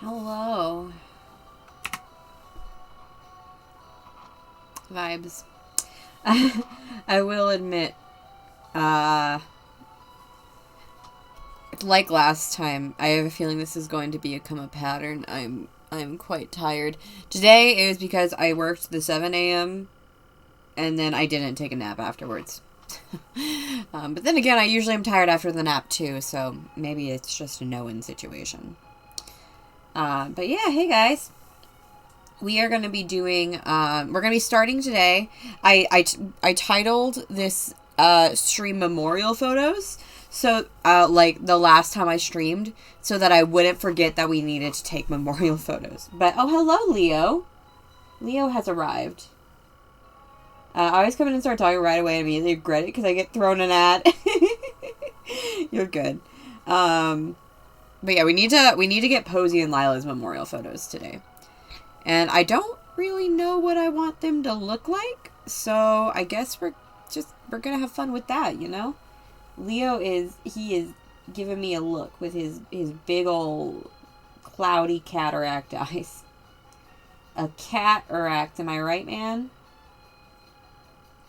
Hello. Vibes. I will admit, uh, like last time, I have a feeling this is going to become a pattern. I'm quite tired. Today it was because I worked the 7 a.m. and then I didn't take a nap afterwards. But then again, I usually am tired after the nap too, so maybe it's just a no-win situation. But yeah, hey guys. We are going to be doing, we're going to be starting today. I titled this stream Memorial Photos. So, like the last time I streamed, so that I wouldn't forget that we needed to take memorial photos. But, oh, hello, Leo. Leo has arrived. I always come in and start talking right away and immediately regret it because I get thrown an ad. You're good. But yeah, we need to get Posey and Lila's memorial photos today. And I don't really know what I want them to look like, so I guess we're gonna have fun with that, you know? Leo is giving me a look with his big old cloudy cataract eyes. A cataract, am I right, man?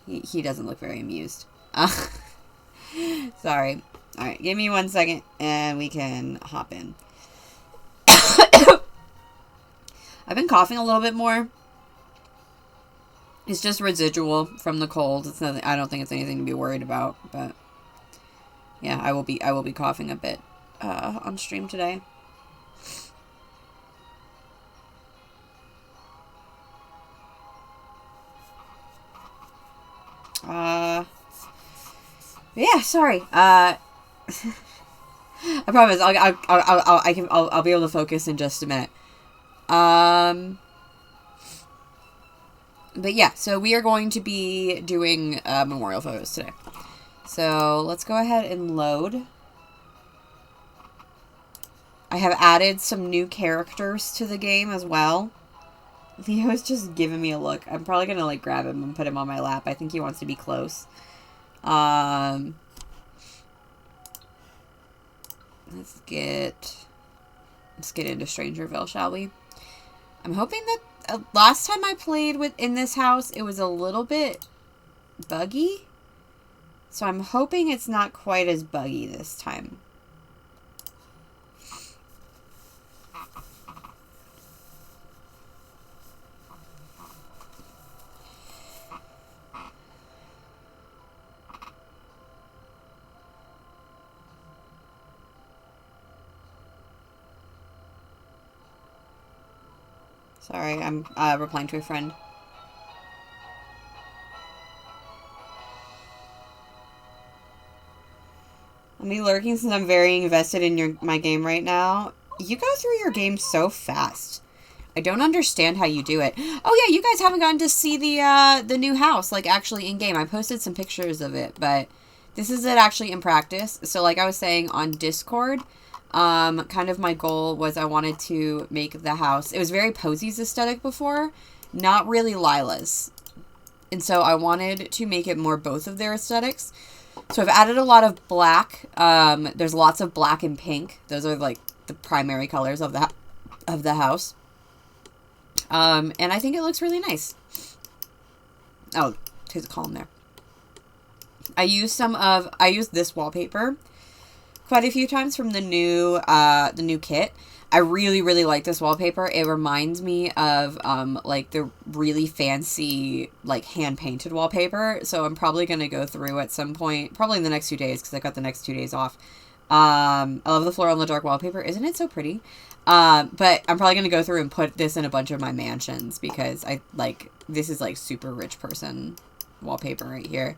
He doesn't look very amused. Sorry. Alright, give me 1 second and we can hop in. I've been coughing a little bit more. It's just residual from the cold. It's nothing. I don't think it's anything to be worried about. But yeah, I will be coughing a bit on stream today. Yeah, sorry. I promise. I'll be able to focus in just a minute. But yeah, so we are going to be doing memorial photos today. So let's go ahead and load. I have added some new characters to the game as well. Leo's just giving me a look. I'm probably gonna like grab him and put him on my lap. I think he wants to be close. Let's get into Strangerville, shall we? I'm hoping that last time I played in this house, it was a little bit buggy. So I'm hoping it's not quite as buggy this time. Sorry, I'm replying to a friend. I'll be lurking since I'm very invested in my game right now. You go through your game so fast. I don't understand how you do it. Oh yeah, you guys haven't gotten to see the new house, like actually in game. I posted some pictures of it, but this is it actually in practice. So like I was saying on Discord, kind of my goal was I wanted to make the house. It was very Posey's aesthetic before, not really Lila's. And so I wanted to make it more both of their aesthetics. So I've added a lot of black. There's lots of black and pink. Those are like the primary colors of the house. And I think it looks really nice. Oh, there's a column there. I used this wallpaper quite a few times from the new kit. I really, really like this wallpaper. It reminds me of, like, the really fancy, like, hand-painted wallpaper. So I'm probably going to go through at some point, probably in the next 2 days, because I got the next 2 days off. I love the floral in the dark wallpaper. Isn't it so pretty? But I'm probably going to go through and put this in a bunch of my mansions, because this is, like, super rich person wallpaper right here.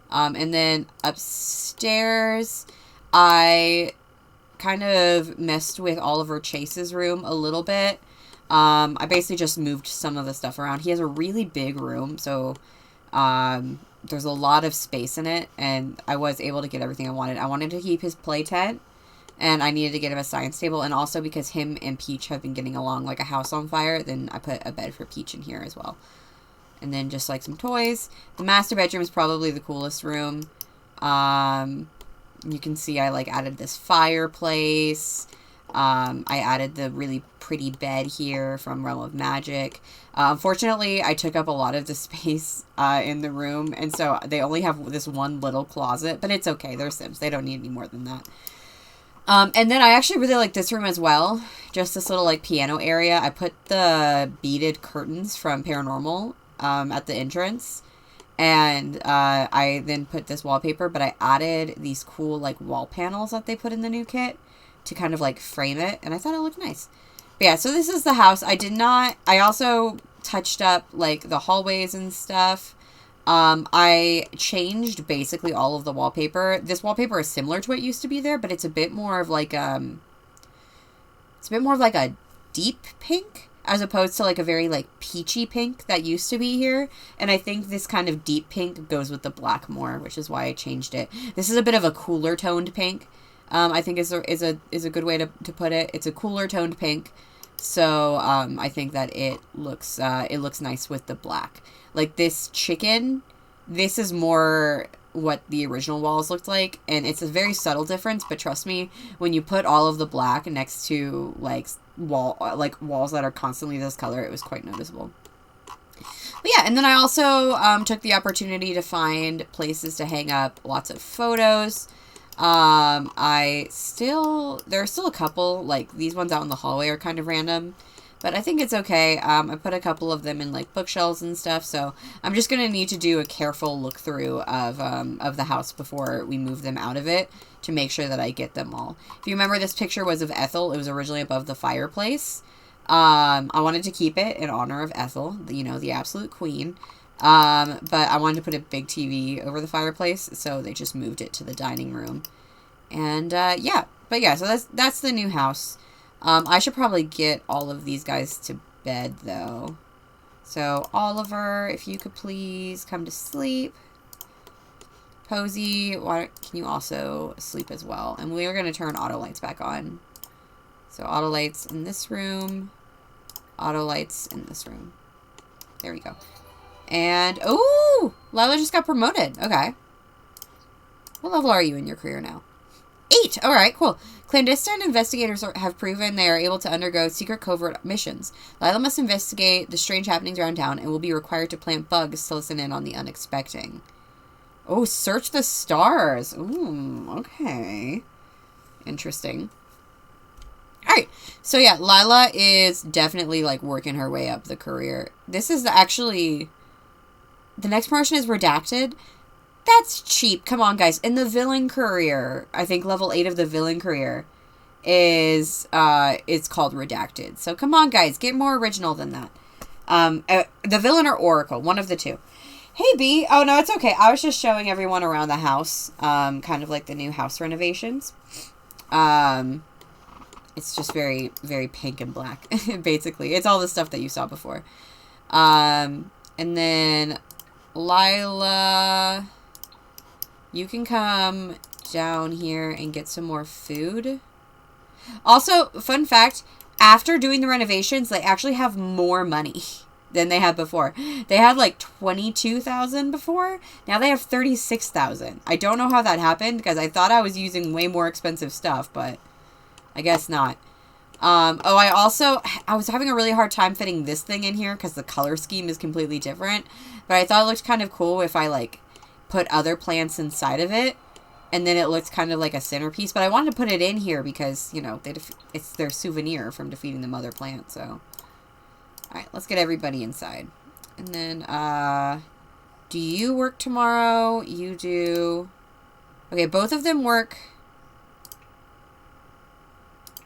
And then upstairs, I kind of messed with Oliver Chase's room a little bit. I basically just moved some of the stuff around. He has a really big room, so there's a lot of space in it, and I was able to get everything I wanted. I wanted to keep his play tent, and I needed to get him a science table, and also because him and Peach have been getting along like a house on fire, then I put a bed for Peach in here as well. And then just like some toys. The master bedroom is probably the coolest room. You can see I like added this fireplace. I added the really pretty bed here from Realm of Magic. Unfortunately, I took up a lot of the space in the room, and so they only have this one little closet, but it's okay. They're Sims. They don't need any more than that. And then I actually really like this room as well. Just this little, like, piano area. I put the beaded curtains from Paranormal at the entrance. And I then put this wallpaper, but I added these cool, like, wall panels that they put in the new kit to kind of, like, frame it. And I thought it looked nice. But yeah, so this is the house. I also touched up, like, the hallways and stuff. I changed basically all of the wallpaper. This wallpaper is similar to what used to be there, but it's a bit more of like a deep pink as opposed to like a very like peachy pink that used to be here. And I think this kind of deep pink goes with the black more, which is why I changed it. This is a bit of a cooler toned pink. I think is a good way to put it. It's a cooler toned pink. So, I think that it looks nice with the black. Like, this chicken, this is more what the original walls looked like, and it's a very subtle difference, but trust me, when you put all of the black next to, like, walls that are constantly this color, it was quite noticeable. But yeah, and then I also, took the opportunity to find places to hang up lots of photos. There are still a couple, like, these ones out in the hallway are kind of random, but I think it's okay. I put a couple of them in, like, bookshelves and stuff, so I'm just gonna need to do a careful look through of the house before we move them out of it to make sure that I get them all. If you remember, this picture was of Ethel. It was originally above the fireplace. I wanted to keep it in honor of Ethel, you know, the absolute queen. But I wanted to put a big TV over the fireplace, so they just moved it to the dining room. And, yeah. But yeah, so that's the new house. I should probably get all of these guys to bed, though. So, Oliver, if you could please come to sleep. Posey, can you also sleep as well? And we are going to turn auto lights back on. So, auto lights in this room. Auto lights in this room. There we go. And, oh, Lila just got promoted. Okay. What level are you in your career now? 8. All right, cool. Clandestine investigators have proven they are able to undergo secret covert missions. Lila must investigate the strange happenings around town and will be required to plant bugs to listen in on the unexpected. Oh, search the stars. Ooh, okay. Interesting. All right. So, yeah, Lila is definitely, like, working her way up the career. This is actually... The next promotion is redacted. That's cheap. Come on, guys. In the villain career, I think level 8 of the villain career is it's called redacted. So come on, guys. Get more original than that. The villain or Oracle, one of the two. Hey, B. Oh, no, it's okay. I was just showing everyone around the house, kind of like the new house renovations. It's just very, very pink and black, basically. It's all the stuff that you saw before. And then... Lila, you can come down here and get some more food. Also, fun fact, after doing the renovations, they actually have more money than they had before. They had like 22,000 before. Now they have 36,000. I don't know how that happened because I thought I was using way more expensive stuff, but I guess not. I was having a really hard time fitting this thing in here because the color scheme is completely different. But I thought it looked kind of cool if I, like, put other plants inside of it. And then it looks kind of like a centerpiece. But I wanted to put it in here because, you know, it's their souvenir from defeating the mother plant. So, alright, let's get everybody inside. And then, do you work tomorrow? You do. Okay, both of them work.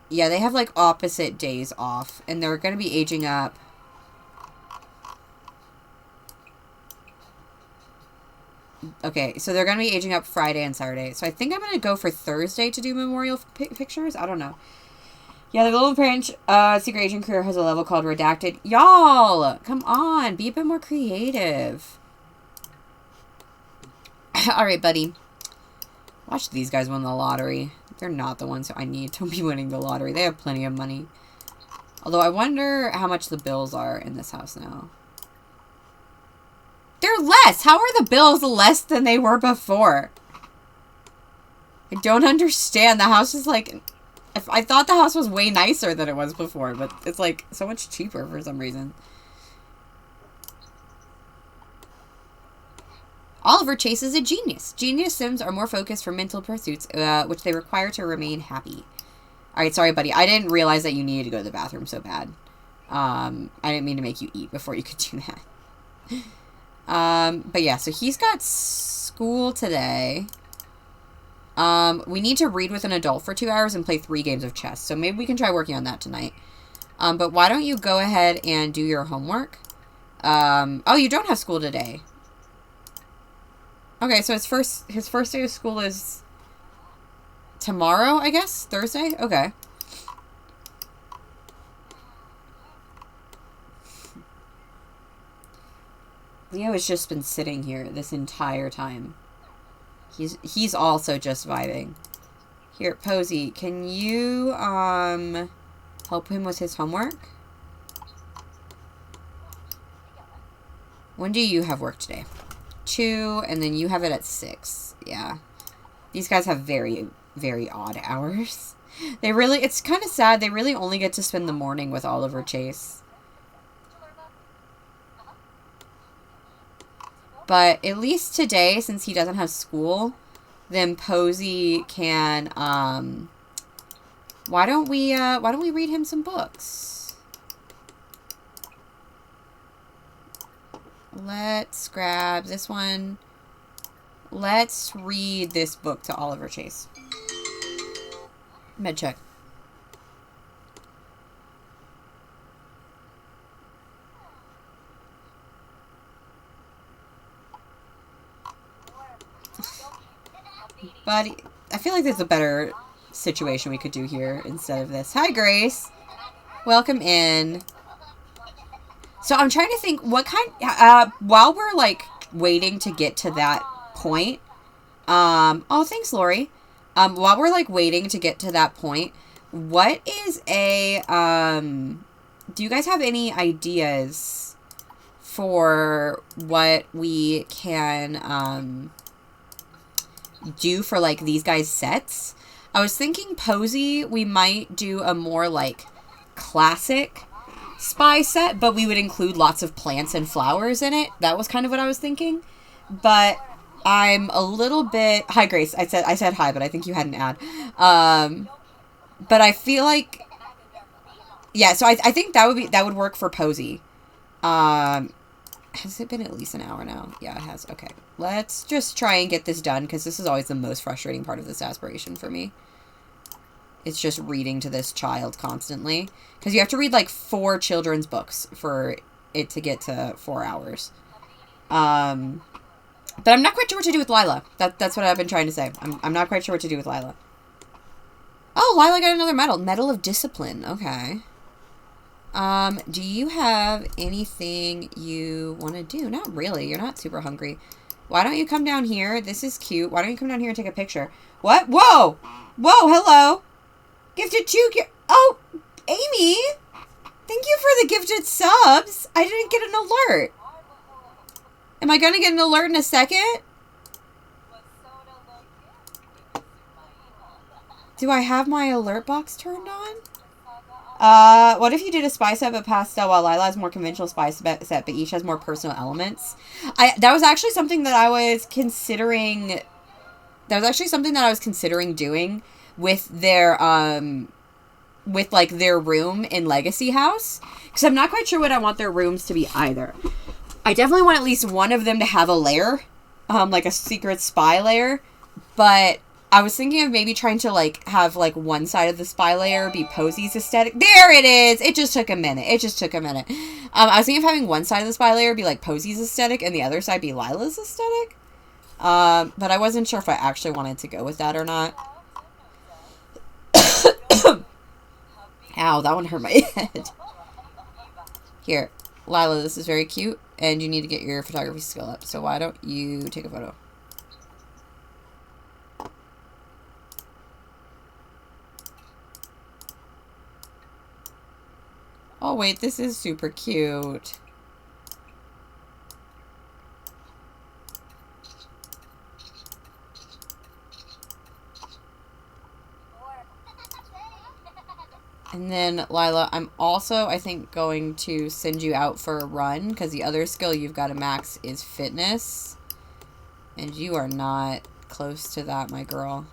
Yeah, they have, like, opposite days off. And they're going to be aging up. Okay, so they're going to be aging up Friday and Saturday. So I think I'm going to go for Thursday to do memorial pictures. I don't know. Yeah, the Golden Branch Secret Agent career has a level called Redacted. Y'all! Come on, be a bit more creative. Alright, buddy. Watch these guys win the lottery. They're not the ones who I need to be winning the lottery. They have plenty of money. Although I wonder how much the bills are in this house now. They're less! How are the bills less than they were before? I don't understand. The house is like I thought the house was way nicer than it was before, but it's like so much cheaper for some reason. Oliver Chase is a genius. Genius Sims are more focused for mental pursuits, which they require to remain happy. Alright, sorry, buddy. I didn't realize that you needed to go to the bathroom so bad. I didn't mean to make you eat before you could do that. But yeah, so he's got school today. We need to read with an adult for 2 hours and play 3 games of chess. So maybe we can try working on that tonight. But why don't you go ahead and do your homework? Oh, you don't have school today. Okay, so his first day of school is tomorrow, I guess? Thursday? Okay. Leo has just been sitting here this entire time. He's also just vibing. Here, Posey, can you help him with his homework? When do you have work today? 2, and then you have it at 6. Yeah. These guys have very, very odd hours. They really, it's kind of sad. They really only get to spend the morning with Oliver Chase. But at least today, since he doesn't have school, then Posey can, why don't we read him some books? Let's grab this one. Let's read this book to Oliver Chase. Med check. Buddy, I feel like there's a better situation we could do here instead of this. Hi, Grace. Welcome in. So I'm trying to think what kind, while we're like waiting to get to that point, oh, thanks, Lori. While we're like waiting to get to that point, what is a, do you guys have any ideas for what we can, do for like these guys' sets? I was thinking Posey, we might do a more like classic spy set, but we would include lots of plants and flowers in it. That was kind of what I was thinking. But I'm a little bit... Hi, Grace. I said hi, but I think you had an ad. But I feel like... Yeah, so I think that would work for Posey. Has it been at least an hour now? Yeah, it has. Okay. Let's just try and get this done, because this is always the most frustrating part of this aspiration for me. It's just reading to this child constantly. Because you have to read like 4 children's books for it to get to 4 hours. But I'm not quite sure what to do with Lila. That's what I've been trying to say. I'm not quite sure what to do with Lila. Oh, Lila got another medal. Medal of Discipline. Okay. Do you have anything you want to do? Not really. You're not super hungry. Why don't you come down here? This is cute. Why don't you come down here and take a picture? What? Whoa! Whoa, hello! Gifted 2... Oh, Amy! Thank you for the gifted subs. I didn't get an alert. Am I going to get an alert in a second? Do I have my alert box turned on? What if you did a spy set but pastel while Lila has more conventional spy set but each has more personal elements? That was actually something that I was considering... That was actually something that I was considering doing with their, with, like, their room in Legacy House. Because I'm not quite sure what I want their rooms to be either. I definitely want at least one of them to have a lair. Like a secret spy lair. But I was thinking of maybe trying to, like, have, like, one side of the spy layer be Posey's aesthetic. There it is! It just took a minute. I was thinking of having one side of the spy layer be, like, Posey's aesthetic and the other side be Lila's aesthetic. But I wasn't sure if I actually wanted to go with that or not. Ow, that one hurt my head. Here, Lila, this is very cute, and you need to get your photography skill up, so why don't you take a photo? Oh, wait, this is super cute. And then, Lila, I'm also, I think, going to send you out for a run, because the other skill you've got to max is fitness. And you are not close to that, my girl.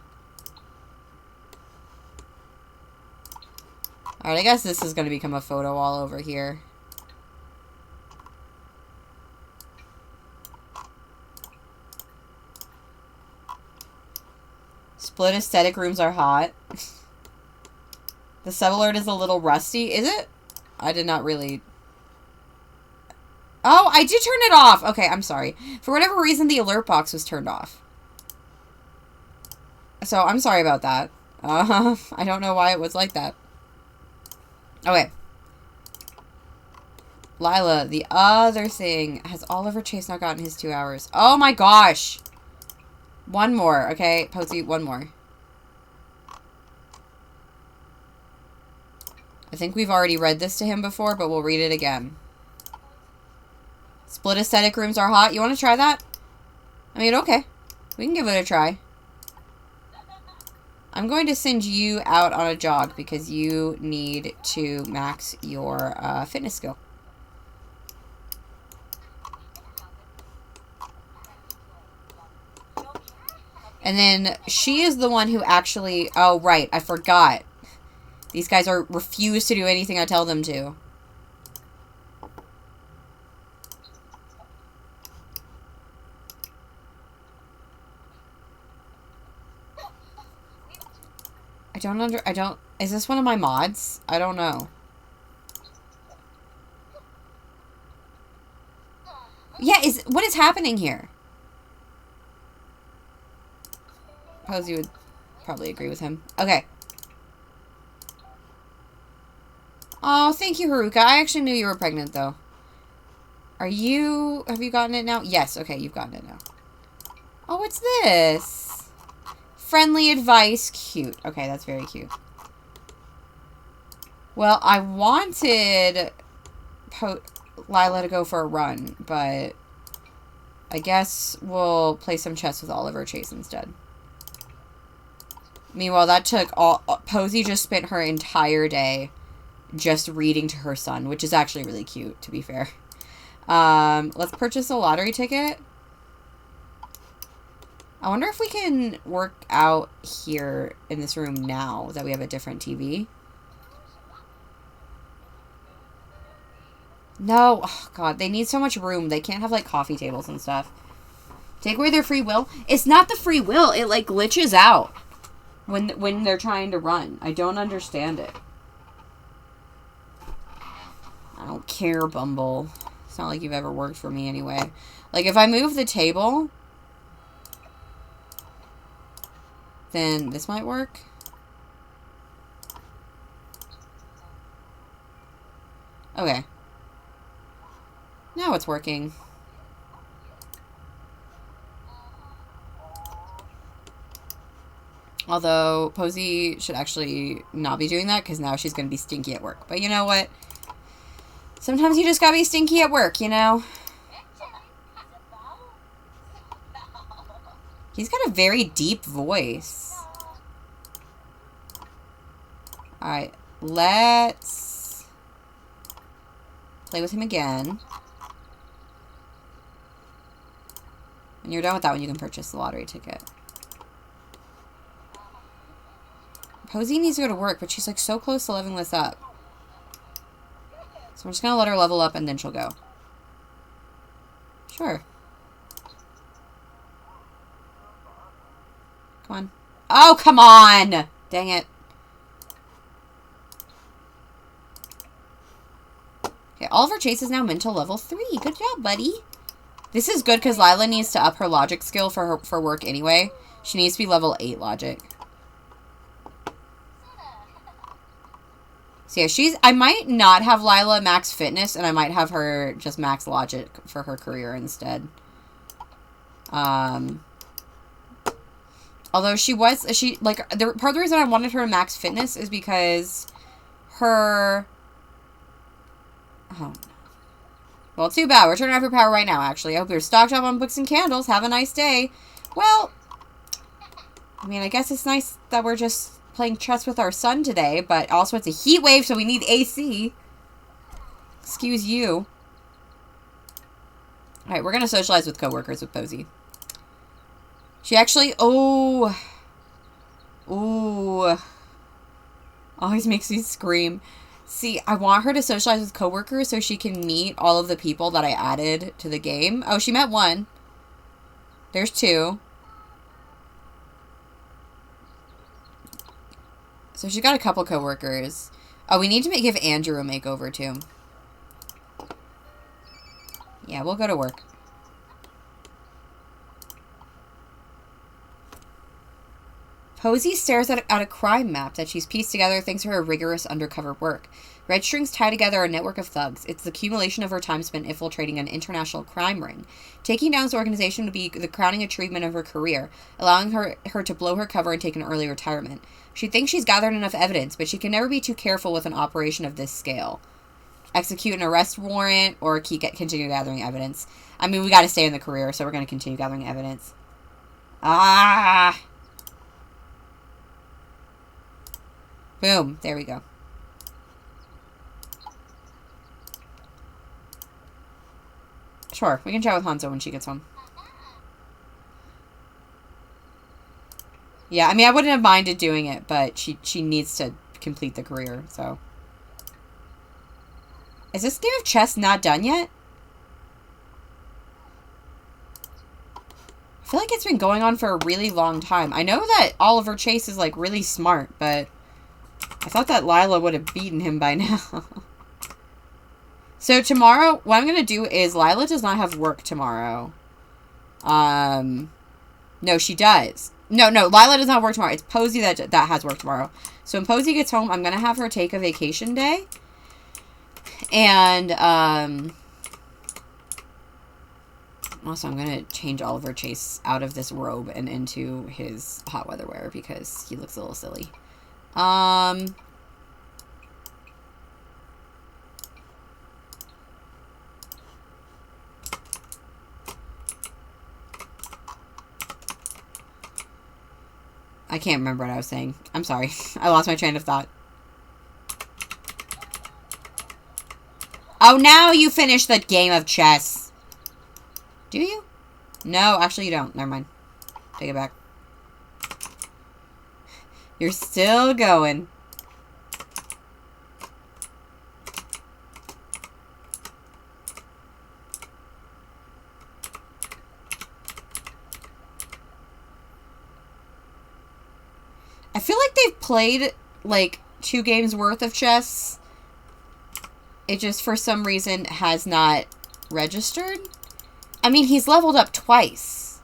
Alright, I guess this is going to become a photo wall over here. Split aesthetic rooms are hot. The sub-alert is a little rusty. Is it? I did not really... Oh, I did turn it off. Okay, I'm sorry. For whatever reason, the alert box was turned off. So, I'm sorry about that. I don't know why it was like that. Okay. Lila, the other thing. Has Oliver Chase not gotten his 2 hours? Oh my gosh! One more, okay? Posey, one more. I think we've already read this to him before, but we'll read it again. Split aesthetic rooms are hot. You want to try that? I mean, okay. We can give it a try. I'm going to send you out on a jog because you need to max your fitness skill. And then she is the one who actually... Oh, right. I forgot. These guys refuse to do anything I tell them to. I don't... Is this one of my mods? I don't know. Yeah, what is happening here? Posey would probably agree with him. Okay. Oh, thank you, Haruka. I actually knew you were pregnant, though. Have you gotten it now? Yes, okay, you've gotten it now. Oh, what's this? Friendly advice. Cute. Okay, that's very cute. Well, I wanted Lila to go for a run, but I guess we'll play some chess with Oliver Chase instead. Meanwhile, that took Posey just spent her entire day just reading to her son, which is actually really cute, to be fair. Let's purchase a lottery ticket. I wonder if we can work out here in this room now that we have a different TV. No. Oh, God. They need so much room. They can't have, like, coffee tables and stuff. Take away their free will? It's not the free will. It, like, glitches out when they're trying to run. I don't understand it. I don't care, Bumble. It's not like you've ever worked for me anyway. Like, if I move the table, then this might work. Okay. Now it's working. Although, Posey should actually not be doing that, because now she's going to be stinky at work. But you know what? Sometimes you just gotta be stinky at work, you know? He's got a very deep voice. Alright, let's play with him again. When you're done with that one, you can purchase the lottery ticket. Posey needs to go to work, but she's like so close to leveling this up. So I'm just going to let her level up and then she'll go. Sure. Come on. Oh, come on! Dang it. Okay, Oliver Chase is now mental level 3. Good job, buddy. This is good because Lila needs to up her logic skill for work anyway. She needs to be level 8 logic. So yeah, I might not have Lila max fitness, and I might have her just max logic for her career instead. Although part of the reason I wanted her to max fitness is because her, well, too bad. We're turning off your power right now, actually. I hope you're stocked up on books and candles. Have a nice day. Well, I mean, I guess it's nice that we're just playing chess with our son today, but also it's a heat wave, so we need AC. Excuse you. Alright, we're going to socialize with coworkers with Posey. She actually... Oh. Ooh. Always makes me scream. See, I want her to socialize with coworkers so she can meet all of the people that I added to the game. Oh, she met one. There's two. So she's got a couple coworkers. Oh, we need to give Andrew a makeover, too. Yeah, we'll go to work. Posey stares at a crime map that she's pieced together thanks to her rigorous undercover work. Red strings tie together a network of thugs. It's the accumulation of her time spent infiltrating an international crime ring. Taking down this organization would be the crowning achievement of her career, allowing her to blow her cover and take an early retirement. She thinks she's gathered enough evidence, but she can never be too careful with an operation of this scale. Execute an arrest warrant or continue gathering evidence. I mean, we got to stay in the career, so we're going to continue gathering evidence. Ah! Boom. There we go. Sure, we can chat with Hanzo when she gets home. Yeah, I mean, I wouldn't have minded doing it, but she needs to complete the career, so. Is this game of chess not done yet? I feel like it's been going on for a really long time. I know that Oliver Chase is, like, really smart, but I thought that Lila would have beaten him by now. So tomorrow, what I'm going to do is Lila does not have work tomorrow. No, she does. No, Lila does not have work tomorrow. It's Posey that has work tomorrow. So when Posey gets home, I'm going to have her take a vacation day. And, also I'm going to change Oliver Chase out of this robe and into his hot weather wear because he looks a little silly. I can't remember what I was saying. I'm sorry. I lost my train of thought. Oh, now you finish the game of chess. Do you? No, actually you don't. Never mind. Take it back. You're still going. I feel like they've played, like, 2 games worth of chess. It just, for some reason, has not registered. I mean, he's leveled up twice.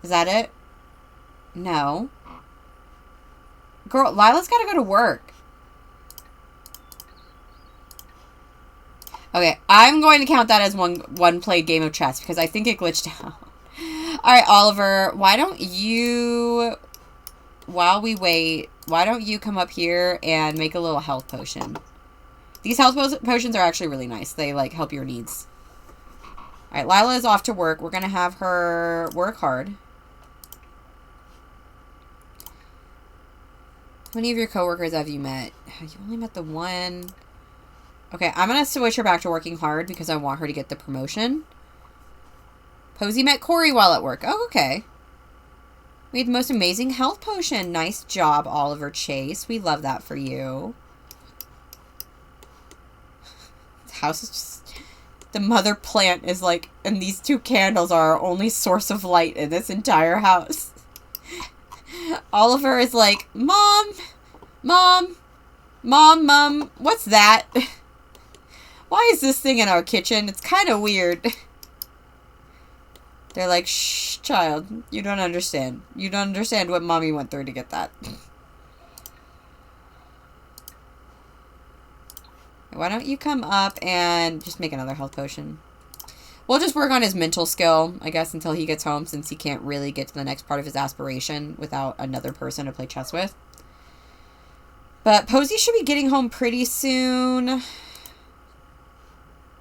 Is that it? No. Girl, Lila's gotta go to work. Okay, I'm going to count that as one played game of chess because I think it glitched out. Alright, Oliver, why don't you, while we wait, why don't you come up here and make a little health potion? These health potions are actually really nice. They, like, help your needs. Alright, Lila is off to work. We're going to have her work hard. How many of your coworkers have you met? You only met the one. Okay, I'm going to switch her back to working hard because I want her to get the promotion. Posey met Corey while at work. Oh, okay. We had the most amazing health potion. Nice job, Oliver Chase. We love that for you. This house is just... The mother plant is like... And these 2 candles are our only source of light in this entire house. Oliver is like, Mom, what's that? Why is this thing in our kitchen? It's kind of weird. They're like, shh, child, you don't understand. You don't understand what Mommy went through to get that. Why don't you come up and just make another health potion? We'll just work on his mental skill, I guess, until he gets home, since he can't really get to the next part of his aspiration without another person to play chess with. But Posey should be getting home pretty soon.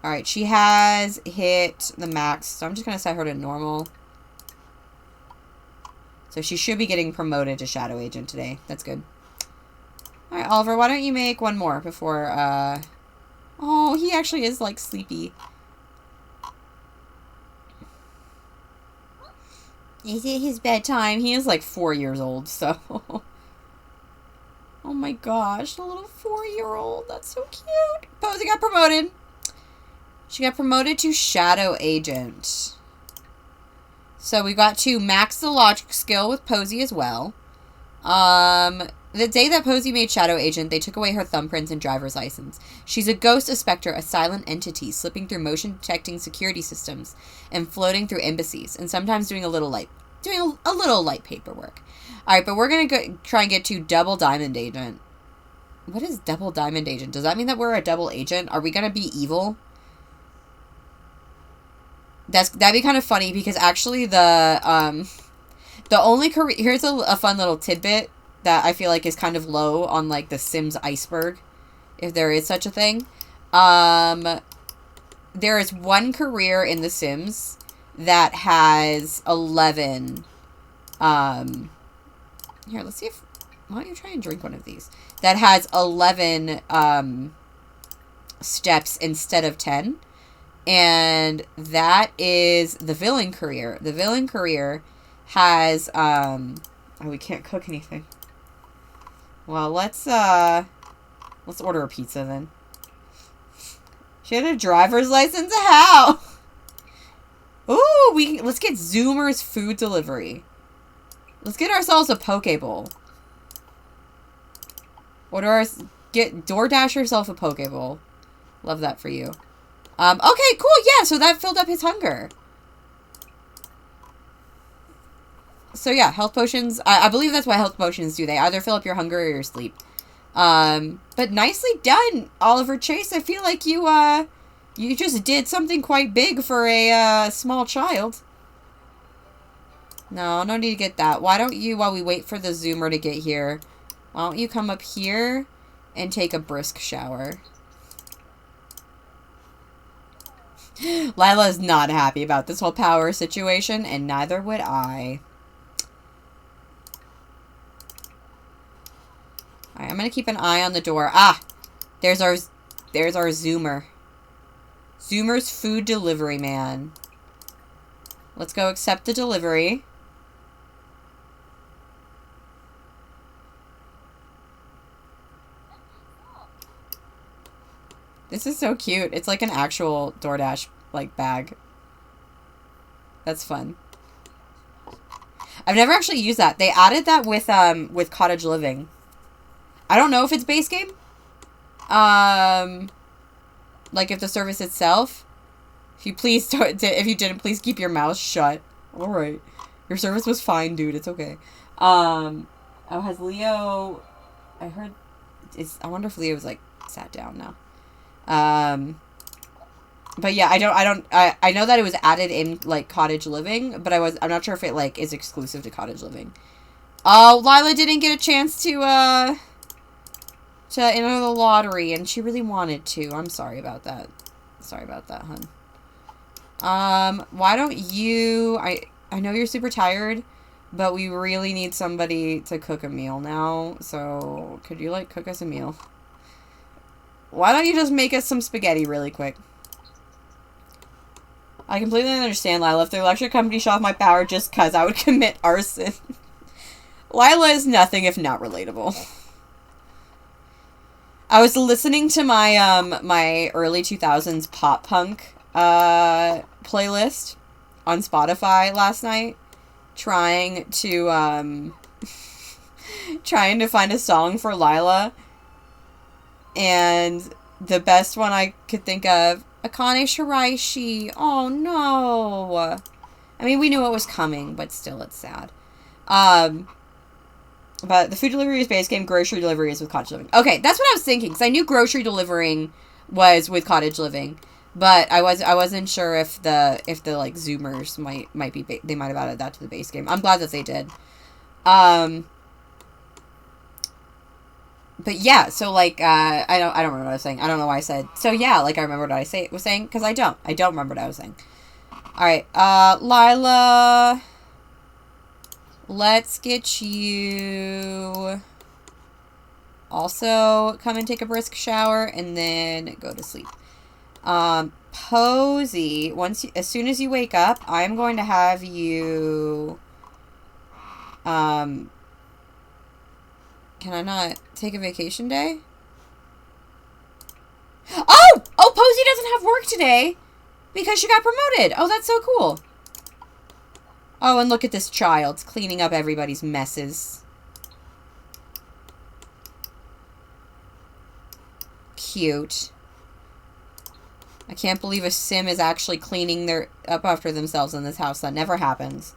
Alright, she has hit the max, so I'm just going to set her to normal. So she should be getting promoted to Shadow Agent today. That's good. Alright, Oliver, why don't you make one more before, Oh, he actually is, like, sleepy. Is it his bedtime? He is, like, 4 years old, so... Oh my gosh, the little 4-year-old. That's so cute. Posey got promoted. She got promoted to Shadow Agent. So we got to max the logic skill with Posey as well. The day that Posey made Shadow Agent, they took away her thumbprints and driver's license. She's a ghost, a specter, a silent entity, slipping through motion-detecting security systems and floating through embassies, and sometimes doing a little light paperwork. Alright, but we're gonna go try and get to Double Diamond Agent. What is Double Diamond Agent? Does that mean that we're a double agent? Are we gonna be evil? That'd be kind of funny, because actually the only career... Here's a fun little tidbit that I feel like is kind of low on, like, the Sims iceberg, if there is such a thing. There is one career in The Sims that has 11, here, let's see if... Why don't you try and drink one of these? That has 11, steps instead of 10. And that is the villain career. The villain career has, oh, we can't cook anything. Well, let's order a pizza then. She had a driver's license? How? Ooh, let's get Zoomer's food delivery. Let's get ourselves a Poke Bowl. Get DoorDash yourself a Poke Bowl. Love that for you. Okay, cool, yeah, so that filled up his hunger. So yeah, health potions, I believe that's what health potions do. They either fill up your hunger or your sleep. But nicely done, Oliver Chase. I feel like you just did something quite big for a, small child. No need to get that. Why don't you, while we wait for the Zoomer to get here, why don't you come up here and take a brisk shower? Lila is not happy about this whole power situation, and neither would I. Alright, I'm gonna keep an eye on the door. Ah! There's our Zoomer. Zoomer's food delivery man. Let's go accept the delivery. This is so cute. It's like an actual DoorDash, like, bag. That's fun. I've never actually used that. They added that with Cottage Living. I don't know if it's base game. Like, if the service itself. If you didn't, please keep your mouth shut. Alright. Your service was fine, dude. It's okay. Oh, has Leo... I heard... I wonder if Leo's, like, sat down now. But yeah, I know that it was added in, like, Cottage Living, but I'm not sure if it, like, is exclusive to Cottage Living. Oh, Lila didn't get a chance to enter the lottery, and she really wanted to. I'm sorry about that. Sorry about that, hun. Why don't you, I know you're super tired, but we really need somebody to cook a meal now, so could you, like, cook us a meal? Why don't you just make us some spaghetti really quick? I completely understand, Lila. If the electric company shut off my power just because I would commit arson. Lila is nothing if not relatable. I was listening to my, my early 2000s pop punk, playlist on Spotify last night. Trying to find a song for Lila. And the best one I could think of, Akane Shiraishi. Oh, no. I mean, we knew it was coming, but still, it's sad. But the food delivery is base game, grocery delivery is with Cottage Living. Okay, that's what I was thinking, because I knew grocery delivering was with Cottage Living, but I wasn't sure if the like, Zoomers might be, they might have added that to the base game. I'm glad that they did. But yeah, so, like, I don't remember what I was saying. I don't know why I said, so yeah, like, I remember what I was saying, because I don't remember what I was saying. Alright, Lila, Let's get you... Also, come and take a brisk shower and then go to sleep. Posy, as soon as you wake up, I'm going to have you... Can I not take a vacation day? Oh! Oh, Posy doesn't have work today because she got promoted. Oh, that's so cool. Oh, and look at this child cleaning up everybody's messes. Cute. I can't believe a sim is actually cleaning up after themselves in this house. That never happens.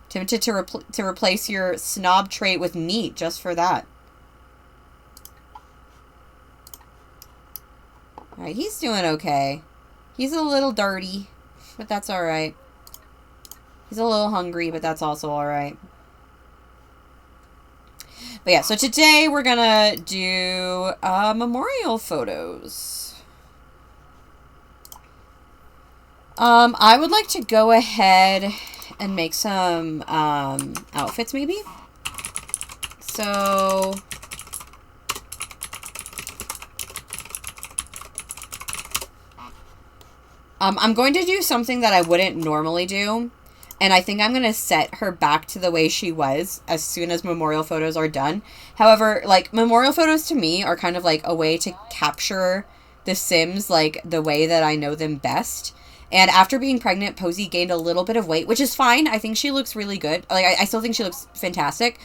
Tempted to replace your snob trait with neat just for that. Alright, he's doing okay. He's a little dirty, but that's alright. He's a little hungry, but that's also alright. But yeah, so today we're gonna do memorial photos. I would like to go ahead and make some outfits maybe. So I'm going to do something that I wouldn't normally do. And I think I'm going to set her back to the way she was as soon as memorial photos are done. However, like, memorial photos to me are kind of like a way to capture the Sims, like, the way that I know them best. And after being pregnant, Posy gained a little bit of weight, which is fine. I think she looks really good. Like, I still think she looks fantastic.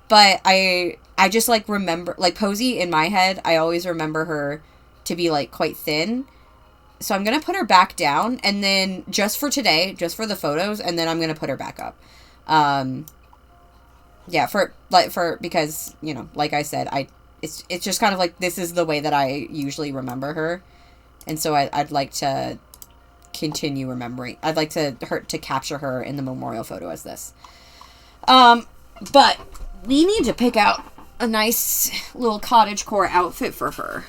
But I just, like, remember, like, Posy in my head, I always remember her to be, like, quite thin. So I'm going to put her back down, and then just for today, just for the photos, and then I'm going to put her back up. Yeah, because, you know, like I said, it's just kind of like, this is the way that I usually remember her. And so I'd like to continue remembering. I'd like to capture her in the memorial photo as this. But we need to pick out a nice little cottagecore outfit for her.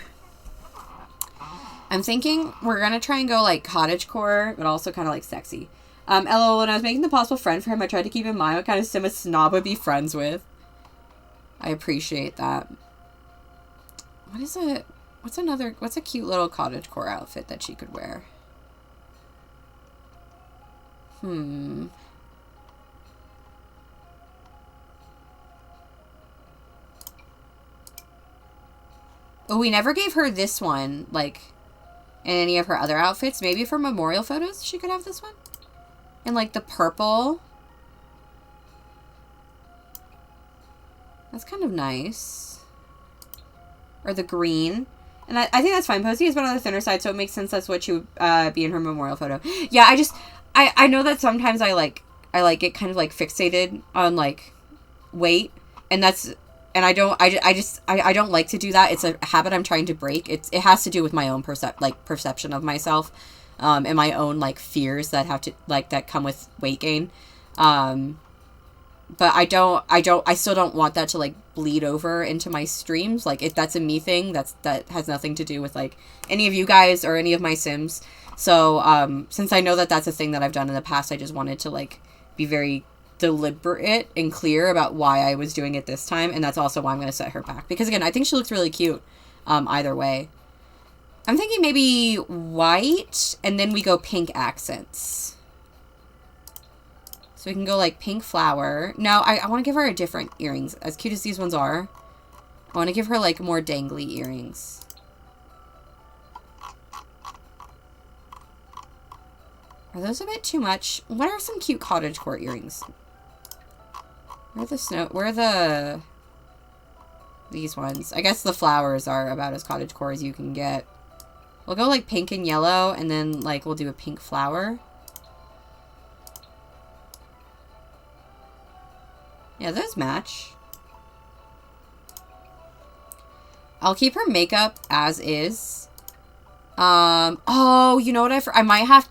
I'm thinking we're going to try and go, like, cottagecore, but also kind of, like, sexy. LOL, when I was making the possible friend for him, I tried to keep in mind what kind of sim a snob would be friends with. I appreciate that. What's a cute little cottagecore outfit that she could wear? Oh, we never gave her this one, like, in any of her other outfits. Maybe for memorial photos, she could have this one. And, like, the purple. That's kind of nice. Or the green. And I think that's fine. Posy has been on the thinner side, so it makes sense that's what she would be in her memorial photo. Yeah, I know that sometimes I get kind of, like, fixated on, like, weight. And I don't like to do that. It's a habit I'm trying to break. It has to do with my own perception of myself, and my own, like, fears that come with weight gain. But I still don't want that to, like, bleed over into my streams. Like, if that's a me thing, that has nothing to do with, like, any of you guys or any of my Sims. So, since I know that that's a thing that I've done in the past, I just wanted to, like, be very deliberate and clear about why I was doing it this time, and that's also why I'm going to set her back, because again, I think she looks really cute either way. I'm thinking maybe white, and then we go pink accents. So we can go, like, pink flower. No, I want to give her a different earrings. As cute as these ones are, I want to give her, like, more dangly earrings. Are those a bit too much? What are some cute cottagecore earrings? Where are these ones? I guess the flowers are about as cottagecore as you can get. We'll go, like, pink and yellow, and then, like, we'll do a pink flower. Yeah, those match. I'll keep her makeup as is. Oh, you know what I might have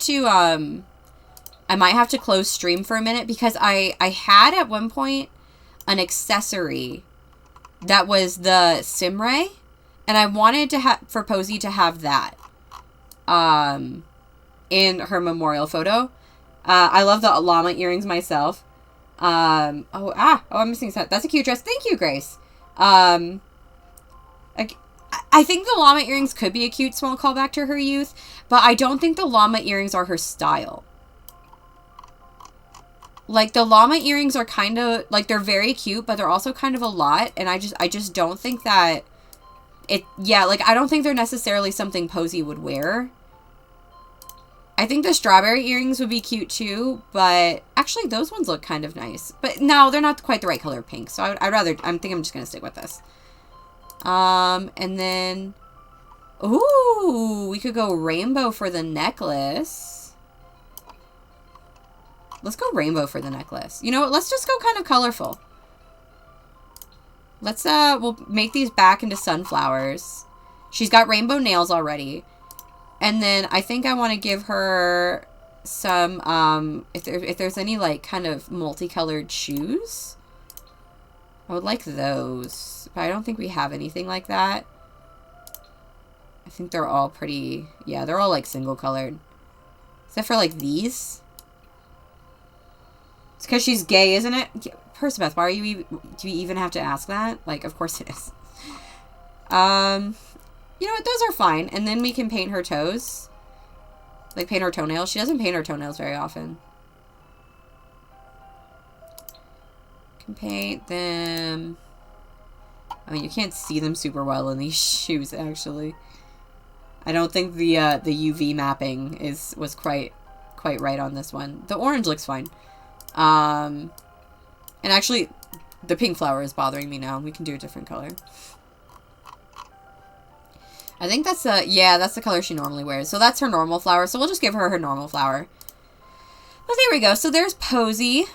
to close stream for a minute, because I had at one point an accessory that was the Simray, and I wanted to for Posy to have that in her memorial photo. I love the llama earrings myself. I'm missing that. That's a cute dress. Thank you, Grace. I think the llama earrings could be a cute small callback to her youth, but I don't think the llama earrings are her style. Like, the llama earrings are kind of, like, they're very cute, but they're also kind of a lot, and I just don't think that I don't think they're necessarily something Posey would wear. I think the strawberry earrings would be cute too, but actually those ones look kind of nice. But no, they're not quite the right color of pink, so I think I'm just going to stick with this. And then, ooh, we could go rainbow for the necklace. Let's go rainbow for the necklace. You know what? Let's just go kind of colorful. Let's, we'll make these back into sunflowers. She's got rainbow nails already. And then I think I want to give her some, if there's any, like, kind of multicolored shoes. I would like those. But I don't think we have anything like that. I think they're all pretty, yeah, they're all, like, single colored. Except for, like, these. It's because she's gay, isn't it? Percebeth, why are you do you even have to ask that? Like, of course it is. You know what? Those are fine. And then we can paint her toes. Like, paint her toenails. She doesn't paint her toenails very often. Can paint them. I mean, you can't see them super well in these shoes, actually. I don't think the UV mapping was quite right on this one. The orange looks fine. And actually, the pink flower is bothering me now. We can do a different color. I think that's that's the color she normally wears. So that's her normal flower. So we'll just give her her normal flower. But there we go. So there's Posey.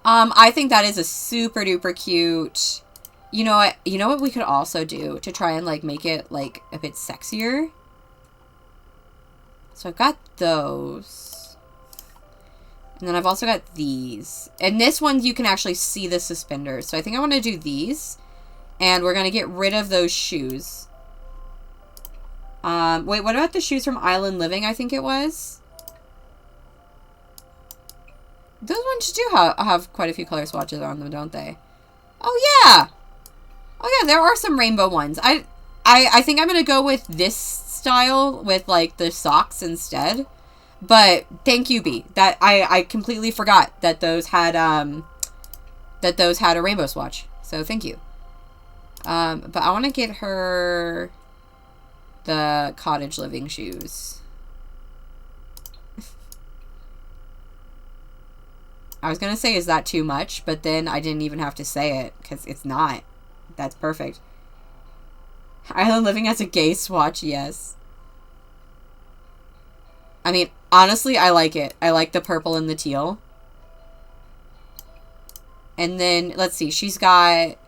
I think that is a super duper cute. You know what we could also do to try and, like, make it, like, a bit sexier? So I've got those. And then I've also got these. And this one, you can actually see the suspenders. So I think I want to do these. And we're going to get rid of those shoes. Wait, what about the shoes from Island Living, I think it was? Those ones do have quite a few color swatches on them, don't they? Oh, yeah! Oh, yeah, there are some rainbow ones. I think I'm going to go with this style with, like, the socks instead. But thank you, B. That I completely forgot that those had a rainbow swatch. So thank you. But I want to get her the cottage living shoes. I was gonna say, is that too much? But then I didn't even have to say it because it's not. That's perfect. Island Living has a gay swatch, yes. I mean, honestly, I like it. I like the purple and the teal. And then, let's see, she's got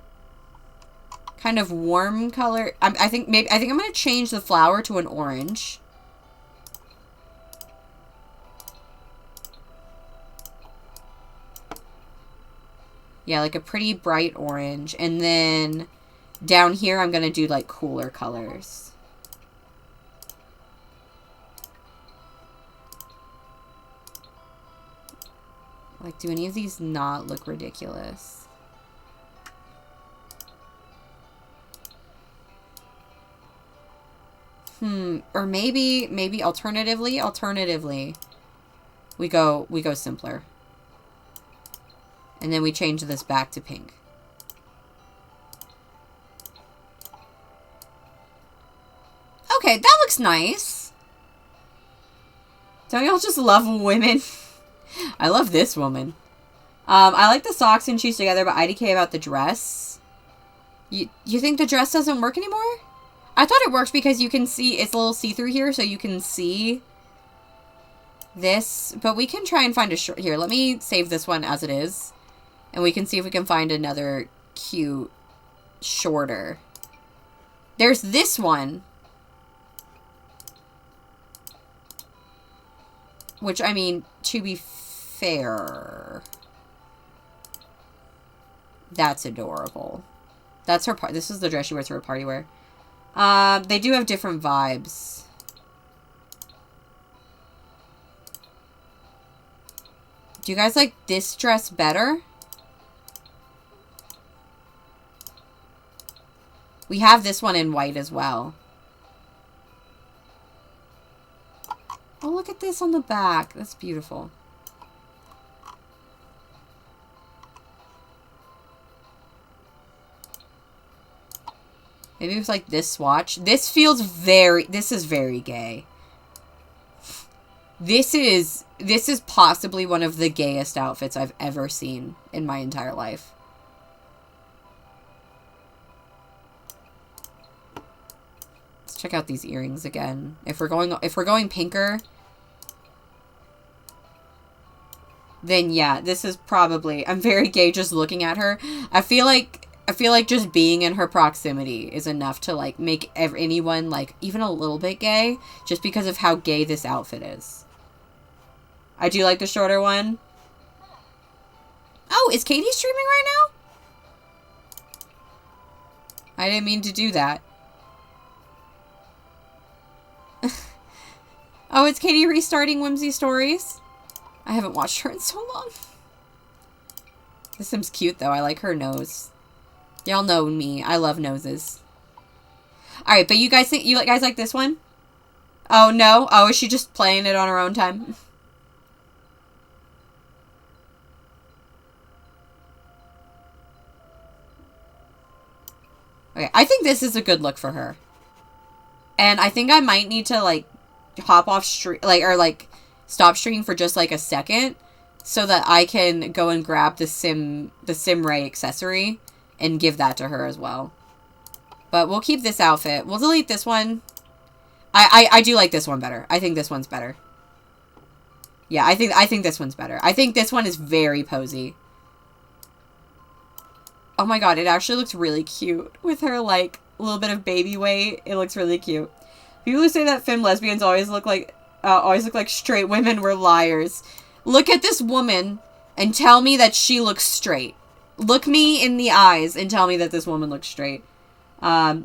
kind of warm color. I think I'm going to change the flower to an orange. Yeah, like a pretty bright orange. And then down here, I'm going to do, like, cooler colors. Like, do any of these not look ridiculous? Or maybe alternatively, we go simpler. And then we change this back to pink. Okay, that looks nice. Don't y'all just love women? I love this woman. I like the socks and shoes together, but IDK about the dress. You think the dress doesn't work anymore? I thought it worked because you can see, it's a little see-through here, so you can see this. But we can try and find a short, here, let me save this one as it is. And we can see if we can find another cute, shorter. There's this one. Which, I mean, to be fair, that's adorable. That's her this is the dress she wears for her party wear. They do have different vibes. Do you guys like this dress better? We have this one in white as well. Oh, look at this on the back. That's beautiful. Maybe it's like this swatch. This feels this is very gay. This is possibly one of the gayest outfits I've ever seen in my entire life. Let's check out these earrings again. If we're going pinker, then yeah, this is probably, I'm very gay just looking at her. I feel like just being in her proximity is enough to, like, make anyone, like, even a little bit gay, just because of how gay this outfit is. I do like the shorter one. Oh, is Katie streaming right now? I didn't mean to do that. Oh, it's Katie restarting Whimsy Stories? I haven't watched her in so long. This Sim's cute, though. I like her nose. Y'all know me. I love noses. Alright, but you guys like this one? Oh, no? Oh, is she just playing it on her own time? Okay, I think this is a good look for her. And I think I might need to, like, hop off stream, like, stop streaming for just, like, a second, so that I can go and grab the Sim Ray accessory and give that to her as well. But we'll keep this outfit. We'll delete this one. I do like this one better. I think this one's better. Yeah, I think this one's better. I think this one is very posy. Oh my god, it actually looks really cute with her, like, a little bit of baby weight. It looks really cute. People who say that femme lesbians always look like straight women were liars. Look at this woman and tell me that she looks straight. Look me in the eyes and tell me that this woman looks straight.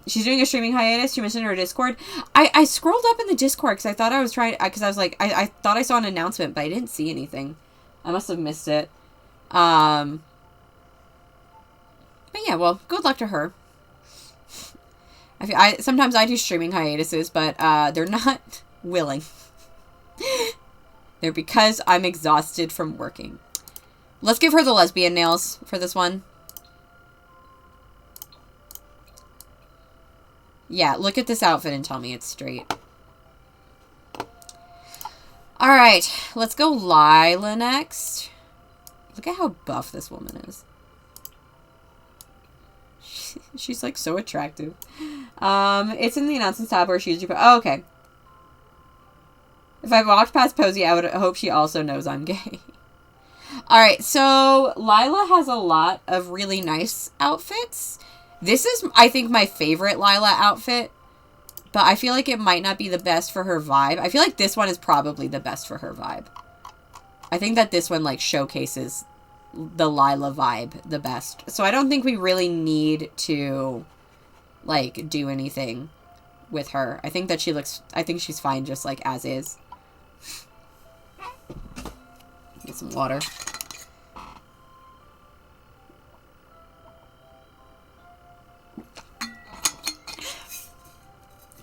She's doing a streaming hiatus. She mentioned in her Discord. I scrolled up in the Discord because I thought I was trying, because I was like, I thought I saw an announcement, but I didn't see anything. I must have missed it. But yeah, well, good luck to her. Sometimes I do streaming hiatuses, but they're not willing. They're because I'm exhausted from working. Let's give her the lesbian nails for this one. Yeah, look at this outfit and tell me it's straight. Alright, let's go Lila next. Look at how buff this woman is. She's, like, so attractive. It's in the announcements tab where she usually put... Oh, okay. If I walked past Posey, I would hope she also knows I'm gay. Alright, so Lila has a lot of really nice outfits. This is, I think, my favorite Lila outfit. But I feel like it might not be the best for her vibe. I feel like this one is probably the best for her vibe. I think that this one, like, showcases the Lila vibe the best. So I don't think we really need to, like, do anything with her. I think that I think she's fine just, like, as is. Get some water.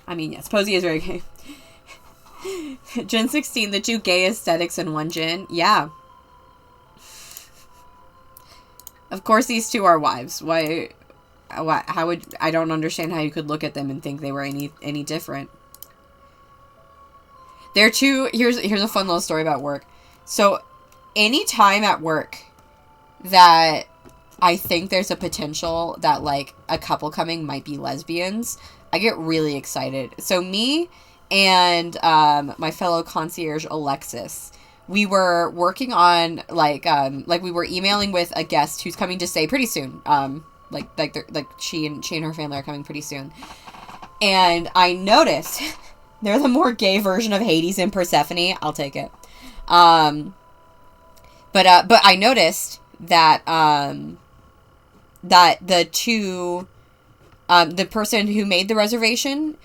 I mean, yes, Posey is very gay. Gen 16, the two gay aesthetics in one gen. Yeah. Of course these two are wives. Why, how would, I don't understand how you could look at them and think they were any different. They're two, here's a fun little story about work. So, any time at work that I think there's a potential that, like, a couple coming might be lesbians, I get really excited. So me and my fellow concierge Alexis, we were working on, like we were emailing with a guest who's coming to stay pretty soon. She and her family are coming pretty soon. And I noticed they're the more gay version of Hades and Persephone. I'll take it. But I noticed that that the two, the person who made the reservation,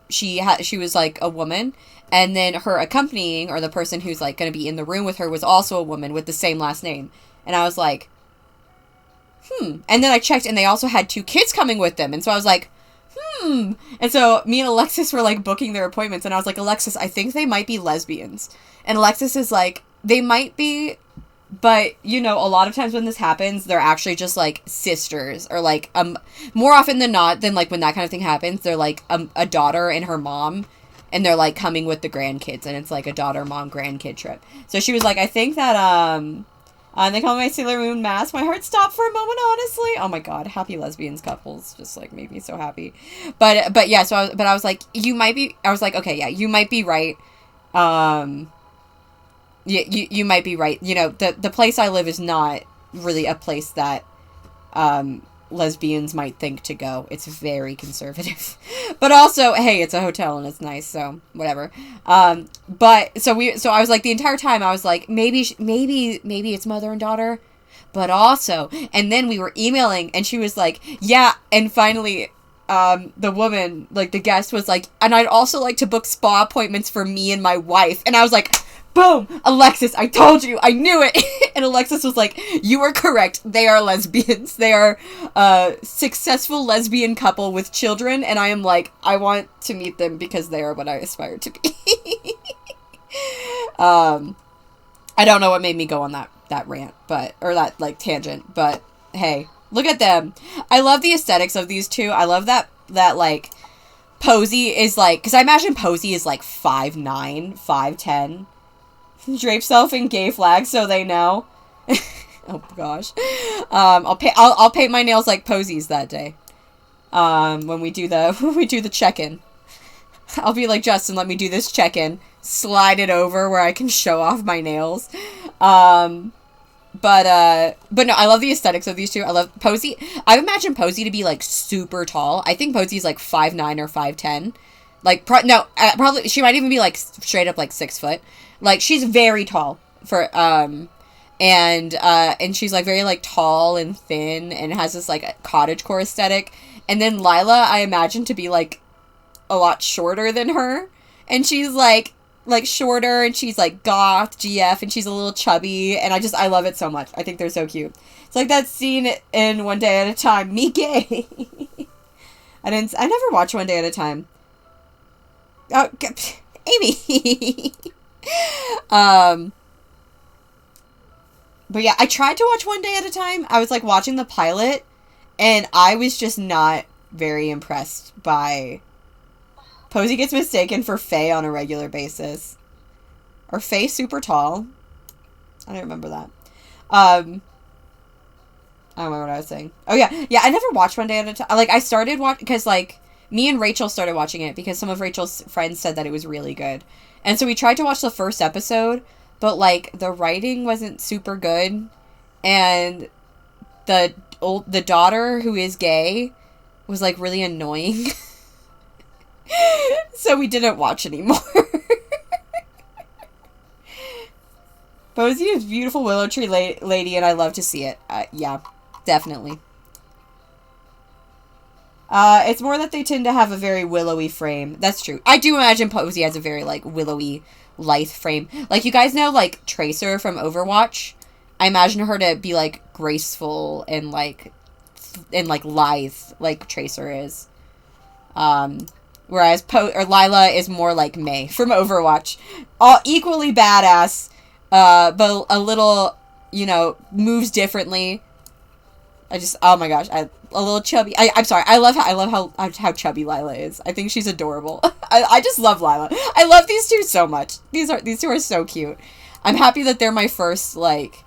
she was like a woman, and then her accompanying, or the person who's like going to be in the room with her, was also a woman with the same last name. And I was like, and then I checked, and they also had 2 kids coming with them, and so I was like, and so me and Alexis were like booking their appointments, and I was like, Alexis, I think they might be lesbians. And Alexis is like, they might be, but, you know, a lot of times when this happens, they're actually just, like, sisters, or, like, more often than not, than, like, when that kind of thing happens, they're, like, a daughter and her mom, and they're, like, coming with the grandkids, and it's, like, a daughter-mom-grandkid trip. So she was like, I think that, they call me my Sailor Moon mask. My heart stopped for a moment, honestly. Oh my god, happy lesbians couples just, like, made me so happy. But yeah, so I was like, you might be, I was like, okay, yeah, you might be right, You might be right. You know, the place I live is not really a place that lesbians might think to go. It's very conservative. But also, hey, it's a hotel and it's nice, so whatever. But so I was like, the entire time I was like, maybe it's mother and daughter. But also, and then we were emailing, and she was like, yeah, and finally the woman, like the guest, was like, and I'd also like to book spa appointments for me and my wife. And I was like, boom, Alexis, I told you, I knew it. And Alexis was like, you were correct, they are lesbians. They are a successful lesbian couple with children, and I am like, I want to meet them because they are what I aspire to be. I don't know what made me go on that rant, or that, like, tangent, but hey, look at them. I love the aesthetics of these two. I love that like, Posey is, like, because I imagine Posey is, like, 5'9", 5'10", drape self in gay flags so they know. Oh gosh. I'll paint my nails like Posies that day. When we do the check-in. I'll be like, Justin, let me do this check-in. Slide it over where I can show off my nails. But no, I love the aesthetics of these two. I love Posey. I imagine Posey to be, like, super tall. I think Posey's, like, 5'9" or 5'10". Like, probably, she might even be, like, straight up, like, 6 foot. Like, she's very tall for, and she's, like, very, like, tall and thin and has this, like, cottagecore aesthetic. And then Lila, I imagine to be, like, a lot shorter than her. And she's, like, shorter, and she's, like, goth, GF, and she's a little chubby, and I love it so much. I think they're so cute. It's like that scene in One Day at a Time, me gay. I never watched One Day at a Time. Oh, Amy. But yeah, I tried to watch One Day at a Time. I was, like, watching the pilot, and I was just not very impressed by... Posey gets mistaken for Faye on a regular basis. Or Faye super tall. I don't remember that. I don't remember what I was saying. Oh, yeah. Yeah, I never watched One Day at a Time. Like, I started watching... Because, like, me and Rachel started watching it because some of Rachel's friends said that it was really good. And so we tried to watch the first episode, but, like, the writing wasn't super good. And the daughter, who is gay, was, like, really annoying. So we didn't watch anymore. Posey is beautiful willow tree lady, and I love to see it. Yeah, definitely. It's more that they tend to have a very willowy frame. That's true. I do imagine Posey has a very, like, willowy, lithe frame. Like, you guys know, like, Tracer from Overwatch? I imagine her to be, like, graceful and, like, lithe, like Tracer is. Whereas Lila is more like Mei from Overwatch. All equally badass, but a little, you know, moves differently. Oh my gosh, a little chubby. I'm sorry, I love how chubby Lila is. I think she's adorable. I just love Lila. I love these two so much. These two are so cute. I'm happy that they're my first, like,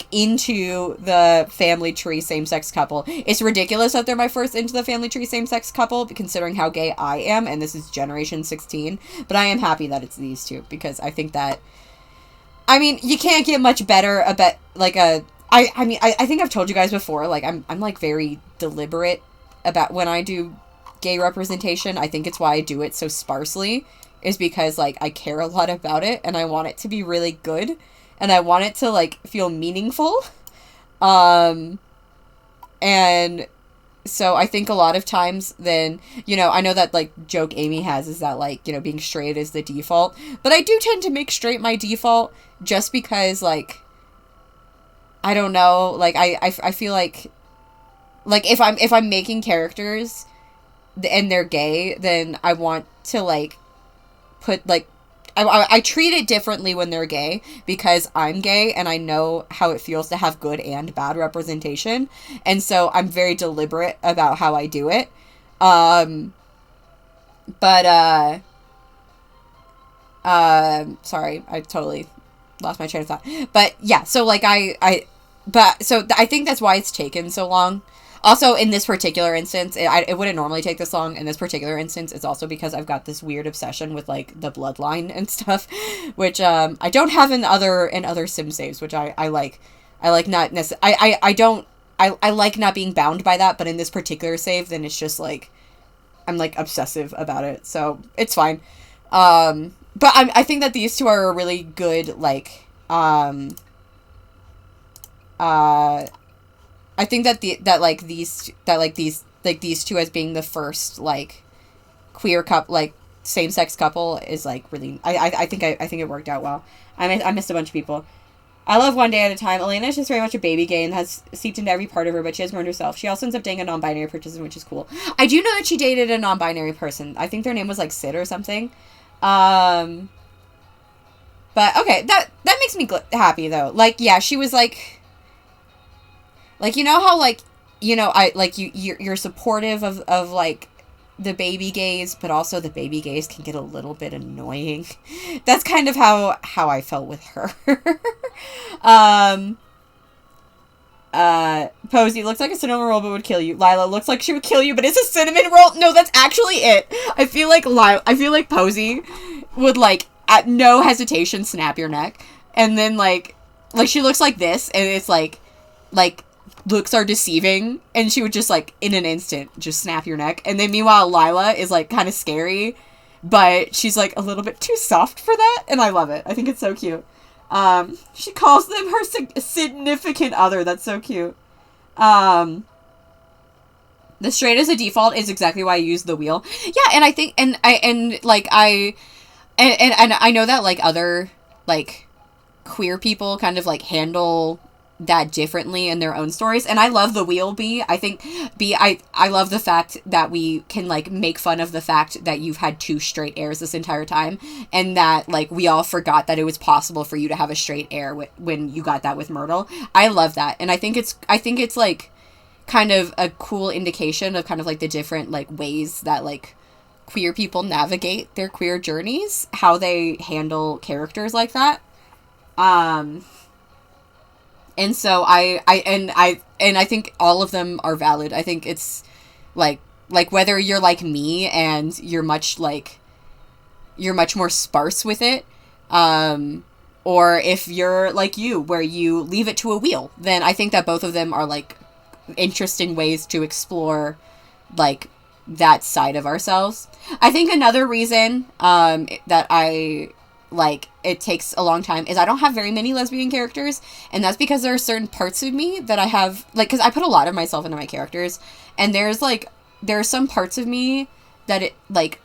into the family tree same-sex couple. It's ridiculous that they're my first into the family tree same-sex couple, considering how gay I am, and this is Generation 16. But I am happy that it's these two, because I think that... I mean, you can't get much better about, like, I think I've told you guys before, like, I'm like, very deliberate about when I do gay representation. I think it's why I do it so sparsely, is because, like, I care a lot about it, and I want it to be really good. And I want it to, like, feel meaningful. And so I think a lot of times then, you know, I know that, like, joke Amy has is that, like, you know, being straight is the default. But I do tend to make straight my default just because, like, I don't know, like, I feel like if I'm making characters and they're gay, then I want to, like, put, like, I treat it differently when they're gay because I'm gay and I know how it feels to have good and bad representation. And so I'm very deliberate about how I do it. Sorry, I totally lost my train of thought. But yeah, so like I think that's why it's taken so long. Also, in this particular instance, it wouldn't normally take this long. In this particular instance, it's also because I've got this weird obsession with, like, the bloodline and stuff, which I don't have in other sim saves, which I like. I like not I like not being bound by that, but in this particular save, then it's just, like, I'm, like, obsessive about it, so it's fine. But I think that these two are a really good, like, I think that these two as being the first, like, queer couple, like, same-sex couple is, like, really, I think it worked out well. I missed a bunch of people. I love One Day at a Time. Elena is just very much a baby gay and has seeped into every part of her, but she has grown herself. She also ends up dating a non-binary person, which is cool. I do know that she dated a non-binary person. I think their name was, like, Sid or something. But, okay, that makes me happy, though. Like, yeah, she was, like, you know how, like, you know, you're supportive of, like, the baby gays, but also the baby gays can get a little bit annoying. That's kind of how I felt with her. Posey looks like a cinnamon roll but would kill you. Lila looks like she would kill you but it's a cinnamon roll. No, that's actually it. I feel like Posey would, like, at no hesitation snap your neck. And then, like she looks like this, and it's like looks are deceiving, and she would just, like, in an instant just snap your neck. And then meanwhile Lila is, like, kind of scary, but she's, like, a little bit too soft for that, and I love it. I think it's so cute. She calls them her significant other. That's so cute. The straight as a default is exactly why I use the wheel. Yeah, and I think and I know that, like, other, like, queer people kind of, like, handle that differently in their own stories, and I love the wheel B. I think I love the fact that we can, like, make fun of the fact that you've had two straight heirs this entire time, and that, like, we all forgot that it was possible for you to have a straight heir when you got that with Myrtle. I love that, and I think it's like kind of a cool indication of kind of, like, the different, like, ways that, like, queer people navigate their queer journeys, how they handle characters like that. And so I think all of them are valid. I think it's like whether you're like me and you're much more sparse with it, or if you're like you, where you leave it to a wheel, then I think that both of them are, like, interesting ways to explore, like, that side of ourselves. I think another reason that I, like, it takes a long time is I don't have very many lesbian characters, and that's because there are certain parts of me that I have, like, because I put a lot of myself into my characters, and there are some parts of me that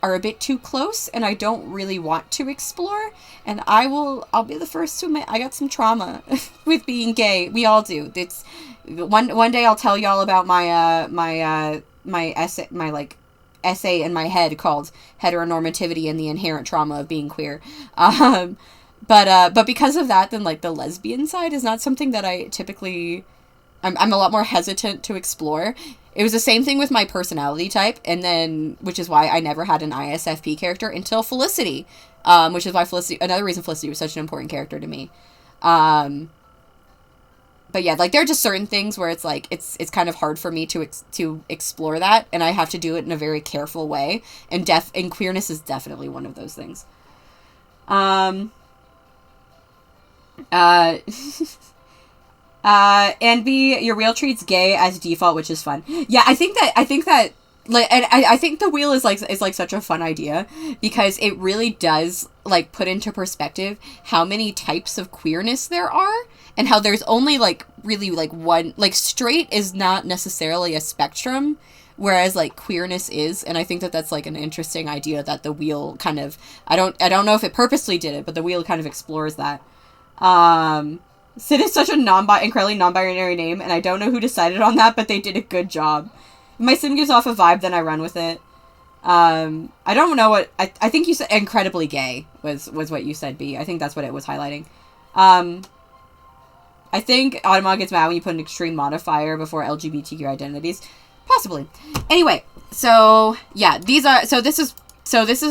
are a bit too close and I don't really want to explore, and I'll be the first to admit I got some trauma with being gay. We all do. It's one day I'll tell y'all about my essay, like, essay in my head called Heteronormativity and the Inherent Trauma of Being Queer. But because of that, then, like, the lesbian side is not something that I typically, I'm a lot more hesitant to explore. It was the same thing with my personality type, and then, which is why I never had an ISFP character until Felicity, which is why another reason Felicity was such an important character to me. But yeah, like, there are just certain things where it's, like, it's kind of hard for me to explore that, and I have to do it in a very careful way, and queerness is definitely one of those things. And B, your real treat's gay as default, which is fun. Yeah, I think that like, and I think the wheel is like such a fun idea because it really does like put into perspective how many types of queerness there are and how there's only like really like one, like straight is not necessarily a spectrum, whereas like queerness is. And I think that that's like an interesting idea that the wheel kind of, I don't know if it purposely did it, but the wheel kind of explores that. Sid is such a incredibly non-binary name, and I don't know who decided on that, but they did a good job. My sim gives off a vibe, then I run with it. I don't know what... I think you said incredibly gay was what you said, B. I think that's what it was highlighting. I think Automod gets mad when you put an extreme modifier before LGBTQ identities. Possibly. Anyway, so, yeah, these are... So this is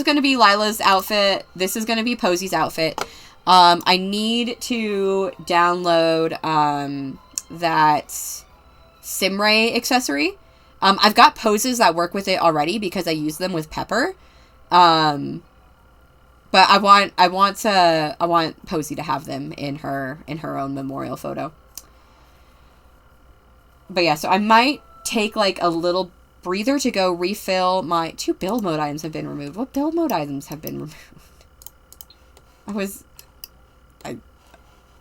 going to be Lila's outfit. This is going to be Posy's outfit. I need to download, that Simray accessory. I've got poses that work with it already because I use them with Pepper. But I want Posy to have them in her own memorial photo. But yeah, so I might take like a little breather to go refill my 2 build mode items have been removed. What build mode items have been removed?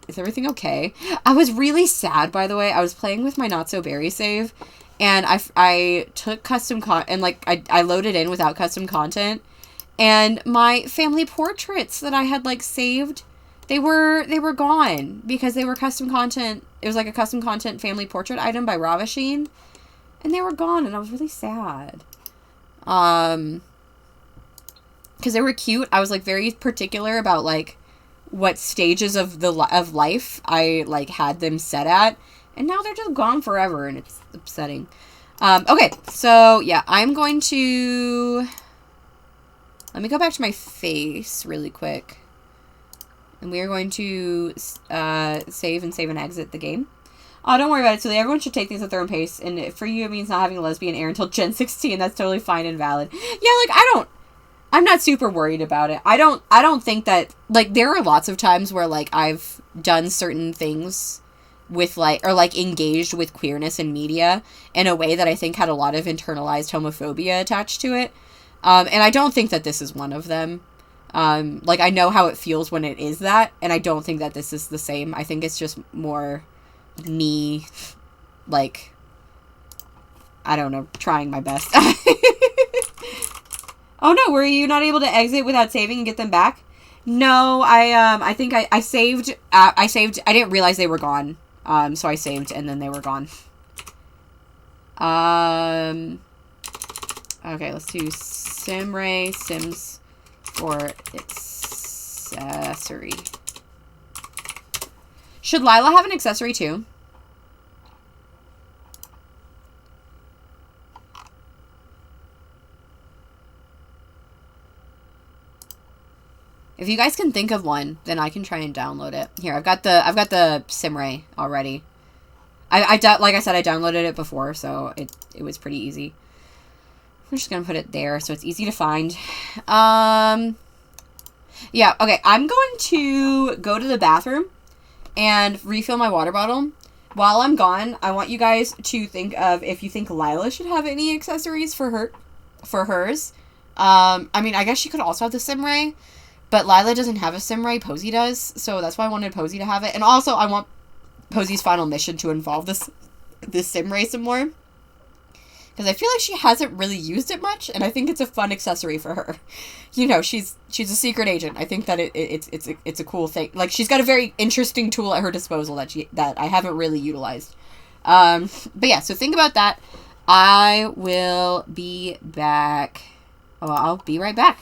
Is everything okay? I was really sad, by the way. I was playing with my Not So Berry save, and I took custom and like I loaded in without custom content, and my family portraits that I had like saved, they were gone because they were custom content. It was like a custom content family portrait item by Ravasheen, and they were gone, and I was really sad. Because they were cute. I was like very particular about like what stages of life I like had them set at, and now they're just gone forever, and it's upsetting. Okay, so yeah, I'm going to, let me go back to my face really quick, and we are going to save and exit the game. Oh, don't worry about it, Suli. Everyone should take things at their own pace, and for you it means not having a lesbian heir until Gen 16. That's totally fine and valid. Yeah, like I'm not super worried about it. I don't think that, like, there are lots of times where, like, I've done certain things with, like, or, like, engaged with queerness in media in a way that I think had a lot of internalized homophobia attached to it. And I don't think that this is one of them. Like, I know how it feels when it is that, and I don't think that this is the same. I think it's just more me, like, I don't know, trying my best. Oh no, were you not able to exit without saving and get them back? No, I think I saved, I didn't realize they were gone. So I saved and then they were gone. Okay, let's do Simray Sims for accessory. Should Lila have an accessory too? If you guys can think of one, then I can try and download it. Here, I've got the Simray already. Like I said, I downloaded it before, so it was pretty easy. I'm just gonna put it there so it's easy to find. Yeah, okay, I'm going to go to the bathroom and refill my water bottle. While I'm gone, I want you guys to think of if you think Lila should have any accessories for hers. I mean, I guess she could also have the Simray. But Lila doesn't have a Simray, Posy does, so that's why I wanted Posy to have it. And also, I want Posy's final mission to involve this Simray some more. Because I feel like she hasn't really used it much, and I think it's a fun accessory for her. You know, she's a secret agent. I think that it's a cool thing. Like, she's got a very interesting tool at her disposal that I haven't really utilized. But yeah, so think about that. I will be back. Oh, I'll be right back.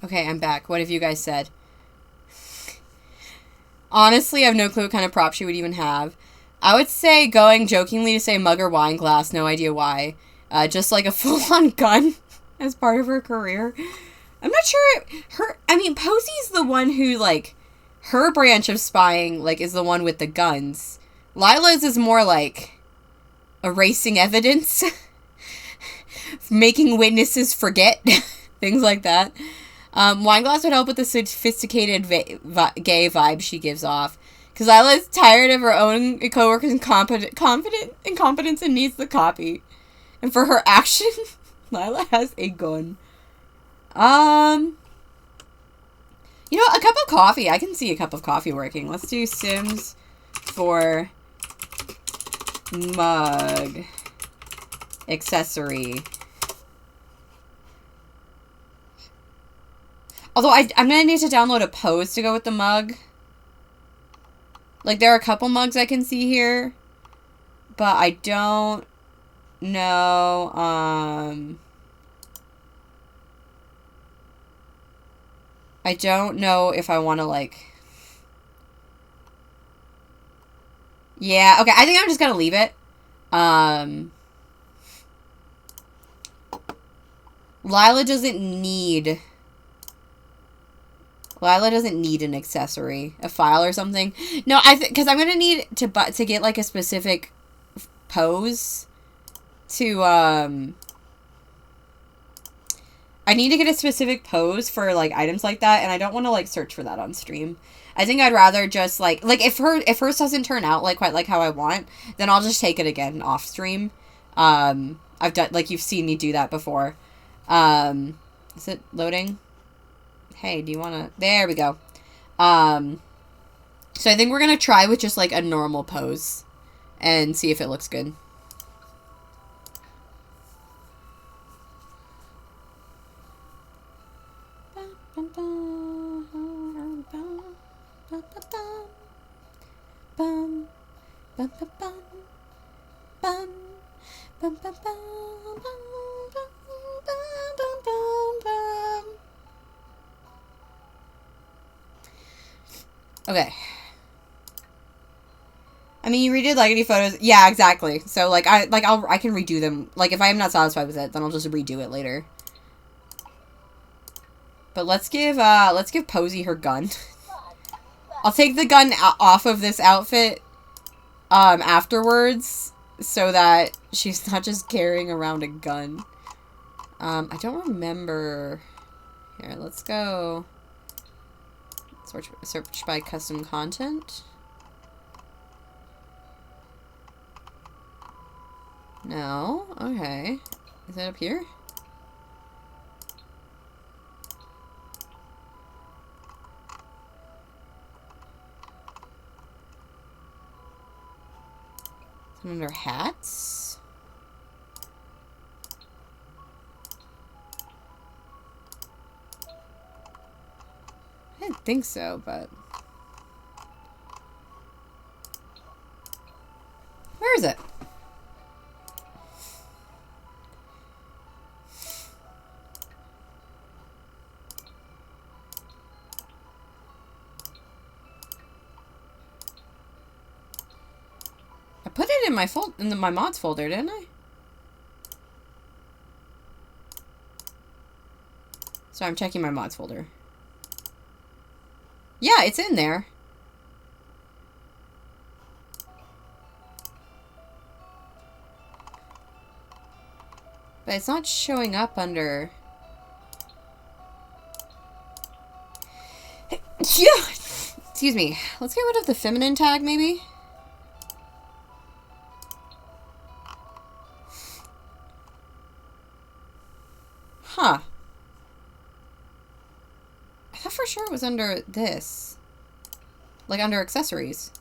Okay, I'm back. What have you guys said? Honestly, I have no clue what kind of prop she would even have. I would say going jokingly to say mug or wine glass, no idea why. Just like a full-on gun as part of her career. I'm not sure Posey's the one who, like, her branch of spying, like, is the one with the guns. Lila's is more like erasing evidence, making witnesses forget, things like that. Wineglass would help with the sophisticated gay vibe she gives off. Because Lila's tired of her own coworkers' incompetence and needs the copy. And for her action, Lila has a gun. You know, a cup of coffee. I can see a cup of coffee working. Let's do Sims for mug accessory. Although I'm going to need to download a pose to go with the mug. Like, there are a couple mugs I can see here. But I don't know, I don't know if I want to, like... Yeah, okay, I think I'm just going to leave it. Lila doesn't need an accessory, a file or something. No, because I'm gonna need to get like a specific pose to I need to get a specific pose for like items like that, and I don't want to like search for that on stream. I think I'd rather just like if hers doesn't turn out like quite like how I want, then I'll just take it again off stream. I've done, like, you've seen me do that before. Is it loading? Hey, do you want to... There we go. So I think we're going to try with just, like, a normal pose and see if it looks good. Okay. I mean, you redid Legacy photos. Yeah, exactly. So, like, I can redo them. Like, if I am not satisfied with it, then I'll just redo it later. But let's give Posey her gun. I'll take the gun off of this outfit, afterwards, so that she's not just carrying around a gun. I don't remember. Here, let's go. Search by custom content. No. Okay. Is that up here? Is it under hats? I didn't think so, but... Where is it? I put it in my my mods folder, didn't I? So I'm checking my mods folder. Yeah, it's in there. But it's not showing up under... Yeah! Excuse me. Let's get rid of the feminine tag, maybe? Huh. I thought for sure it was under this. Like under accessories.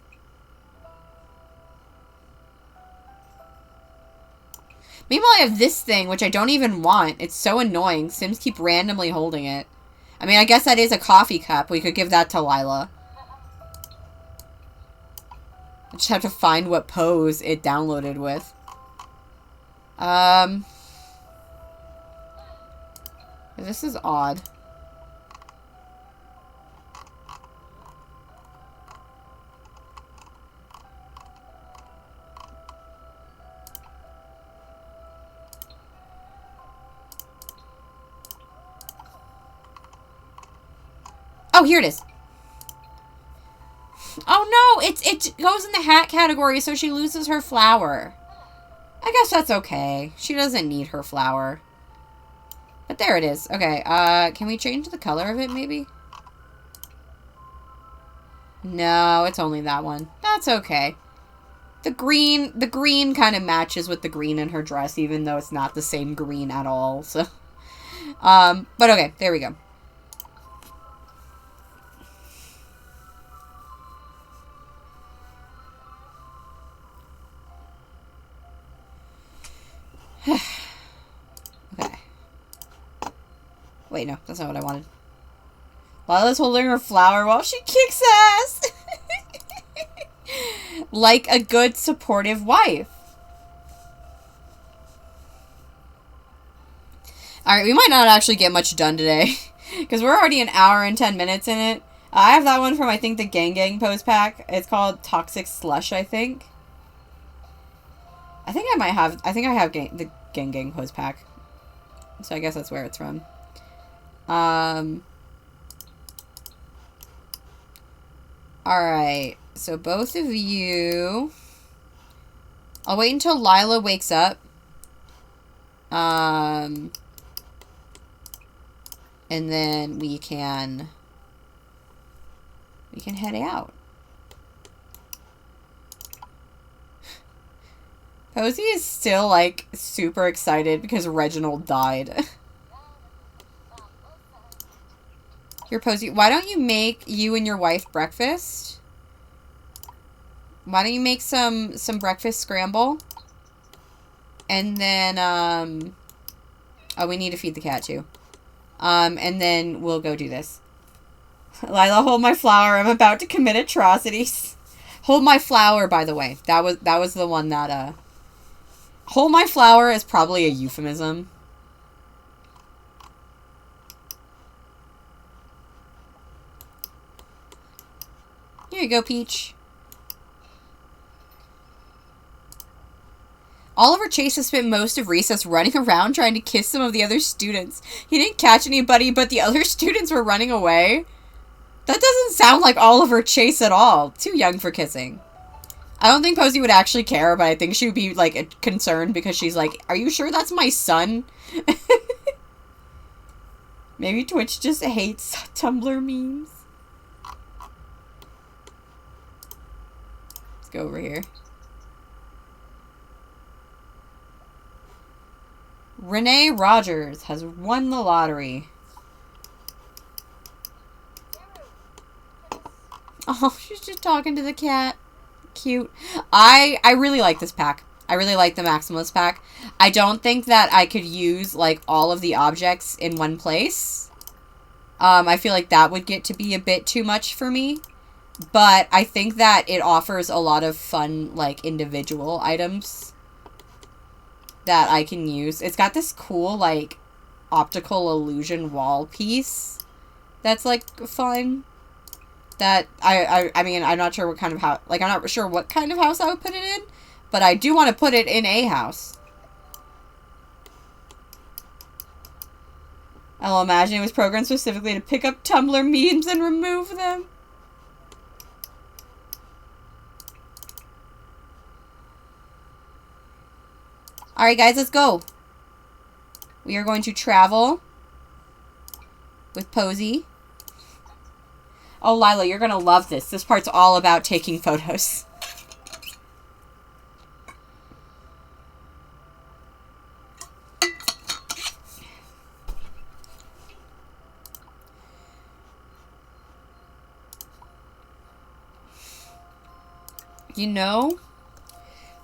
Meanwhile, I have this thing, which I don't even want. It's so annoying. Sims keep randomly holding it. I mean, I guess that is a coffee cup. We could give that to Lila. I just have to find what pose it downloaded with. This is odd. Oh, here it is. Oh, no. It goes in the hat category, so she loses her flower. I guess that's okay. She doesn't need her flower. But there it is. Okay, can we change the color of it, maybe? No, it's only that one. That's okay. The green kind of matches with the green in her dress, even though it's not the same green at all, so. But okay, there we go. Okay. Wait, no, that's not what I wanted. Lila's holding her flower while she kicks ass. Like a good supportive wife. Alright, we might not actually get much done today. Because we're already an hour and 10 minutes in it. I have that one from, I think, the Gang post pack. It's called Toxic Slush, I think. I think I have the Gang post pack. So I guess that's where it's from. Alright. So both of you... I'll wait until Lila wakes up. And then we can head out. Posey is still, like, super excited because Reginald died. Here, Posey, why don't you make you and your wife breakfast? Why don't you make some breakfast scramble? And then, oh, we need to feed the cat, too. And then we'll go do this. Lila, hold my flower. I'm about to commit atrocities. Hold my flower, by the way. That was the one that, hold my flower is probably a euphemism. Here you go, Peach. Oliver Chase has spent most of recess running around trying to kiss some of the other students. He didn't catch anybody, but the other students were running away. That doesn't sound like Oliver Chase at all. Too young for kissing. I don't think Posey would actually care, but I think she would be, like, concerned because she's like, are you sure that's my son? Maybe Twitch just hates Tumblr memes. Let's go over here. Renee Rogers has won the lottery. Oh, she's just talking to the cat. Cute. I really like this pack. I really like the Maximalist pack. I don't think that I could use, like, all of the objects in one place. I feel like that would get to be a bit too much for me. But I think that it offers a lot of fun, like, individual items that I can use. It's got this cool, like, optical illusion wall piece that's, like, fun. That, I mean, I'm not sure what kind of house, like, I'm not sure what kind of house I would put it in, but I do want to put it in a house. I'll imagine it was programmed specifically to pick up Tumblr memes and remove them. Alright, guys, let's go. We are going to travel with Posey. Oh, Lila, you're going to love this. This part's all about taking photos. You know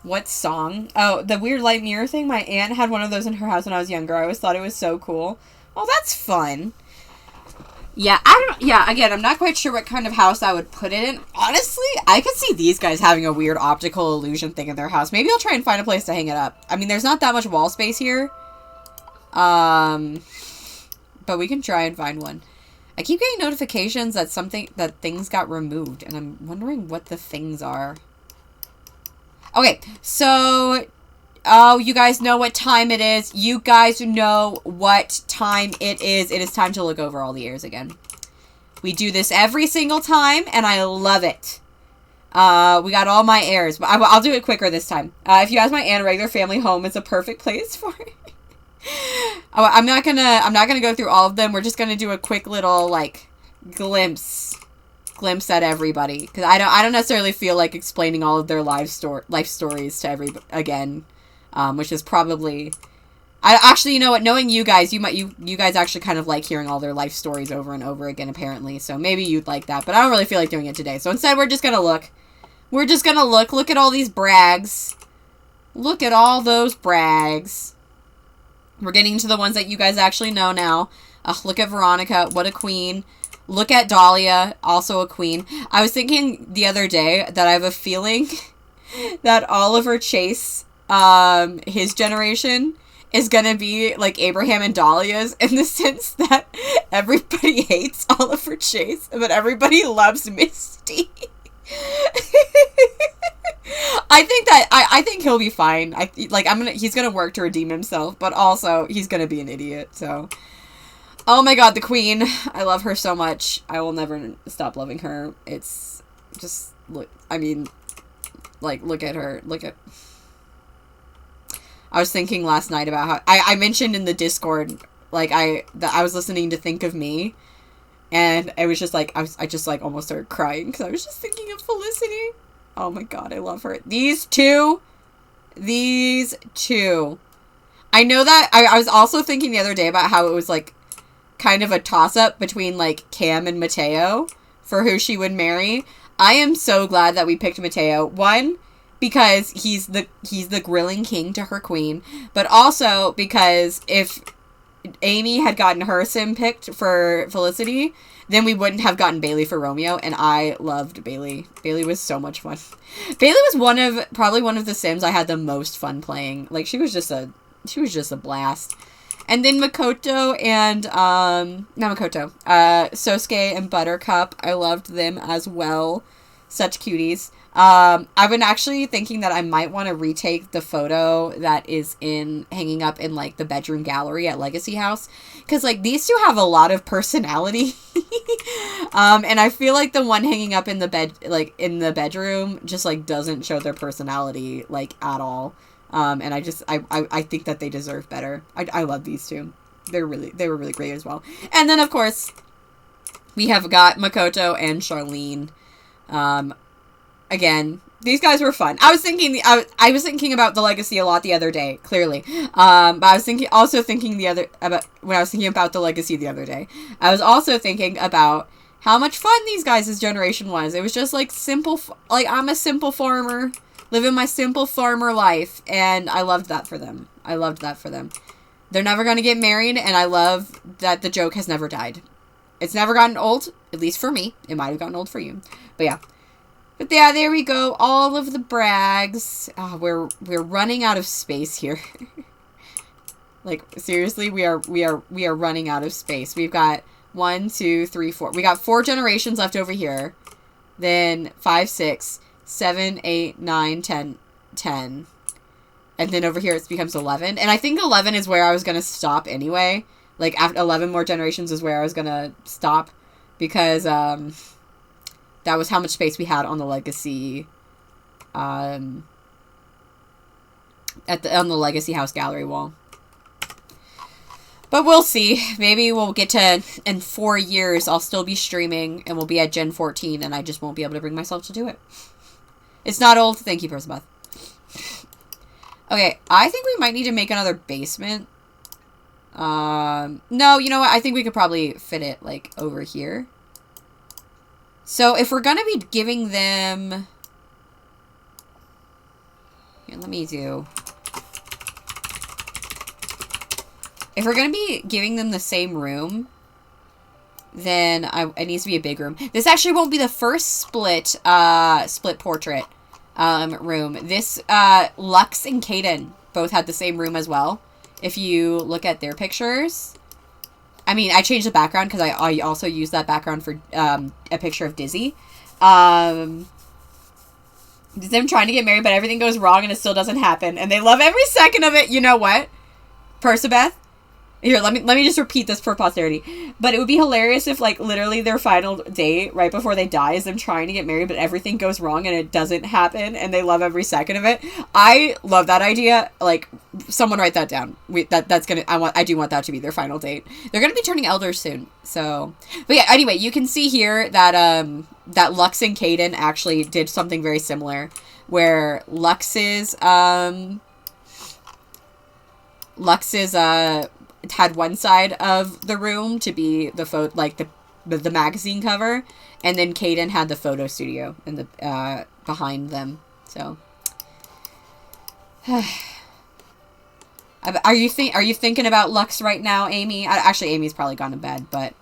what song? Oh, the weird light mirror thing. My aunt had one of those in her house when I was younger. I always thought it was so cool. Oh, that's fun. Yeah, again, I'm not quite sure what kind of house I would put it in. Honestly, I could see these guys having a weird optical illusion thing in their house. Maybe I'll try and find a place to hang it up. I mean, there's not that much wall space here. But we can try and find one. I keep getting notifications that things got removed, and I'm wondering what the things are. Okay, so... Oh, you guys know what time it is. You guys know what time it is. It is time to look over all the ears again. We do this every single time, and I love it. We got all my heirs, but I'll do it quicker this time. If you ask my aunt, a regular family home is a perfect place for it. I'm not gonna go through all of them. We're just gonna do a quick little, like, glimpse at everybody, because I don't necessarily feel like explaining all of their life stories to everybody again, which is probably, I actually, you know what, knowing you guys, you guys actually kind of like hearing all their life stories over and over again, apparently, so maybe you'd like that, but I don't really feel like doing it today. So instead, we're just gonna look at all these Braggs. Look at all those Braggs. We're getting to the ones that you guys actually know now. Look at Veronica, what a queen. Look at Dahlia, also a queen. I was thinking the other day that I have a feeling that Oliver Chase, his generation, is gonna be like Abraham and Dahlia's, in the sense that everybody hates Oliver Chase, but everybody loves Misty. I think he'll be fine. He's gonna work to redeem himself, but also he's gonna be an idiot, so. Oh my god, the queen. I love her so much. I will never stop loving her. It's just, look at her. I was thinking last night about how, I mentioned in the Discord, like, that I was listening to Think of Me, and it was just like, I just like almost started crying, because I was just thinking of Felicity. Oh my god, I love her. These two. I know that, I was also thinking the other day about how it was, like, kind of a toss-up between, like, Cam and Mateo for who she would marry. I am so glad that we picked Mateo. One, because he's the grilling king to her queen, but also because if Amy had gotten her sim picked for Felicity, then we wouldn't have gotten Bailey for Romeo, and I loved Bailey. Bailey was so much fun. Bailey was probably one of the sims I had the most fun playing. Like, she was just a blast. And then Makoto and, not Makoto, Sosuke and Buttercup, I loved them as well. Such cuties. I've been actually thinking that I might want to retake the photo that is hanging up in, like, the bedroom gallery at Legacy House. Because, like, these two have a lot of personality. And I feel like the one hanging up in the bedroom just, like, doesn't show their personality, like, at all. And I think that they deserve better. I love these two. They were really great as well. And then, of course, we have got Makoto and Charlene. Again, these guys were fun. I was thinking about the Legacy a lot the other day, clearly. But I was thinking about the Legacy the other day, I was also thinking about how much fun these guys' generation was. It was just, like, simple, like, I'm a simple farmer, living my simple farmer life, and I loved that for them. They're never gonna get married, and I love that the joke has never died. It's never gotten old, at least for me. It might have gotten old for you, but yeah. But yeah, there we go. All of the Braggs. Oh, we're running out of space here. Like, seriously, we are running out of space. We've got 1, 2, 3, 4. We got 4 generations left over here. Then 5, 6, 7, 8, 9, 10. And then over here it becomes 11. And I think 11 is where I was going to stop anyway. Like, after 11 more generations is where I was going to stop. Because, that was how much space we had on the Legacy, on the Legacy House gallery wall. But we'll see. Maybe we'll get to, in 4 years, I'll still be streaming, and we'll be at Gen 14, and I just won't be able to bring myself to do it. It's not old. Thank you, Persebeth. Okay, I think we might need to make another basement. No, you know what? I think we could probably fit it, like, over here. So, if we're gonna be giving them... Here, let me do... If we're gonna be giving them the same room, then it needs to be a big room. This actually won't be the first split portrait room. This, Lux and Kaden both had the same room as well. If you look at their pictures... I mean, I changed the background because I also used that background for a picture of Dizzy. Them trying to get married, but everything goes wrong and it still doesn't happen. And they love every second of it. You know what, Persebeth? Here, let me just repeat this for posterity. But it would be hilarious if, like, literally their final date right before they die is them trying to get married, but everything goes wrong and it doesn't happen, and they love every second of it. I love that idea. Like, someone write that down. I do want that to be their final date. They're gonna be turning elders soon, so. But yeah, anyway, you can see here that that Lux and Caden actually did something very similar, where Lux's had one side of the room to be the magazine cover, and then Caden had the photo studio in the behind them. So, are you thinking about Lux right now, Amy? Actually, Amy's probably gone to bed, but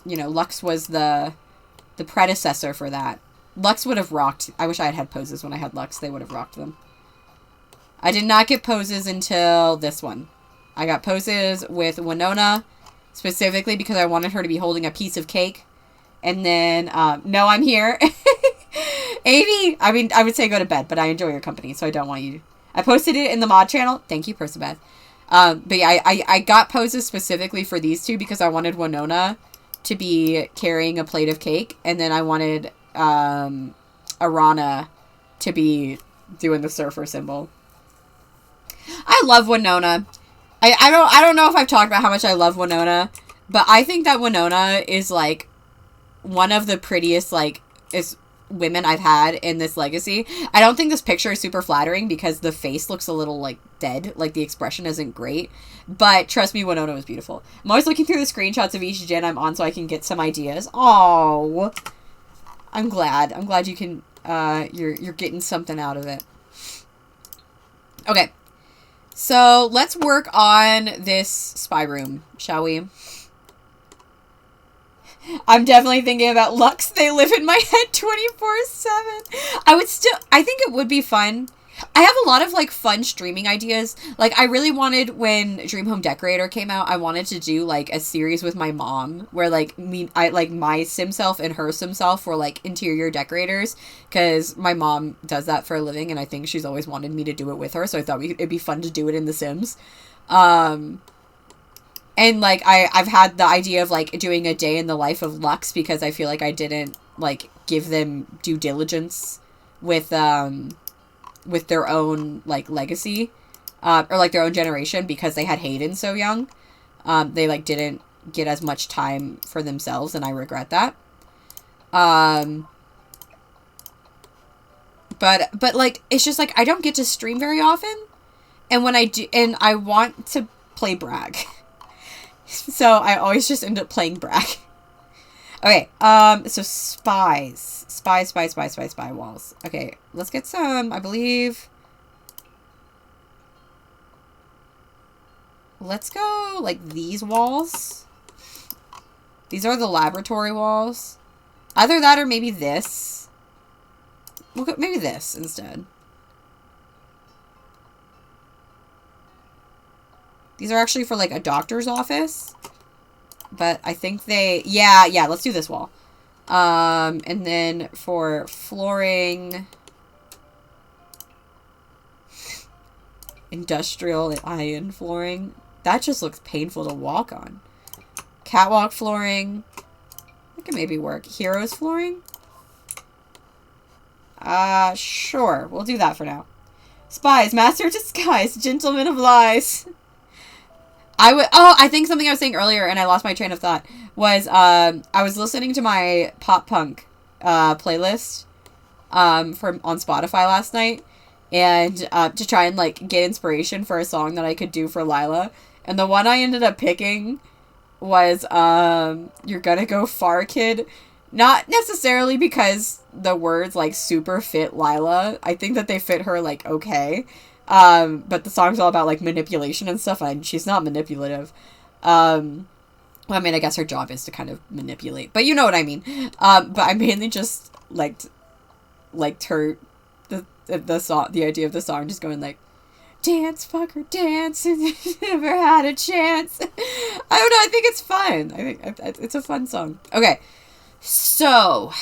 you know, Lux was the predecessor for that. Lux would have rocked. I wish I had poses when I had Lux. They would have rocked them. I did not get poses until this one. I got poses with Winona, specifically because I wanted her to be holding a piece of cake. And then, no, I'm here. Amy, I mean, I would say go to bed, but I enjoy your company, so I don't want you. I posted it in the mod channel. Thank you, Persabeth. But yeah, I got poses specifically for these two because I wanted Winona to be carrying a plate of cake. And then I wanted, Arana to be doing the surfer symbol. I love Winona. I don't know if I've talked about how much I love Winona, but I think that Winona is, like, one of the prettiest, like, women I've had in this legacy. I don't think this picture is super flattering because the face looks a little, like, dead. Like, the expression isn't great. But trust me, Winona was beautiful. I'm always looking through the screenshots of each gen I'm on so I can get some ideas. Oh, I'm glad. I'm glad you can, you're getting something out of it. Okay. So, let's work on this spy room, shall we? I'm definitely thinking about Lux. They live in my head 24/7. I think it would be fun. I have a lot of, like, fun streaming ideas. Like, I really wanted, when Dream Home Decorator came out, I wanted to do, like, a series with my mom where, like, my sim self and her sim self were, like, interior decorators, because my mom does that for a living, and I think she's always wanted me to do it with her, so I thought it'd be fun to do it in The Sims. And, like, I've had the idea of, like, doing a day in the life of Lux, because I feel like I didn't, like, give them due diligence with their own, like, legacy, or, like, their own generation, because they had Hayden so young. They, like, didn't get as much time for themselves, and I regret that. But, like, it's just, like, I don't get to stream very often, and when I do, and I want to play Bragg. So I always just end up playing Bragg. Okay, so spies. Spy walls. Okay, let's get some, I believe. Let's go, like, these walls. These are the laboratory walls. Either that or maybe this. We'll go, maybe this instead. These are actually for, like, a doctor's office. But I think they... Yeah, let's do this wall. And then for flooring... Industrial iron flooring. That just looks painful to walk on. Catwalk flooring. That can maybe work. Heroes flooring? Sure. We'll do that for now. Spies. Master of disguise. Gentleman of lies. I think something I was saying earlier, and I lost my train of thought, was, I was listening to my pop punk, playlist, on Spotify last night, and, to try and, like, get inspiration for a song that I could do for Lila, and the one I ended up picking was, You're Gonna Go Far, Kid. Not necessarily because the words, like, super fit Lila. I think that they fit her, like, okay. But the song's all about, like, manipulation and stuff, and she's not manipulative. Well, I mean, I guess her job is to kind of manipulate, but you know what I mean. But I mainly just liked her, the song, the idea of the song, just going, like, dance, fucker, dance, never had a chance. I don't know, I think it's fun. I think it's a fun song. Okay, so...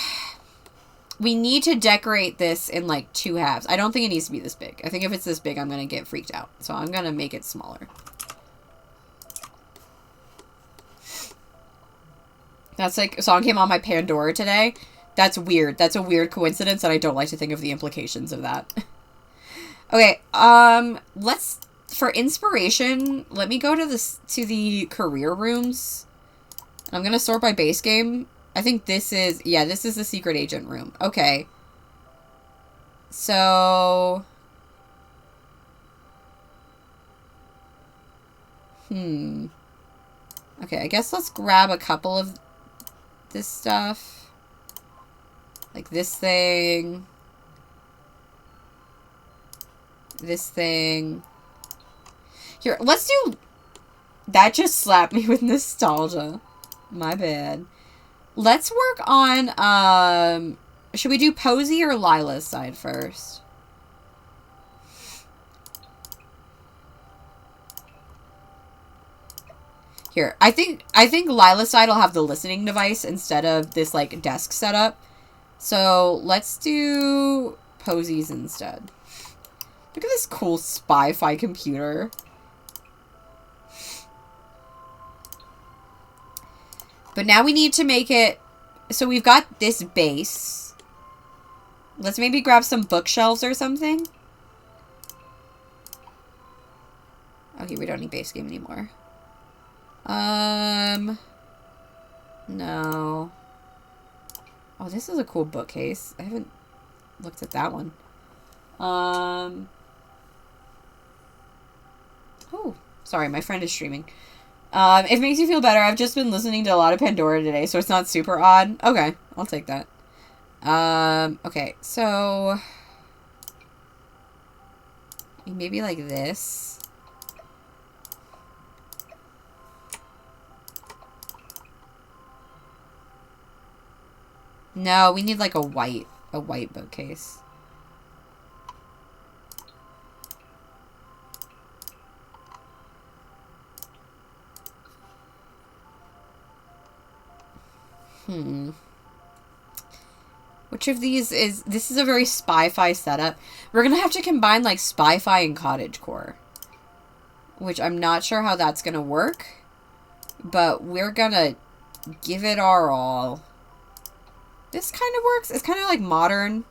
we need to decorate this in, like, 2 halves. I don't think it needs to be this big. I think if it's this big, I'm going to get freaked out. So I'm going to make it smaller. That's like, a song came on my Pandora today. That's weird. That's a weird coincidence, and I don't like to think of the implications of that. Okay, let's, for inspiration, let me go to the career rooms. I'm gonna sort by base game. I think this is, yeah, this is the secret agent room. Okay. So... Okay, I guess let's grab a couple of this stuff. Like this thing. This thing. Here, let's do... That just slapped me with nostalgia. My bad. Let's work on, should we do Posey or Lila's side first? Here, I think Lila's side will have the listening device instead of this, like, desk setup. So, let's do Posey's instead. Look at this cool spy-fi computer. But now we need to make it... So we've got this base. Let's maybe grab some bookshelves or something. Okay, we don't need base game anymore. No. Oh, this is a cool bookcase. I haven't looked at that one. Oh, sorry, my friend is streaming. If it makes you feel better, I've just been listening to a lot of Pandora today, so it's not super odd. Okay, I'll take that. Okay, so... Maybe like this. No, we need like a white bookcase. Which of these is... This is a very spy-fi setup. We're gonna have to combine, like, spy-fi and cottagecore. Which I'm not sure how that's gonna work. But we're gonna give it our all. This kind of works. It's kind of, like, modern.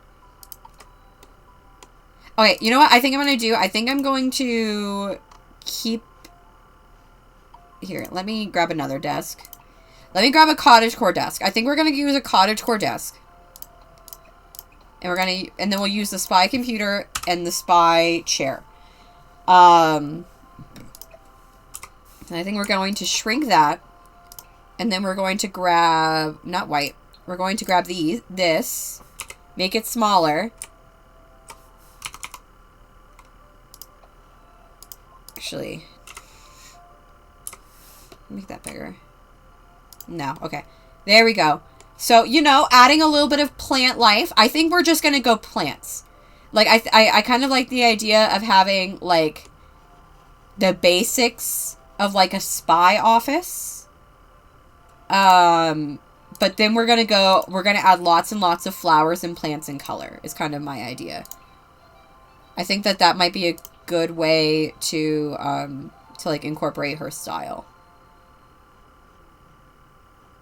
Okay, you know what I think I'm gonna do? I think I'm going to keep... Here, let me grab another desk. Let me grab a cottagecore desk. I think we're gonna use a cottagecore desk. And and then we'll use the spy computer and the spy chair. And I think we're going to shrink that. And then we're going to grab, not white, we're going to grab this, make it smaller. Actually, make that bigger. No, okay. There we go. So, you know, adding a little bit of plant life. I think we're just going to go plants. Like, I kind of like the idea of having, like, the basics of, like, a spy office. But then we're going to add lots and lots of flowers and plants and color is kind of my idea. I think that might be a good way to like, incorporate her style.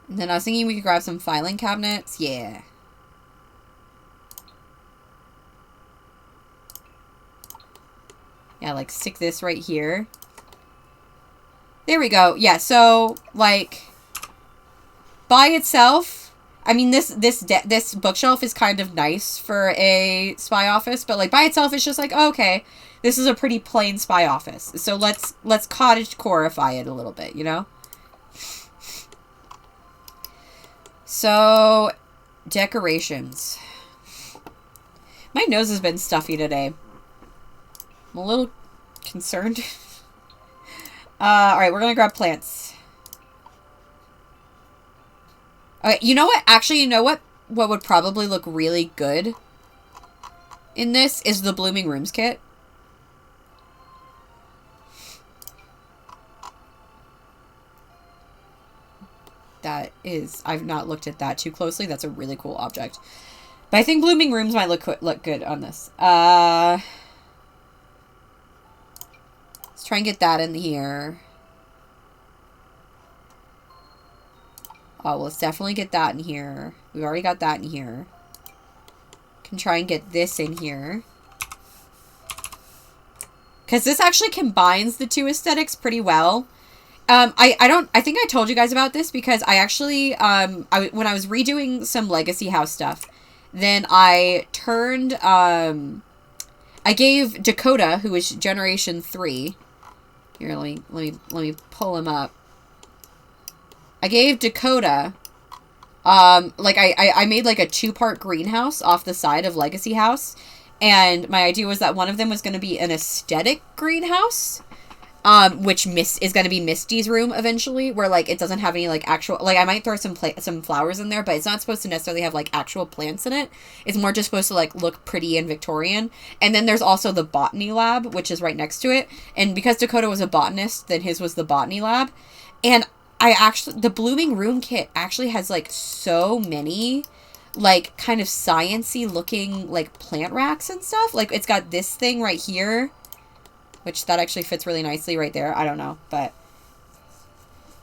And then I was thinking we could grab some filing cabinets. Yeah. Yeah, like stick this right here. There we go. Yeah, so like by itself, I mean this bookshelf is kind of nice for a spy office, but like by itself it's just like, oh, okay, this is a pretty plain spy office. So let's cottagecoreify it a little bit, you know? So, decorations. My nose has been stuffy today. I'm a little concerned. Alright, we're gonna grab plants. Okay, you know what? Actually, you know what? What would probably look really good in this is the Blooming Rooms kit. That is, I've not looked at that too closely. That's a really cool object. But I think Blooming Rooms might look good on this. Let's try and get that in here. Oh, well, let's definitely get that in here. We've already got that in here. Can try and get this in here. Because this actually combines the two aesthetics pretty well. I think I told you guys about this because I actually, when I was redoing some Legacy House stuff, then I turned, I gave Dakota, who is Generation 3, here, let me pull him up. I gave Dakota, like, I made, like, a 2-part greenhouse off the side of Legacy House, and my idea was that one of them was going to be an aesthetic greenhouse, which is going to be Misty's room eventually, where, like, it doesn't have any, like, actual, like, I might throw some flowers in there, but it's not supposed to necessarily have, like, actual plants in it. It's more just supposed to, like, look pretty and Victorian. And then there's also the botany lab, which is right next to it. And because Dakota was a botanist, then his was the botany lab. And the blooming room kit actually has, like, so many, like, kind of science-y looking, like, plant racks and stuff. Like, it's got this thing right here, which that actually fits really nicely right there. I don't know, but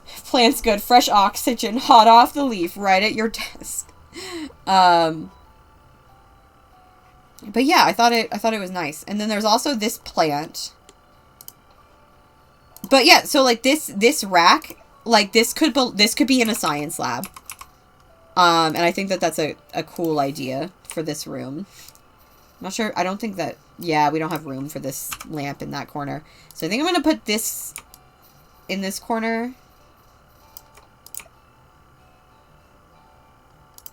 plant's good. Fresh oxygen, hot off the leaf, right at your desk. But yeah, I thought it was nice. And then there's also this plant. But yeah, so like this rack, like this could be in a science lab. And I think that that's a cool idea for this room. I'm not sure. I don't think that... Yeah, we don't have room for this lamp in that corner. So I think I'm going to put this in this corner.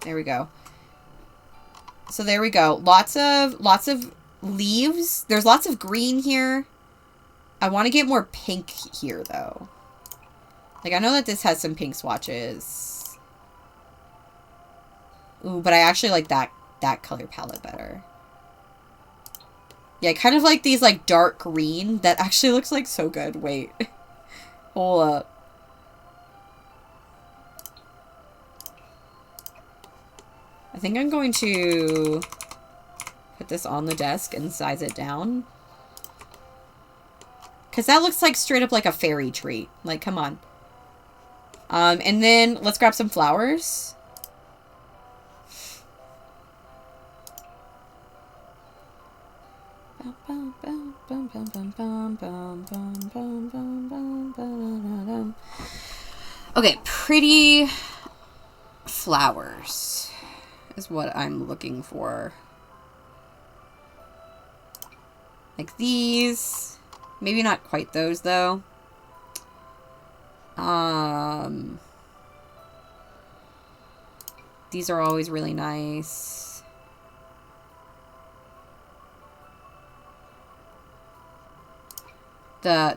There we go. So there we go. Lots of leaves. There's lots of green here. I want to get more pink here, though. Like, I know that this has some pink swatches. Ooh, but I actually like that color palette better. Yeah, kind of like these, like, dark green. That actually looks, like, so good. Wait. Hold up. I think I'm going to put this on the desk and size it down. Because that looks like straight up like a fairy tree. Like, come on. And then let's grab some flowers. Okay, pretty flowers is what I'm looking for. Like these. Maybe not quite those, though. These are always really nice.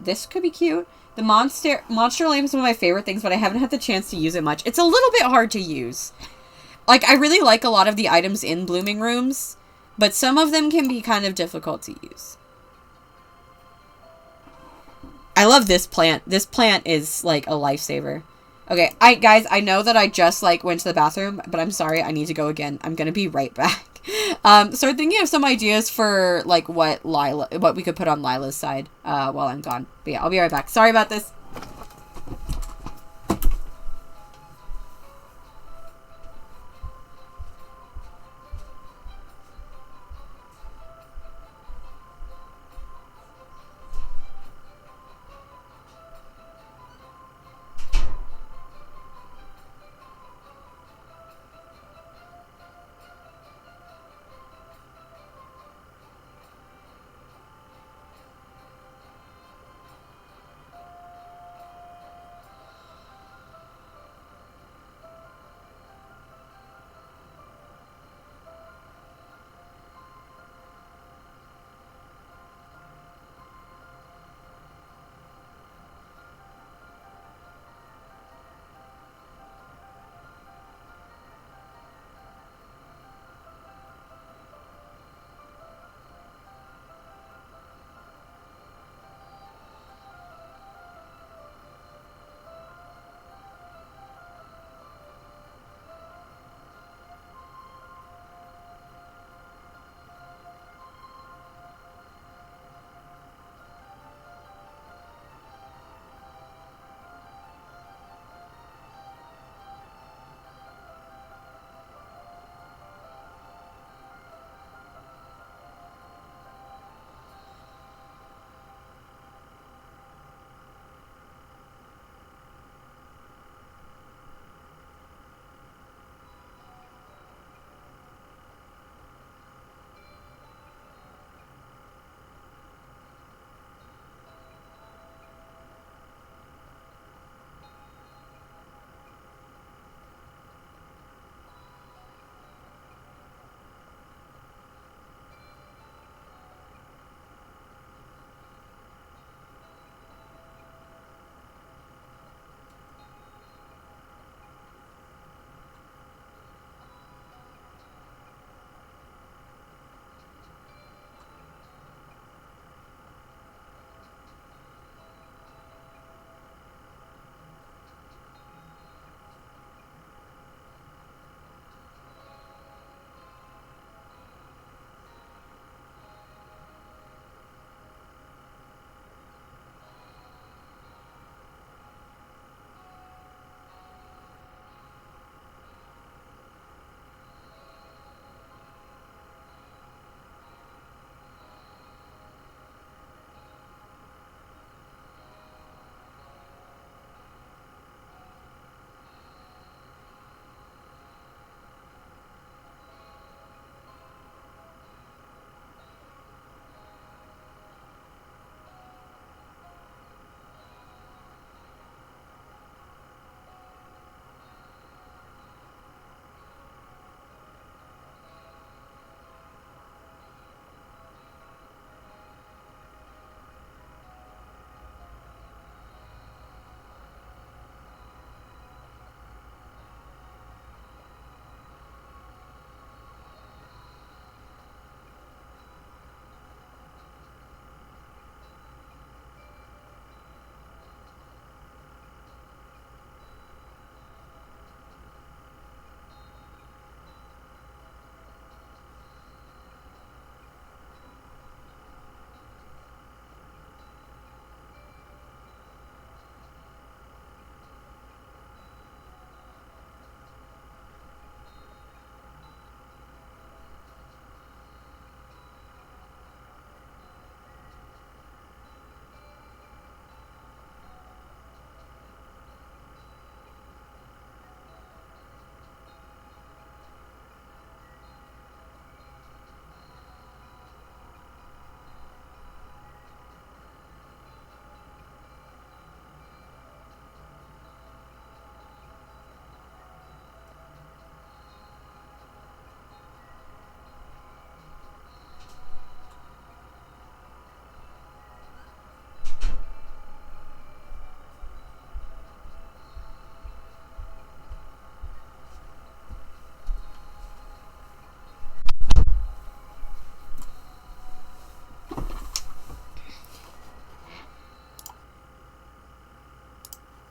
This could be cute. The monster lamp is one of my favorite things, but I haven't had the chance to use it much. It's a little bit hard to use. Like, I really like a lot of the items in blooming rooms, but some of them can be kind of difficult to use. I love this plant. This plant is, like, a lifesaver. Okay, guys, I know that I just, like, went to the bathroom, but I'm sorry, I need to go again. I'm gonna be right back. So thinking of some ideas for, like, what we could put on Lila's side, while I'm gone. But yeah, I'll be right back. Sorry about this.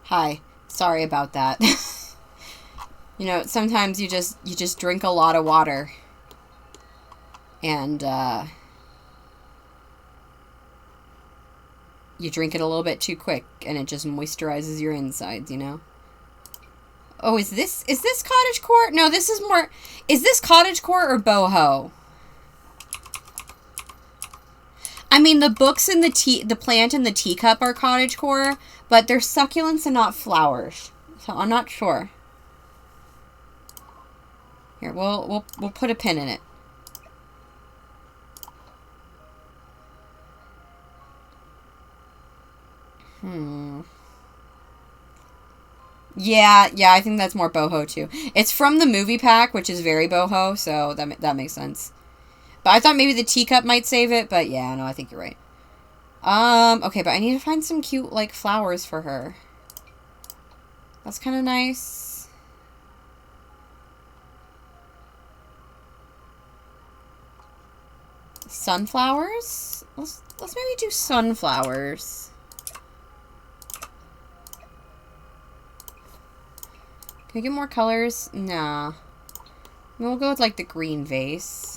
Hi. Sorry about that. You know, sometimes you just drink a lot of water. And, you drink it a little bit too quick, and it just moisturizes your insides, you know? Oh, is this cottagecore? No, this is more... Is this cottagecore or boho? I mean, the books and the plant and the teacup are cottagecore, but they're succulents and not flowers. So I'm not sure. Here, we'll put a pin in it. Yeah, I think that's more boho too. It's from the movie pack, which is very boho, so that makes sense. But I thought maybe the teacup might save it, but yeah, no, I think you're right. Okay, but I need to find some cute, like, flowers for her. That's kind of nice. Sunflowers? Let's maybe do sunflowers. Can we get more colors? Nah. We'll go with, like, the green vase.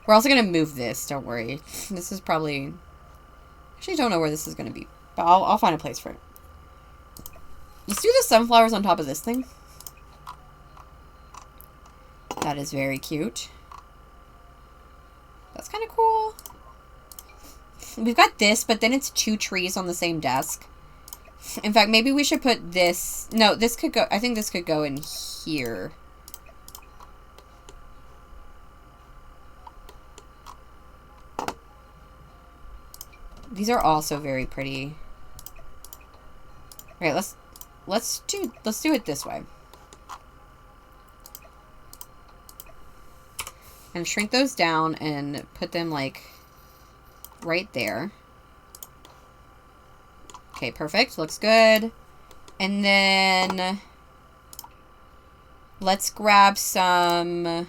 We're also going to move this, don't worry. This is probably... Actually, don't know where this is going to be. But I'll find a place for it. Let's do the sunflowers on top of this thing. That is very cute. That's kind of cool. We've got this, but then it's 2 trees on the same desk. In fact, maybe we should put this... No, this could go... I think this could go in here. These are also very pretty. All right, let's do it this way. And shrink those down and put them like right there. Okay, perfect. Looks good. And then let's grab some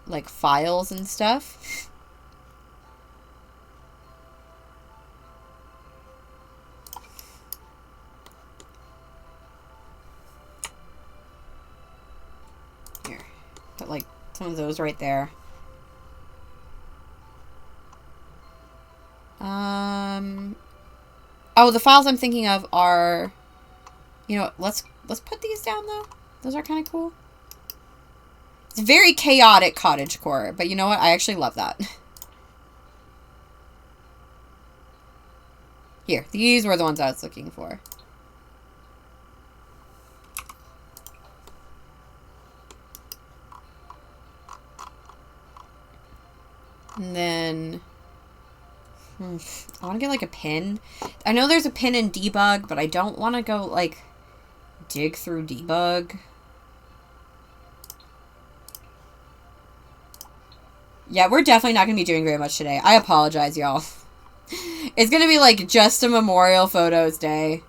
like files and stuff. Here. Put like some of those right there. Oh, the files I'm thinking of are, you know, let's put these down though. Those are kind of cool. It's very chaotic cottagecore, but you know what? I actually love that. Here, these were the ones I was looking for. And then I want to get like a pin. I know there's a pin in debug, but I don't want to go like dig through debug. Yeah, we're definitely not going to be doing very much today. I apologize, y'all. It's going to be like just a memorial photos day.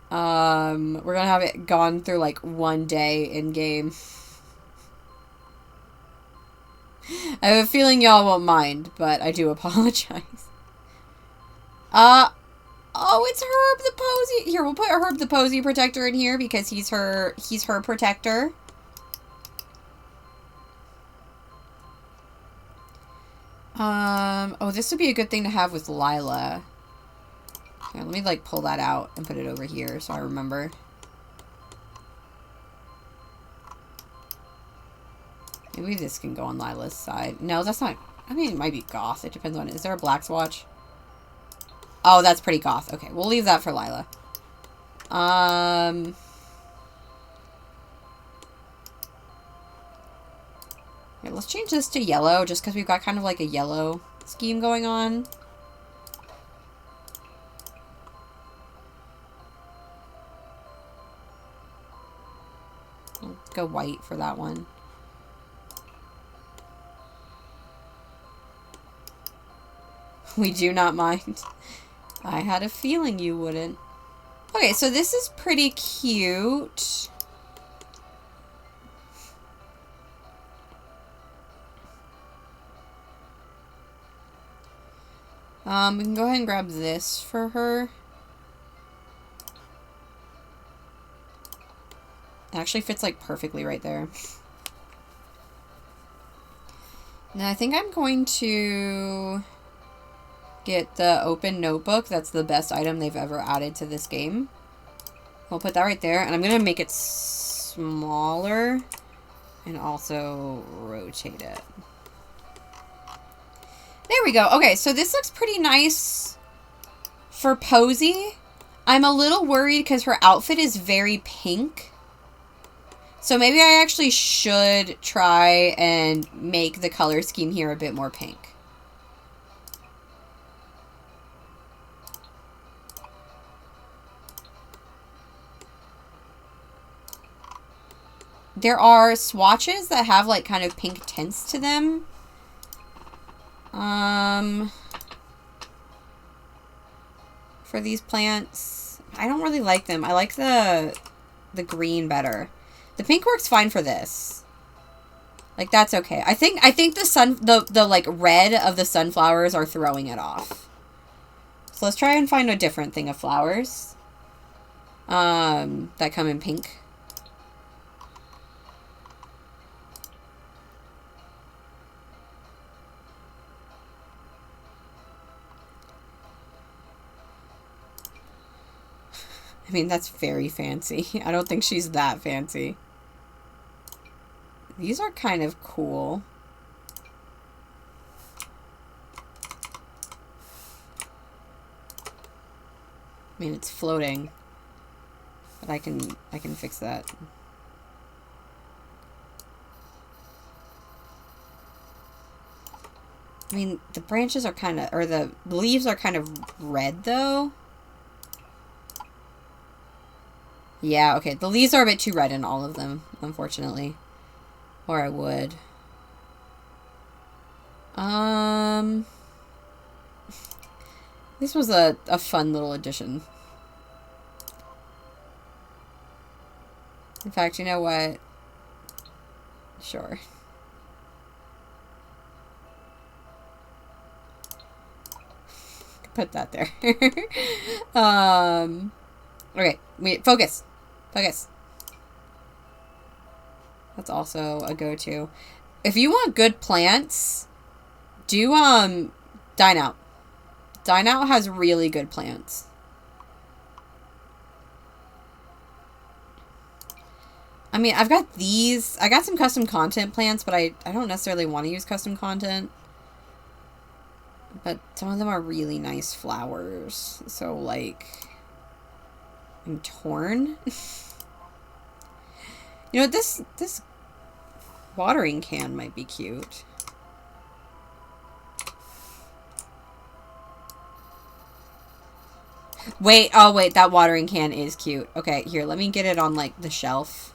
We're going to have it gone through like one day in game. I have a feeling y'all won't mind, but I do apologize. Oh, it's Herb the Posy. Here, we'll put Herb the Posy protector in here because he's her protector. Oh, this would be a good thing to have with Lila. Here, let me like pull that out and put it over here so I remember. Maybe this can go on Lila's side. No, that's not... I mean, it might be goth. It depends on... Is there a black swatch? Oh, that's pretty goth. Okay, we'll leave that for Lila. Here, let's change this to yellow, just because we've got kind of like a yellow scheme going on. I'll go white for that one. We do not mind. I had a feeling you wouldn't. Okay, so this is pretty cute. We can go ahead and grab this for her. It actually fits like perfectly right there. Now I think I'm going to get the open notebook. That's the best item they've ever added to this game. I'll put that right there, and I'm going to make it smaller and also rotate it. There we go. Okay, so this looks pretty nice for Posy. I'm a little worried because her outfit is very pink. So maybe I actually should try and make the color scheme here a bit more pink. There are swatches that have like kind of pink tints to them. For these plants, I don't really like them. I like the green better. The pink works fine for this. Like, that's okay. I think the like red of the sunflowers are throwing it off. So let's try and find a different thing of flowers. That come in pink. I mean, that's very fancy. I don't think she's that fancy. These are kind of cool. I mean, it's floating. But I can fix that. I mean, the branches are kind of, or the leaves are kind of red, though. Yeah, okay. The leaves are a bit too red in all of them, unfortunately. Or I would. This was a fun little addition. In fact, you know what? Sure. Put that there. Okay, wait, focus. Focus. That's also a go-to. If you want good plants, do Dine Out. Dine Out has really good plants. I mean, I've got these. I got some custom content plants, but I don't necessarily want to use custom content. But some of them are really nice flowers. So, like, I'm torn. You know, this watering can might be cute. Wait, oh wait, that watering can is cute. Okay, here, let me get it on, like, the shelf.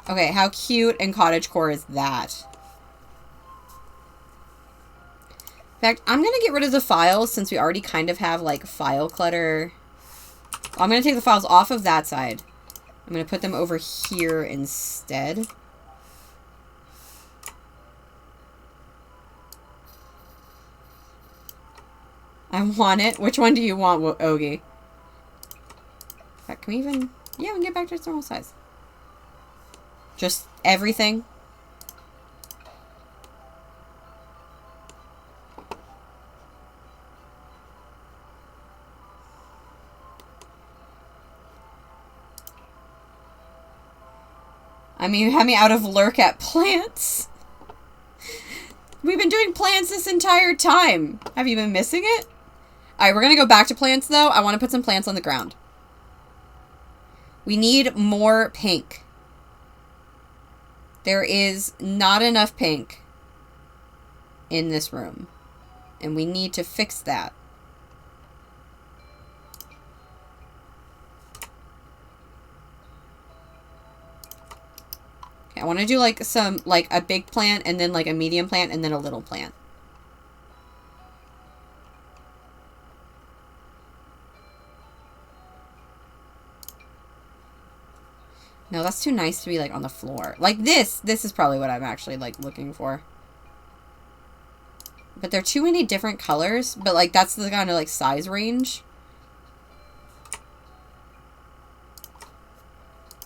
Okay, how cute and cottagecore is that? In fact, I'm going to get rid of the files since we already kind of have, like, file clutter. I'm going to take the files off of that side. I'm going to put them over here instead. I want it. Which one do you want, Ogie? In fact, can we even... Yeah, we can get back to its normal size. Just everything. I mean, you had me out of lurk at plants. We've been doing plants this entire time. Have you been missing it? Alright, we're gonna go back to plants, though. I want to put some plants on the ground. We need more pink. There is not enough pink in this room. And we need to fix that. Okay, I want to do like some, like a big plant and then like a medium plant and then a little plant. No, that's too nice to be like on the floor. Like this is probably what I'm actually like looking for. But there are too many different colors, but like that's the kind of like size range.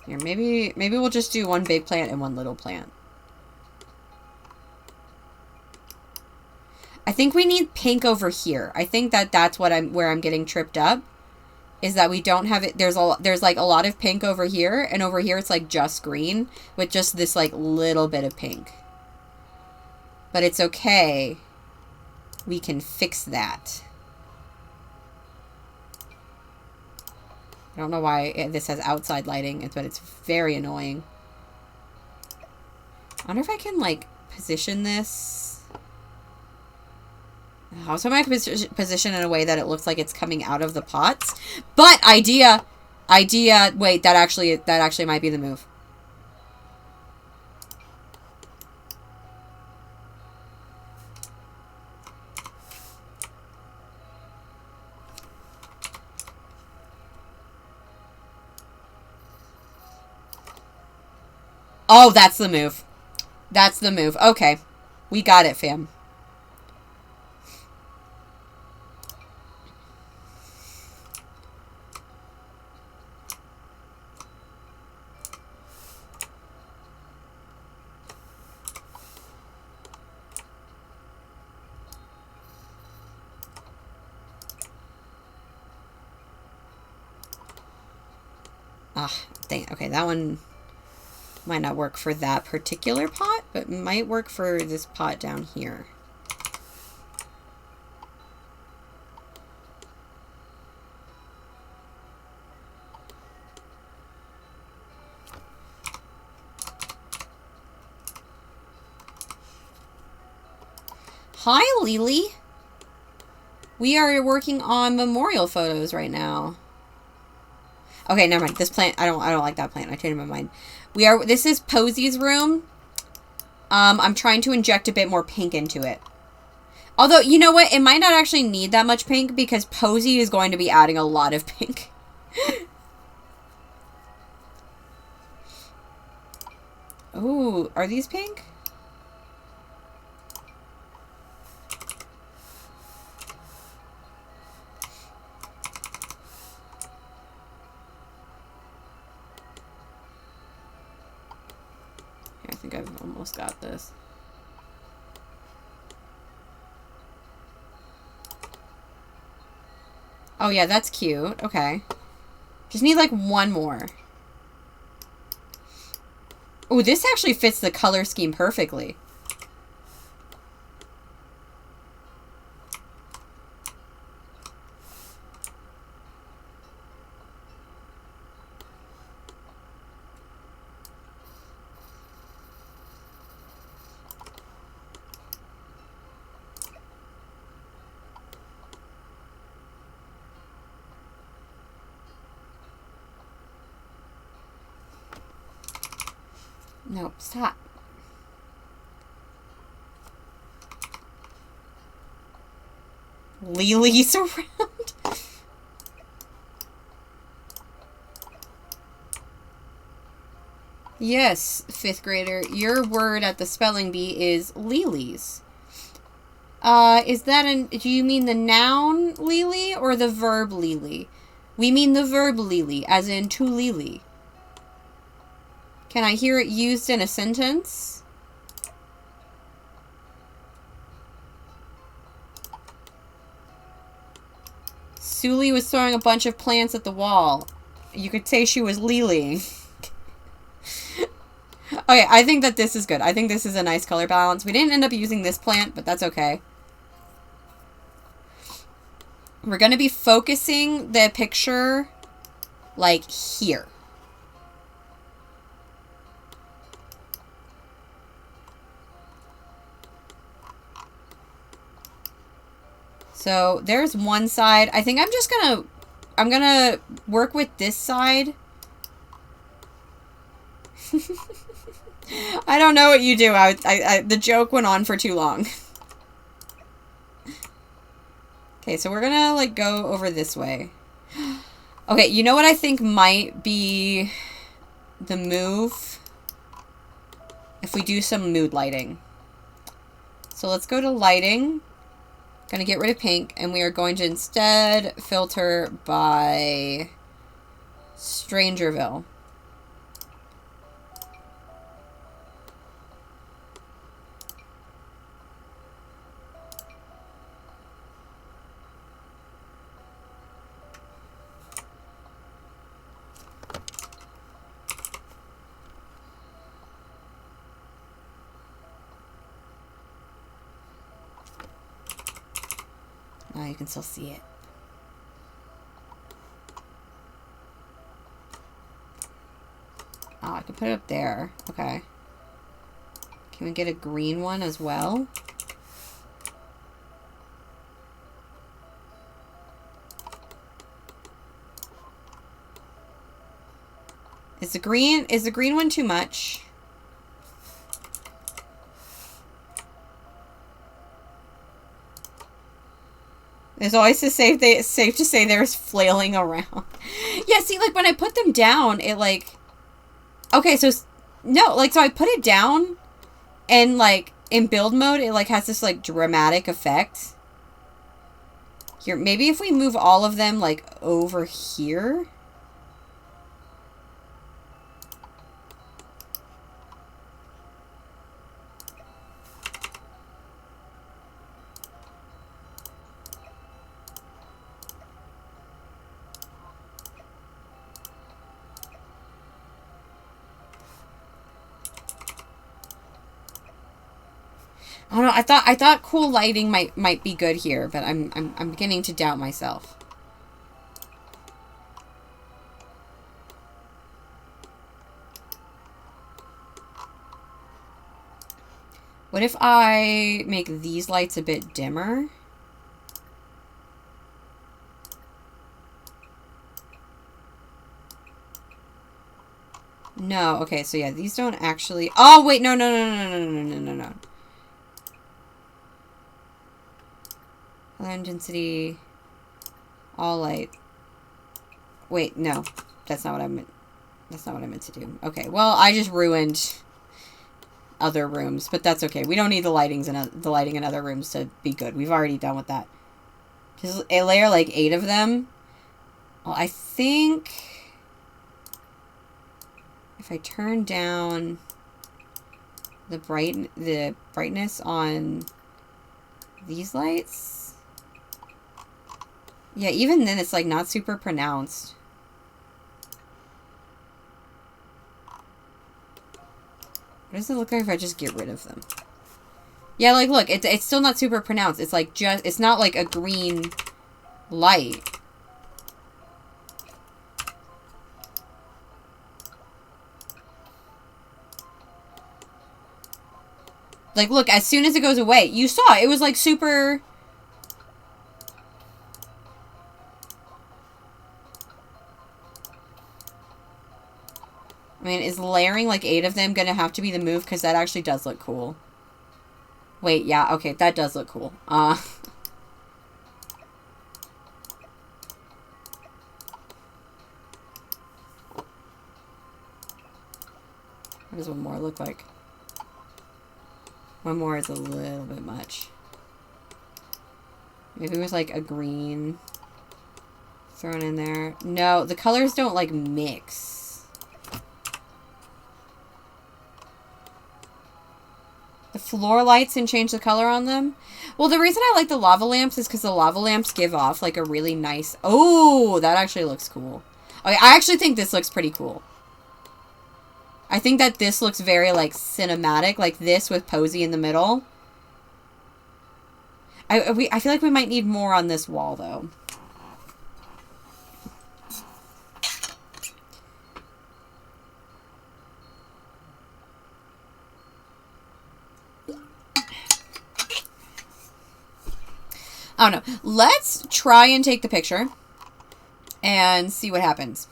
Here, maybe we'll just do one big plant and one little plant. I think we need pink over here. I think that's where I'm getting tripped up. Is that we don't have it. There's like a lot of pink over here, and over here it's like just green with just this like little bit of pink. But it's okay. We can fix that. I don't know why this has outside lighting, but it's very annoying. I wonder if I can like position this. I was hoping I could position in a way that it looks like it's coming out of the pots. But idea, wait, that actually might be the move. Oh, that's the move. That's the move. Okay. We got it, fam. Ah, dang. Okay, that one might not work for that particular pot, but might work for this pot down here. Hi, Lily. We are working on memorial photos right now. Okay, never mind. This plant, I don't like that plant. I changed my mind. This is Posy's room. I'm trying to inject a bit more pink into it. Although, you know what? It might not actually need that much pink because Posy is going to be adding a lot of pink. Ooh, are these pink? I think I've almost got this. Oh yeah, that's cute. Okay. Just need like one more. Oh, this actually fits the color scheme perfectly. No, stop. Lily's around. Yes, 5th grader. Your word at the spelling bee is lilies. Is that do you mean the noun lily or the verb lily? We mean the verb lily, as in to lily. Can I hear it used in a sentence? Suli was throwing a bunch of plants at the wall. You could say she was lilying. Okay, I think that this is good. I think this is a nice color balance. We didn't end up using this plant, but that's okay. We're going to be focusing the picture, like, here. So there's one side. I think I'm gonna work with this side. I don't know what you do. The joke went on for too long. Okay, so we're gonna like go over this way. Okay, you know what I think might be the move? If we do some mood lighting. So let's go to lighting. Gonna get rid of pink, and we are going to instead filter by Strangerville. Now you can still see it. Oh, I can put it up there. Okay. Can we get a green one as well? Is the green one too much? It's always safe to say there's flailing around. Yeah, see, like, when I put them down, it, like... Okay, so... No, like, so I put it down, and, like, in build mode, it, like, has this, like, dramatic effect. Here, maybe if we move all of them, like, over here... I don't know. I thought cool lighting might be good here, but I'm beginning to doubt myself. What if I make these lights a bit dimmer? No. Okay, so yeah, these don't actually... Oh, wait, no. Color intensity, all light. Wait, no, that's not what I meant. That's not what I meant to do. Okay, well, I just ruined other rooms, but that's okay. We don't need the lighting in other rooms to be good. We've already done with that. Just a layer like 8 of them. Well, I think if I turn down the brightness on these lights. Yeah, even then it's like not super pronounced. What does it look like if I just get rid of them? Yeah, like look, it's still not super pronounced. It's like it's not like a green light. Like look, as soon as it goes away, you saw it was like super... I mean, is layering like 8 of them gonna have to be the move? Because that actually does look cool. Wait, yeah, okay, that does look cool. What does one more look like? One more is a little bit much. Maybe it was like a green thrown in there. No, the colors don't like mix. The floor lights and change the color on them? Well, the reason I like the lava lamps is because the lava lamps give off like a really nice... Oh, that actually looks cool. Okay, I actually think this looks pretty cool. I think that this looks very like cinematic, like this with Posey in the middle. I feel like we might need more on this wall though. I don't know. Let's try and take the picture and see what happens.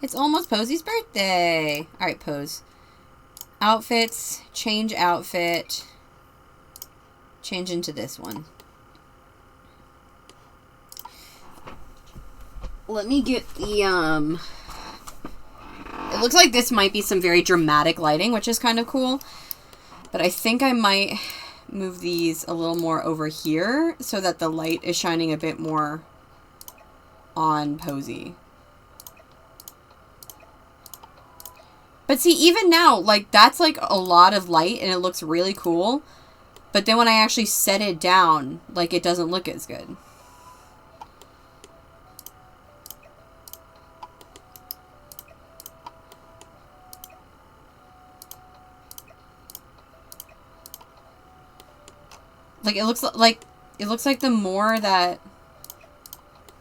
It's almost Posy's birthday. All right, Pose. Outfits, change outfit. Change into this one. Let me get the, it looks like this might be some very dramatic lighting, which is kind of cool. But I think I might move these a little more over here so that the light is shining a bit more on Posy. But see, even now, like, that's like a lot of light and it looks really cool. But then when I actually set it down, like, it doesn't look as good. Like, it looks like the more that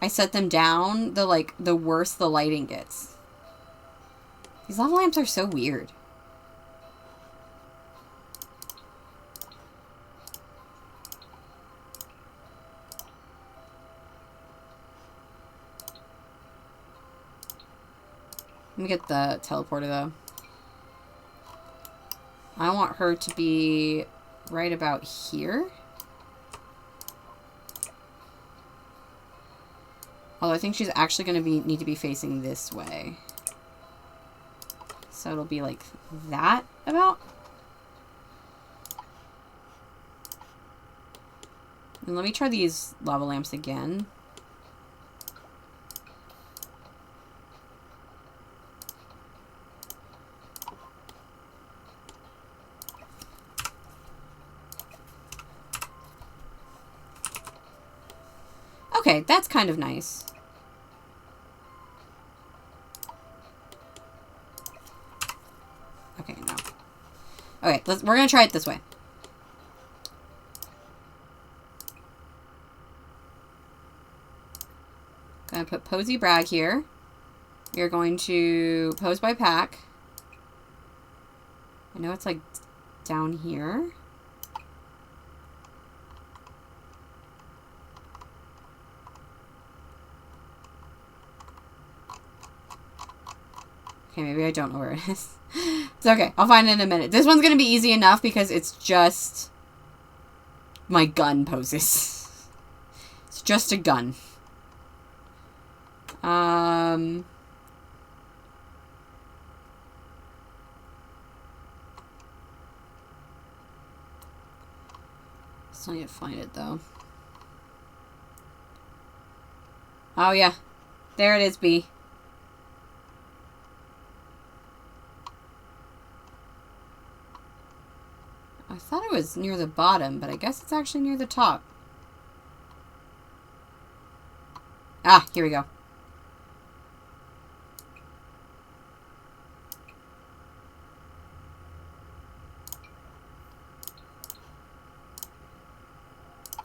I set them down, the worse the lighting gets. These lava lamps are so weird. Let me get the teleporter, though. I want her to be right about here. Although I think she's actually going to need to be facing this way. So it'll be like that about. And let me try these lava lamps again. Okay, that's kind of nice. Okay, no. Okay, we're gonna try it this way. Gonna put Posy Bragg here. We are going to pose by pack. I know it's like down here. Okay, maybe I don't know where it is. It's okay. I'll find it in a minute. This one's going to be easy enough because it's just my gun poses. It's just a gun. Still need to find it, though. Oh, yeah. There it is, B. I thought it was near the bottom, but I guess it's actually near the top. Ah, here we go.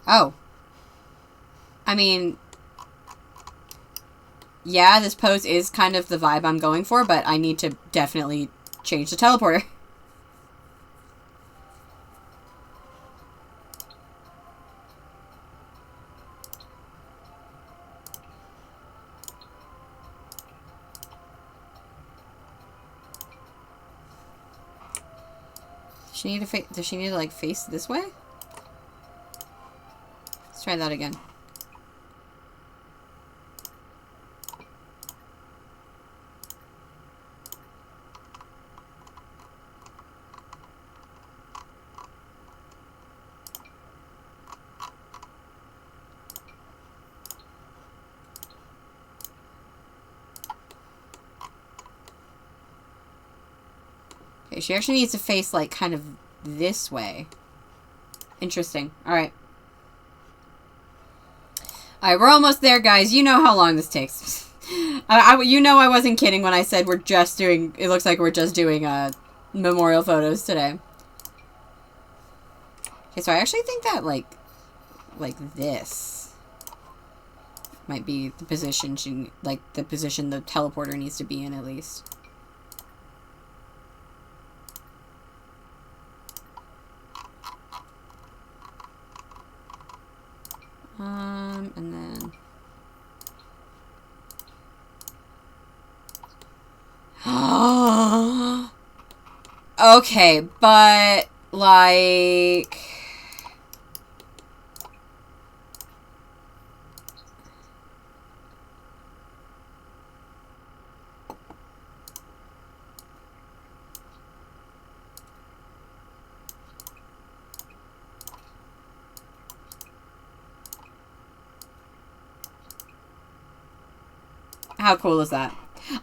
Oh. I mean, yeah, this pose is kind of the vibe I'm going for, but I need to definitely change the teleporter. Does she need to like face this way? Let's try that again. Okay, she actually needs to face like kind of this way. Interesting. Alright. Alright, we're almost there, guys. You know how long this takes. You know I wasn't kidding when I said we're just doing... It looks like we're just doing memorial photos today. Okay, so I actually think that, like this might be the position the position the teleporter needs to be in, at least. And then... Okay, but, like... How cool is that?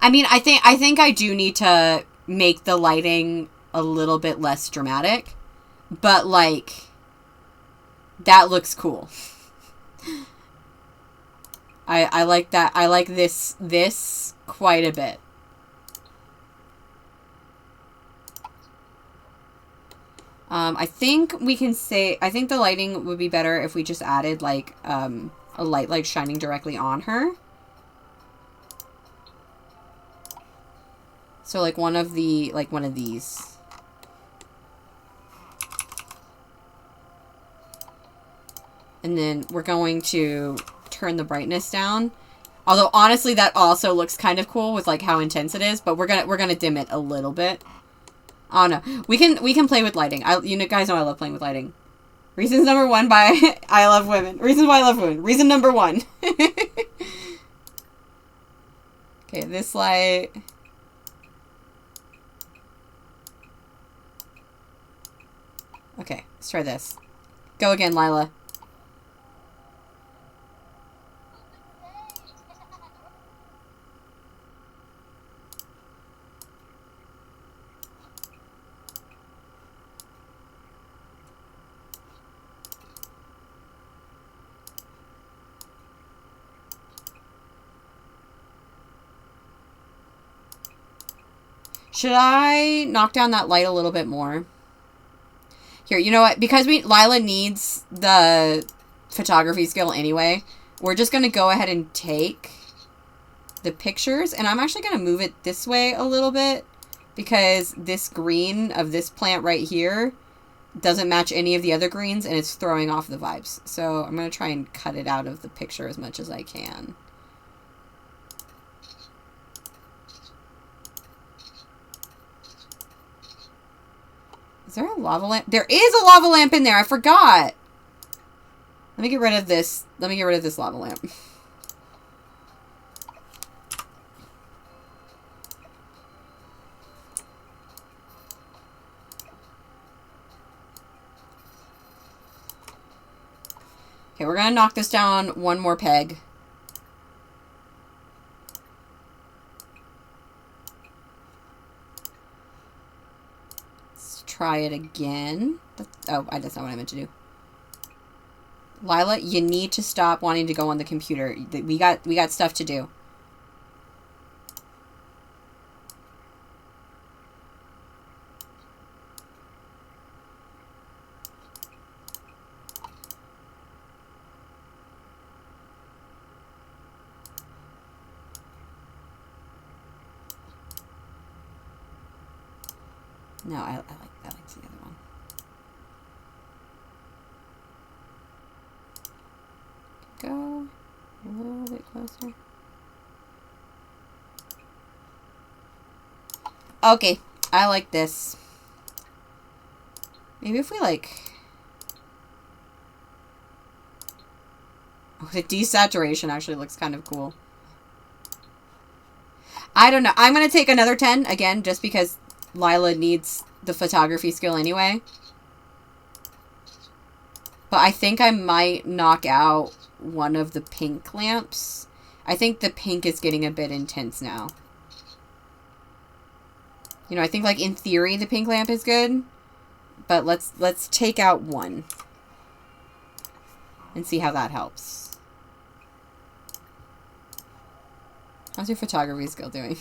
I mean, I think I do need to make the lighting a little bit less dramatic, but like that looks cool. I like that. I like this quite a bit. I think we can say, I think the lighting would be better if we just added like a light like shining directly on her. So like one of these. And then we're going to turn the brightness down. Although honestly that also looks kind of cool with like how intense it is, but we're gonna dim it a little bit. Oh no. We can play with lighting. You guys know I love playing with lighting. Reasons number 1 by I love women. Reasons why I love women. Reason number 1. Okay, this light. Okay, let's try this. Go again, Lila. Should I knock down that light a little bit more? Here, you know what? Because Lila needs the photography skill anyway, we're just going to go ahead and take the pictures. And I'm actually going to move it this way a little bit because this green of this plant right here doesn't match any of the other greens and it's throwing off the vibes. So I'm going to try and cut it out of the picture as much as I can. Is there a lava lamp? There is a lava lamp in there. I forgot. Let me get rid of this. Let me get rid of this lava lamp. Okay, we're going to knock this down one more peg. Try it again. Oh, that's not what I meant to do. Lila, you need to stop wanting to go on the computer. We got stuff to do. No, I like the other one. Go a little bit closer. Okay, I like this. Maybe if we like... Oh, the desaturation actually looks kind of cool. I don't know. I'm going to take another 10 again just because Lila needs the photography skill anyway. But I think I might knock out one of the pink lamps. I think the pink is getting a bit intense now. You know, I think like in theory the pink lamp is good. But let's take out one. And see how that helps. How's your photography skill doing?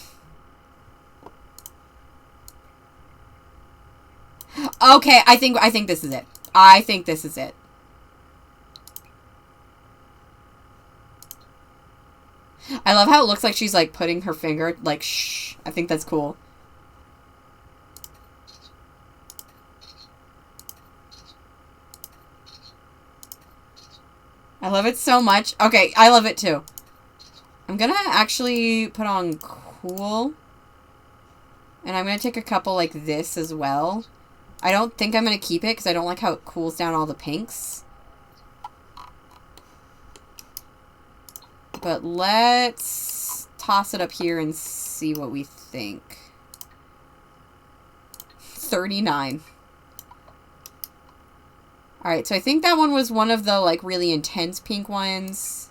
Okay, I think this is it. I think this is it. I love how it looks like she's, like, putting her finger, like, shh. I think that's cool. I love it so much. Okay, I love it too. I'm gonna actually put on cool. And I'm gonna take a couple like this as well. I don't think I'm gonna keep it because I don't like how it cools down all the pinks. But let's toss it up here and see what we think. 39. Alright, so I think that one was one of the, like, really intense pink ones.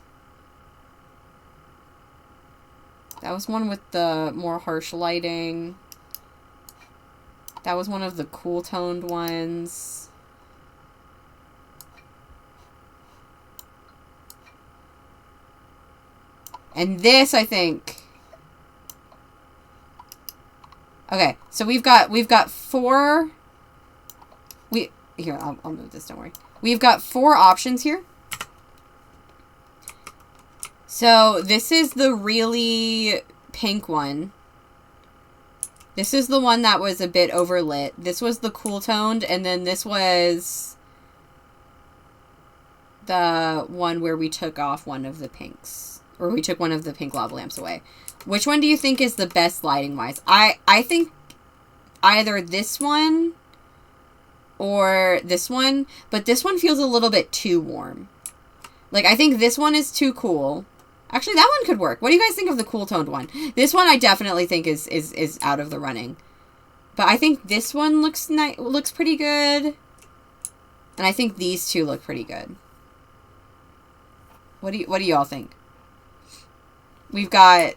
That was one with the more harsh lighting. That was one of the cool-toned ones. And this, I think... Okay, so we've got 4... Here, I'll move this, don't worry. We've got 4 options here. So, this is the really pink one. This is the one that was a bit overlit. This was the cool toned, and then this was the one where we took off one of the pinks. Or we took one of the pink lava lamps away. Which one do you think is the best lighting-wise? I think either this one or this one, but this one feels a little bit too warm. Like, I think this one is too cool. Actually, that one could work. What do you guys think of the cool-toned one? This one I definitely think is out of the running. But I think this one looks pretty good. And I think these two look pretty good. What do y'all think? We've got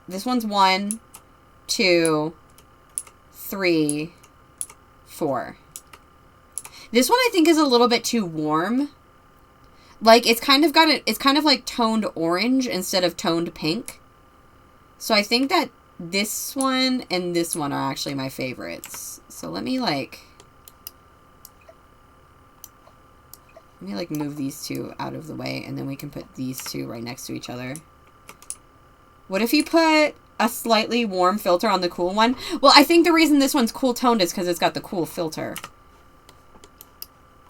this one's 1, 2, 3, 4. This one I think is a little bit too warm. Like, it's kind of like toned orange instead of toned pink. So I think that this one and this one are actually my favorites. So let me move these two out of the way, and then we can put these two right next to each other. What if you put a slightly warm filter on the cool one? Well, I think the reason this one's cool toned is because it's got the cool filter.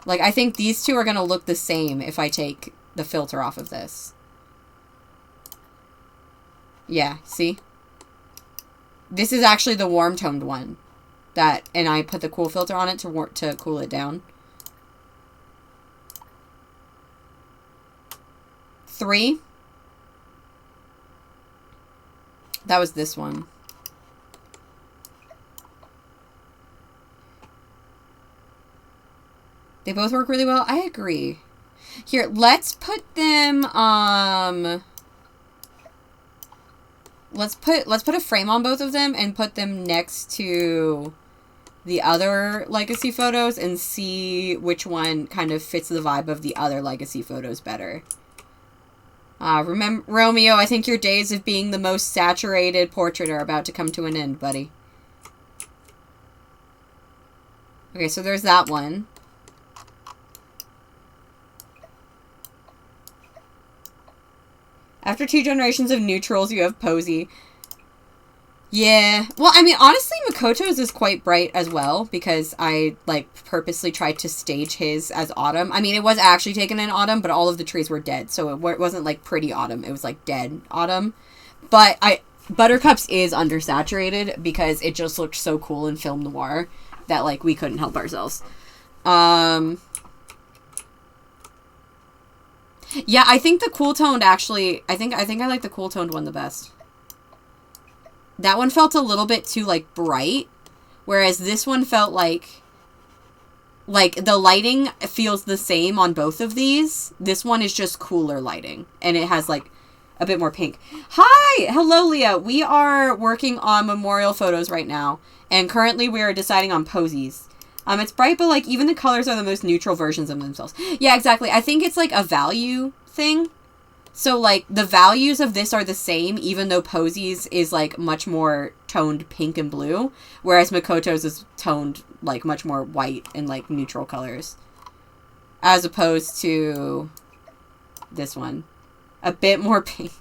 Like, I think these two are going to look the same if I take the filter off of this. Yeah, see? This is actually the warm toned one. And I put the cool filter on it to cool it down. 3. That was this one. They both work really well. I agree. Here, let's put them, let's put a frame on both of them and put them next to the other legacy photos and see which one kind of fits the vibe of the other legacy photos better. Remember, Romeo, I think your days of being the most saturated portrait are about to come to an end, buddy. Okay, so there's that one. After 2 generations of neutrals, you have Posey. Yeah. Well, I mean, honestly, Makoto's is quite bright as well, because I, like, purposely tried to stage his as autumn. I mean, it was actually taken in autumn, but all of the trees were dead, so it wasn't, like, pretty autumn. It was, like, dead autumn. But Buttercup's is undersaturated, because it just looked so cool in film noir that, like, we couldn't help ourselves. Yeah, I think the cool-toned actually... I think I like the cool-toned one the best. That one felt a little bit too, like, bright. Whereas this one felt like... Like, the lighting feels the same on both of these. This one is just cooler lighting. And it has, like, a bit more pink. Hi! Hello, Leah. We are working on memorial photos right now. And currently we are deciding on posies. It's bright, but, like, even the colors are the most neutral versions of themselves. Yeah, exactly. I think it's, like, a value thing. So, like, the values of this are the same, even though Posey's is, like, much more toned pink and blue, whereas Makoto's is toned, like, much more white and, like, neutral colors. As opposed to this one. A bit more pink.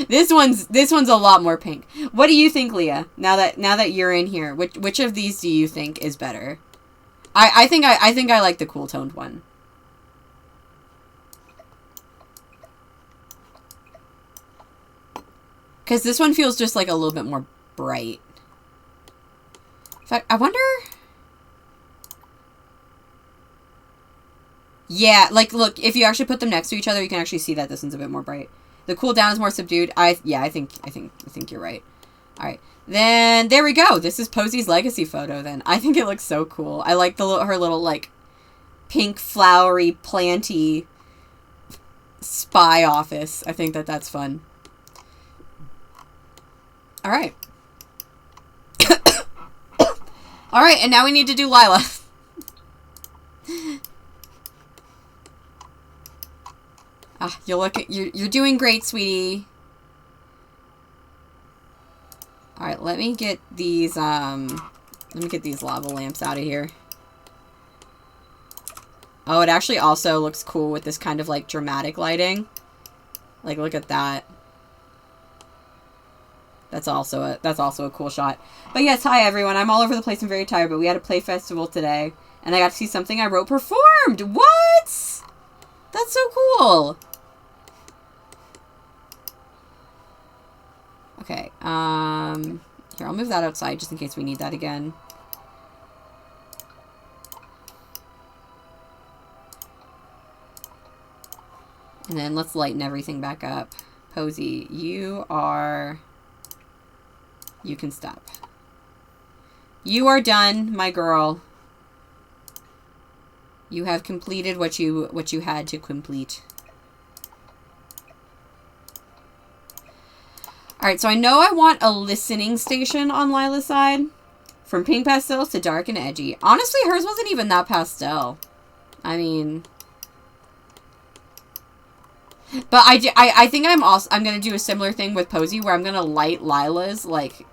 This one's a lot more pink. What do you think, Leah? Now that you're in here, which of these do you think is better? I think I like the cool toned one. Because this one feels just like a little bit more bright. In fact, I wonder. Yeah, like look, if you actually put them next to each other, you can actually see that this one's a bit more bright. The cool down is more subdued. I think you're right. All right. Then there we go. This is Posey's legacy photo then. I think it looks so cool. I like her little like pink flowery planty spy office. I think that's fun. All right. All right, and now we need to do Lila. You're doing great, sweetie. All right, let me get these lava lamps out of here. Oh, it actually also looks cool with this kind of like dramatic lighting. Like, look at that. That's also a cool shot. But yes, hi everyone. I'm all over the place. I'm very tired, but we had a play festival today, and I got to see something I wrote performed. What? That's so cool. Okay, here, I'll move that outside just in case we need that again. And then let's lighten everything back up. Posey, you can stop. You are done, my girl. You have completed what you had to complete. Alright, so I know I want a listening station on Lila's side. From pink pastels to dark and edgy. Honestly, hers wasn't even that pastel. I mean... But I think I'm going to do a similar thing with Posey where I'm going to light Lila's, like,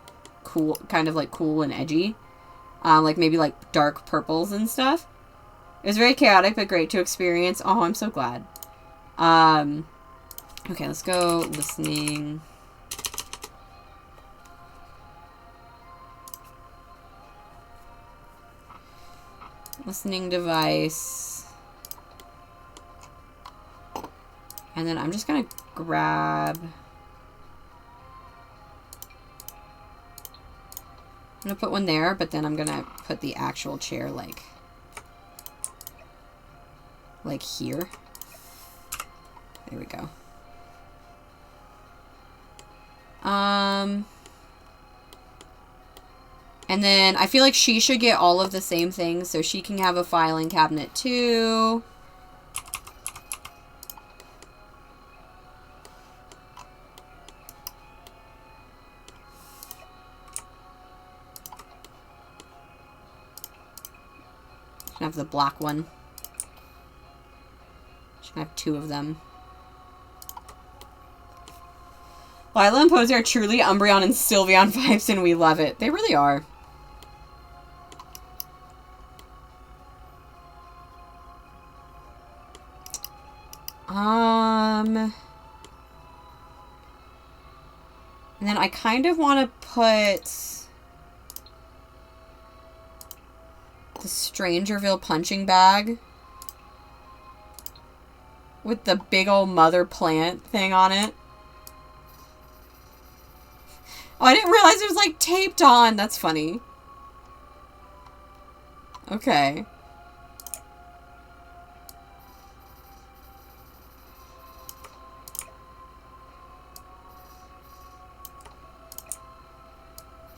cool, kind of, like, cool and edgy. Like, maybe, like, dark purples and stuff. It was very chaotic, but great to experience. Oh, I'm so glad. Okay, let's go listening... Listening device. And then I'm just gonna grab... I'm gonna put one there, but then I'm gonna put the actual chair like here. There we go. And then I feel like she should get all of the same things, so she can have a filing cabinet too. She can have the black one. She can have two of them. Lila and Posey are truly Umbreon and Sylveon vibes, and we love it. They really are. And then I kind of want to put the Strangerville punching bag with the big old mother plant thing on it. Oh, I didn't realize it was like taped on. That's funny. Okay.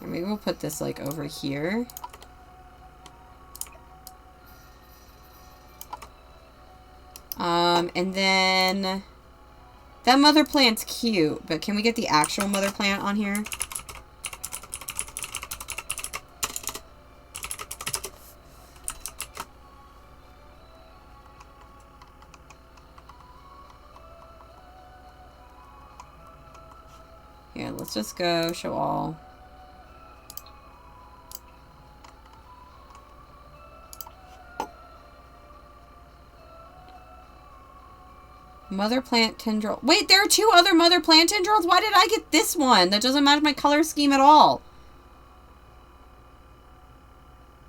Maybe we'll put this like over here. And then that mother plant's cute, but can we get the actual mother plant on here? Here, let's just go show all. Mother plant tendril. Wait, there are 2 other mother plant tendrils? Why did I get this one? That doesn't match my color scheme at all.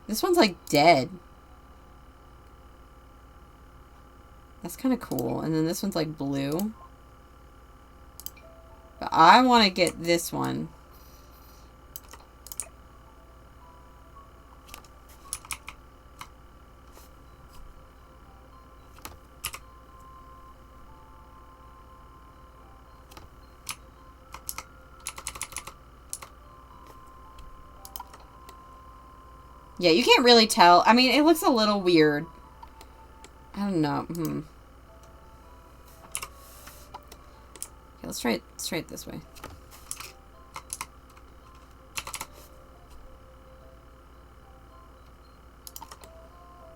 This one's like dead. That's kind of cool. And then this one's like blue. But I want to get this one. Yeah, you can't really tell. I mean, it looks a little weird. I don't know. Okay, let's try it straight this way.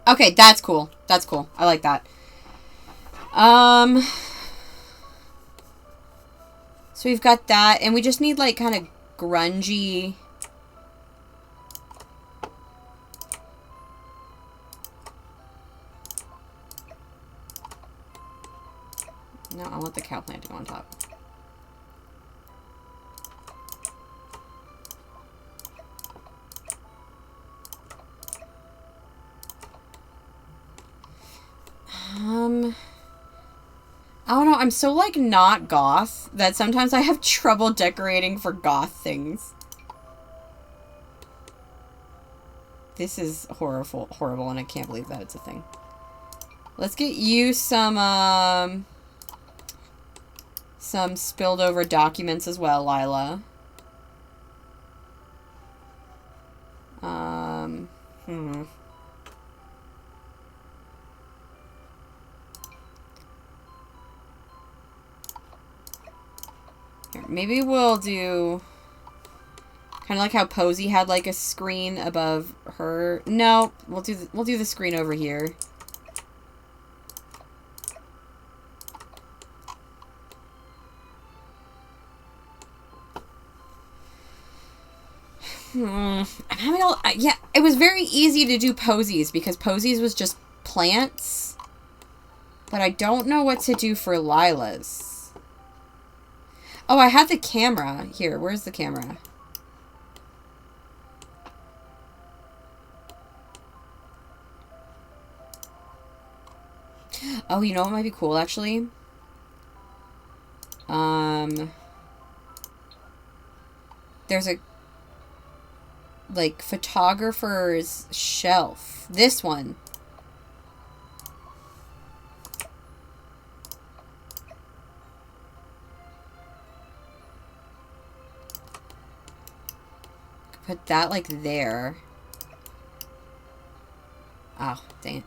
Okay, that's cool. That's cool. I like that. So we've got that, and we just need, like, kind of grungy... No, I want the cow plant to go on top. I don't know, I'm so, like, not goth that sometimes I have trouble decorating for goth things. This is horrible, and I can't believe that it's a thing. Let's get you some spilled over documents as well, Lila. Here, maybe we'll do kind of like how Posey had like a screen above her. No, we'll do the screen over here. I'm having all... Yeah, it was very easy to do Posies because Posies was just plants. But I don't know what to do for Lila's. Oh, I had the camera. Here, where's the camera? Oh, you know what might be cool, actually? There's a... like, photographer's shelf. This one. Put that, like, there. Oh, dang it.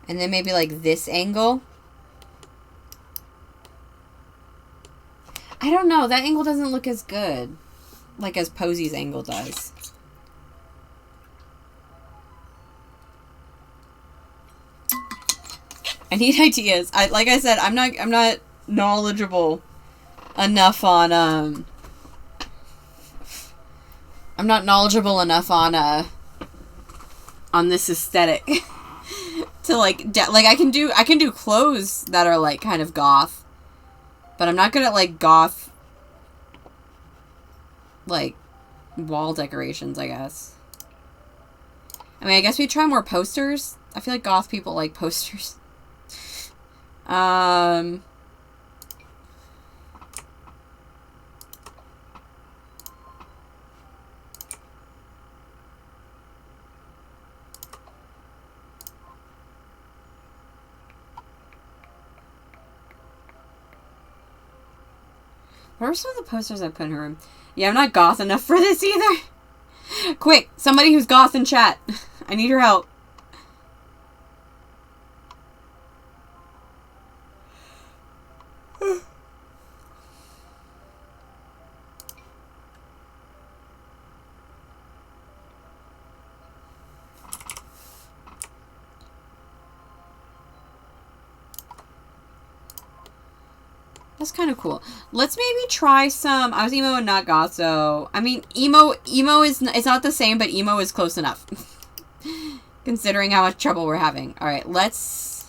And then maybe, like, this angle. I don't know. That angle doesn't look as good. Like, as Posey's angle does. I need ideas. Like I said, I'm not knowledgeable enough on, I'm not knowledgeable enough on this aesthetic. To like I can do clothes that are like kind of goth, but I'm not good at like goth like wall decorations, I guess. I mean, I guess we try more posters. I feel like goth people like posters. What are some of the posters I put in her room? Yeah, I'm not goth enough for this either. Quick, somebody who's goth in chat. I need your help. That's kind of cool. Let's maybe try some... I was emo and not goth, so... I mean, emo is... It's not the same, but emo is close enough. Considering how much trouble we're having. Alright, let's...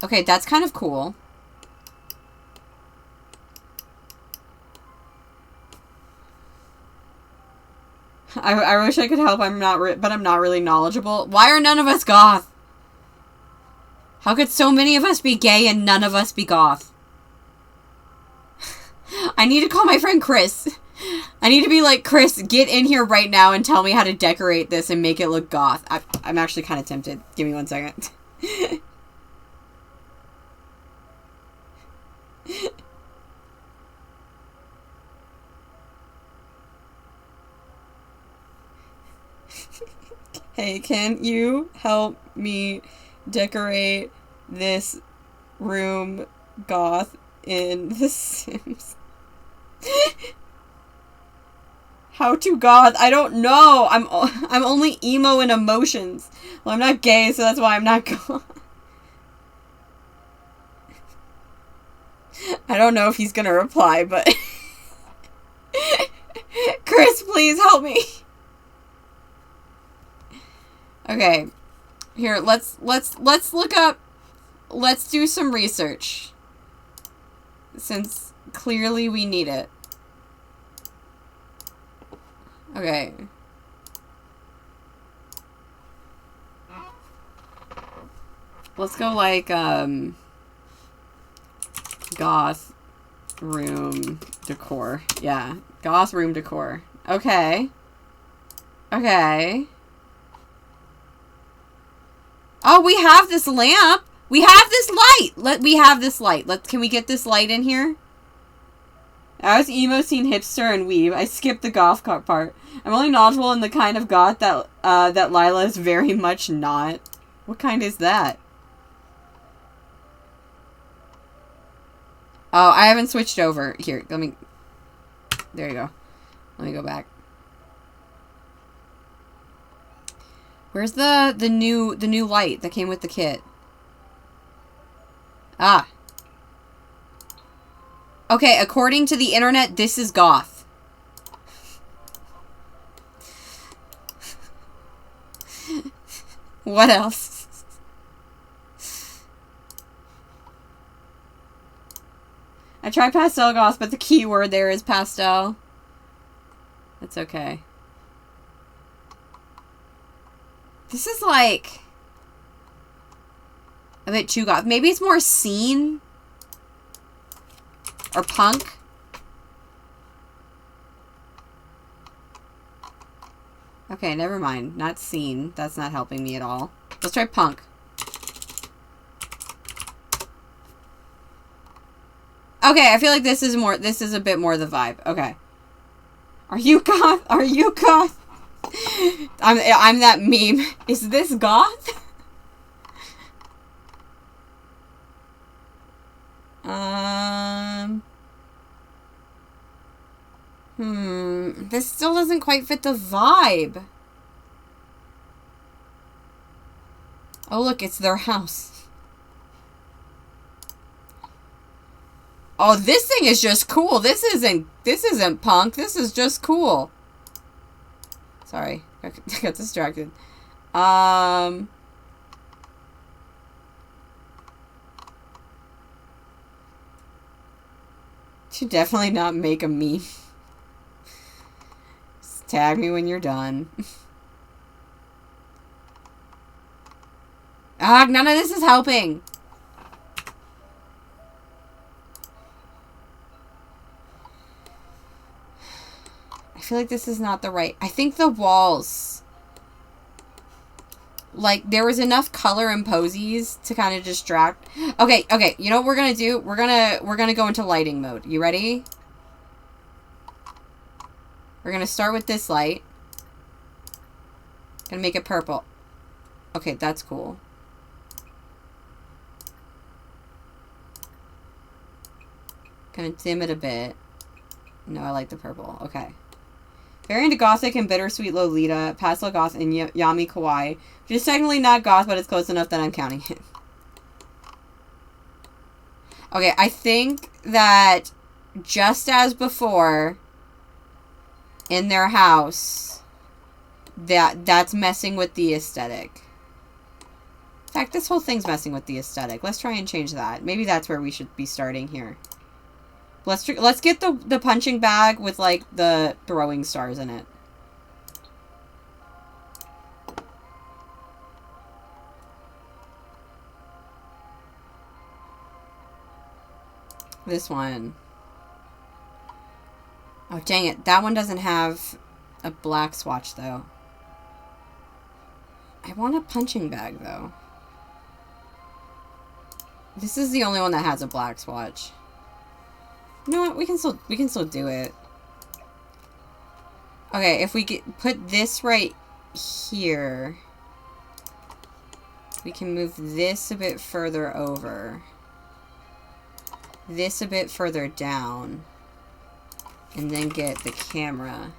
Okay, that's kind of cool. I wish I could help. I'm not, but I'm not really knowledgeable. Why are none of us goth? How could so many of us be gay and none of us be goth? I need to call my friend Chris. I need to be like, Chris, get in here right now and tell me how to decorate this and make it look goth. I'm actually kind of tempted. Give me 1 second. Hey, can you help me decorate this room goth in The Sims? How to goth? I don't know. I'm only emo in emotions. Well, I'm not gay, so that's why I'm not goth. I don't know if he's gonna reply, but Chris, please help me. Okay, here, let's look up, let's do some research, since clearly we need it. Okay. Let's go like, goth room decor. Yeah, goth room decor. Okay. Okay. Oh, we have this lamp. We have this light. We have this light. Can we get this light in here? I was emo, scene hipster, and weeb. I skipped the goth part. I'm only knowledgeable in the kind of goth that that Lila is very much not. What kind is that? Oh, I haven't switched over. Here, let me... There you go. Let me go back. Where's the new light that came with the kit? Ah. Okay, according to the internet, this is goth. What else? I tried pastel goth, but the keyword there is pastel. That's okay. This is like a bit too goth. Maybe it's more scene or punk. Okay, never mind. Not scene. That's not helping me at all. Let's try punk. Okay, I feel like this is a bit more the vibe. Okay. Are you goth? Are you goth? I'm that meme. Is this goth? This still doesn't quite fit the vibe. Oh, look, it's their house. Oh, this thing is just cool. This isn't punk. This is just cool. Sorry, I got distracted. Should definitely not make a meme. Just tag me when you're done. Ah, none of this is helping. I feel like this is not the right... I think the walls... Like, there was enough color and posies to kind of distract. Okay, okay. You know what we're gonna do? We're gonna go into lighting mode. You ready? We're gonna start with this light. Gonna make it purple. Okay, that's cool. Gonna dim it a bit. No, I like the purple. Okay. Very into gothic and bittersweet Lolita, pastel goth, and yami kawaii. Which is technically not goth, but it's close enough that I'm counting it. Okay, I think that just as before, in their house, that's messing with the aesthetic. In fact, this whole thing's messing with the aesthetic. Let's try and change that. Maybe that's where we should be starting here. Let's get the punching bag with, like, the throwing stars in it. This one. Oh, dang it. That one doesn't have a black swatch, though. I want a punching bag, though. This is the only one that has a black swatch. You know what? We can still do it. Okay, if we put this right here, we can move this a bit further over. This a bit further down. And then get the camera.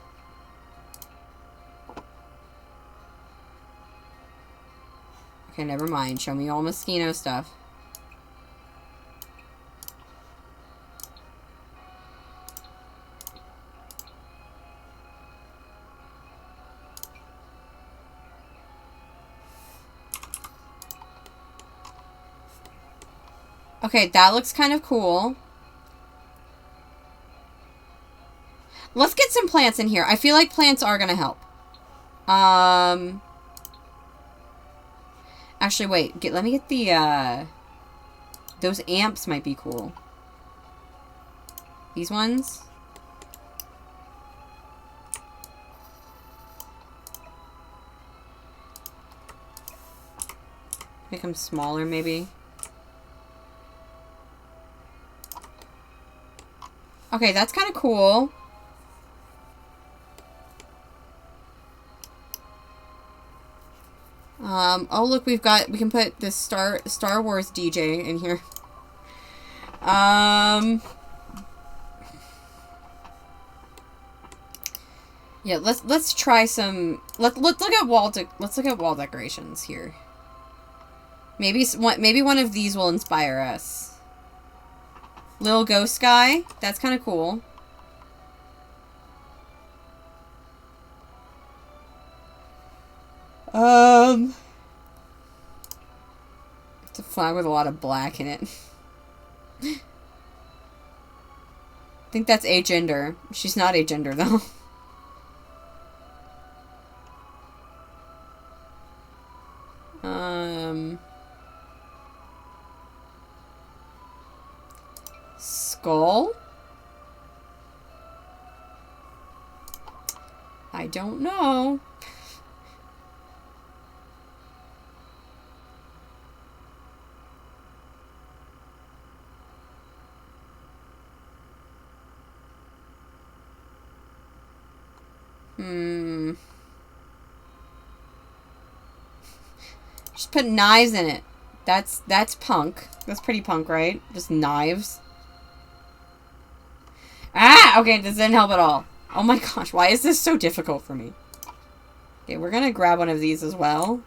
Okay, never mind. Show me all Moschino stuff. Okay, that looks kind of cool. Let's get some plants in here. I feel like plants are gonna help. Actually, wait. Let me get the, those amps might be cool. These ones? Make them smaller, maybe. Okay, that's kind of cool. Oh look, we can put this Star Wars DJ in here. Yeah, let's try some. Let's look at wall decorations here. Maybe one of these will inspire us. Little ghost guy, that's kind of cool. It's a flag with a lot of black in it. I think that's agender. She's not agender though. Skull? I don't know. Just put knives in it. That's punk. That's pretty punk, right? Just knives. Ah! Okay, this didn't help at all. Oh my gosh, why is this so difficult for me? Okay, we're gonna grab one of these as well.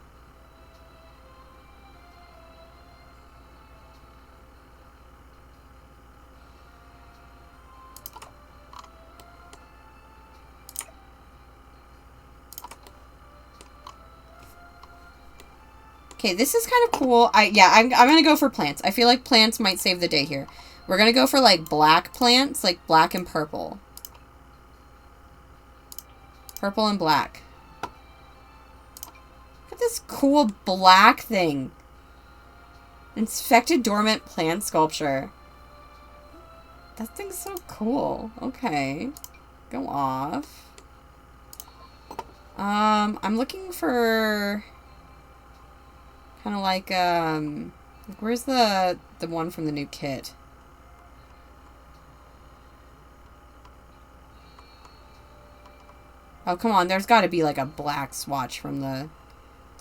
Okay, this is kind of cool. I'm gonna go for plants. I feel like plants might save the day here. We're gonna go for, like, black plants, like black and purple. Purple and black. Look at this cool black thing. Infected dormant plant sculpture. That thing's so cool. Okay. Go off. I'm looking for... kind of like, where's the one from the new kit? Oh, come on. There's got to be, like, a black swatch from the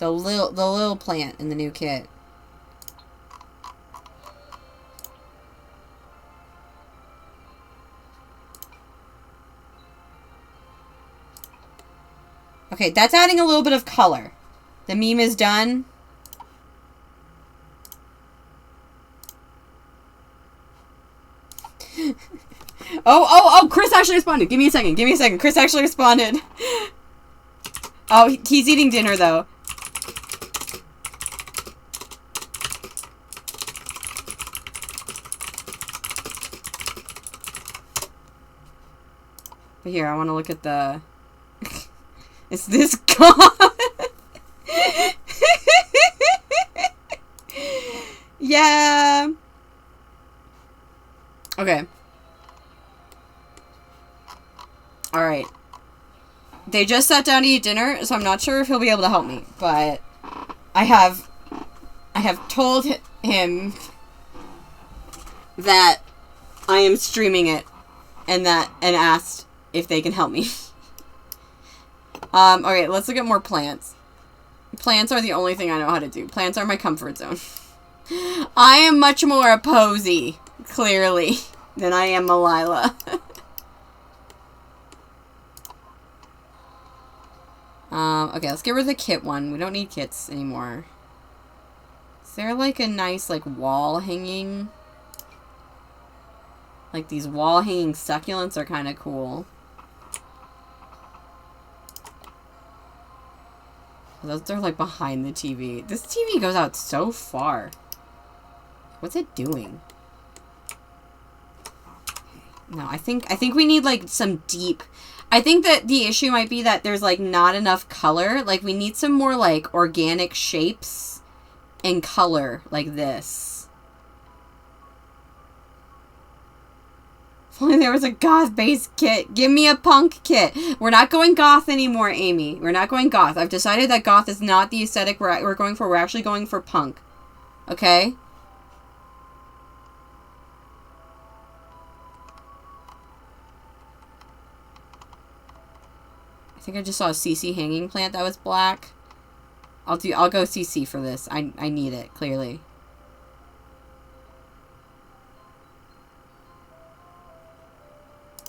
little plant in the new kit. Okay, that's adding a little bit of color. The meme is done. Oh, Chris actually responded. Give me a second. Chris actually responded. Oh, he's eating dinner, though. But here, I want to look at the... Is this gone? Yeah. Okay. Alright. They just sat down to eat dinner, so I'm not sure if he'll be able to help me. But I have told him that I am streaming it and asked if they can help me. Okay, let's look at more plants. Plants are the only thing I know how to do. Plants are my comfort zone. I am much more a posy, clearly, than I am Malila. Okay, let's get rid of the kit one. We don't need kits anymore. Is there, like, a nice, like, wall hanging? Like, these wall hanging succulents are kind of cool. Those are, like, behind the TV. This TV goes out so far. What's it doing? No, I think we need, like, some deep... I think that the issue might be that there's, like, not enough color. Like, we need some more, like, organic shapes and color like this. If only there was a goth-based kit. Give me a punk kit. We're not going goth anymore, Amy. We're not going goth. I've decided that goth is not the aesthetic we're going for. We're actually going for punk. Okay? I think I just saw a CC hanging plant that was black. I'll go CC for this. I need it, clearly.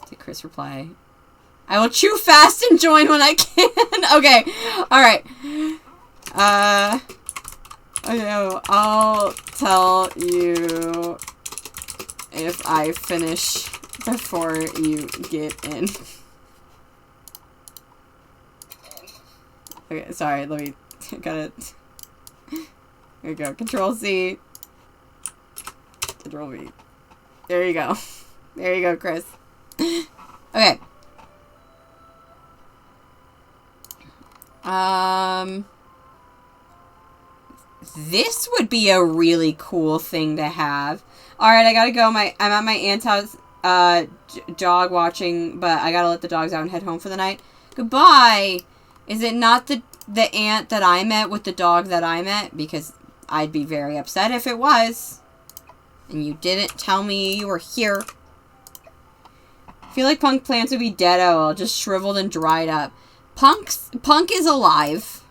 Did Chris reply? I will chew fast and join when I can. Okay. Alright. Okay, I'll tell you if I finish before you get in. Okay, sorry, let me... Got it. Here we go. Control C. Control V. There you go. There you go, Chris. Okay. This would be a really cool thing to have. Alright, I gotta go. I'm at my aunt's house, dog watching, but I gotta let the dogs out and head home for the night. Goodbye! Is it not the aunt that I met with the dog that I met? Because I'd be very upset if it was. And you didn't tell me you were here. I feel like punk plants would be dead-o, just shriveled and dried up. Punk is alive.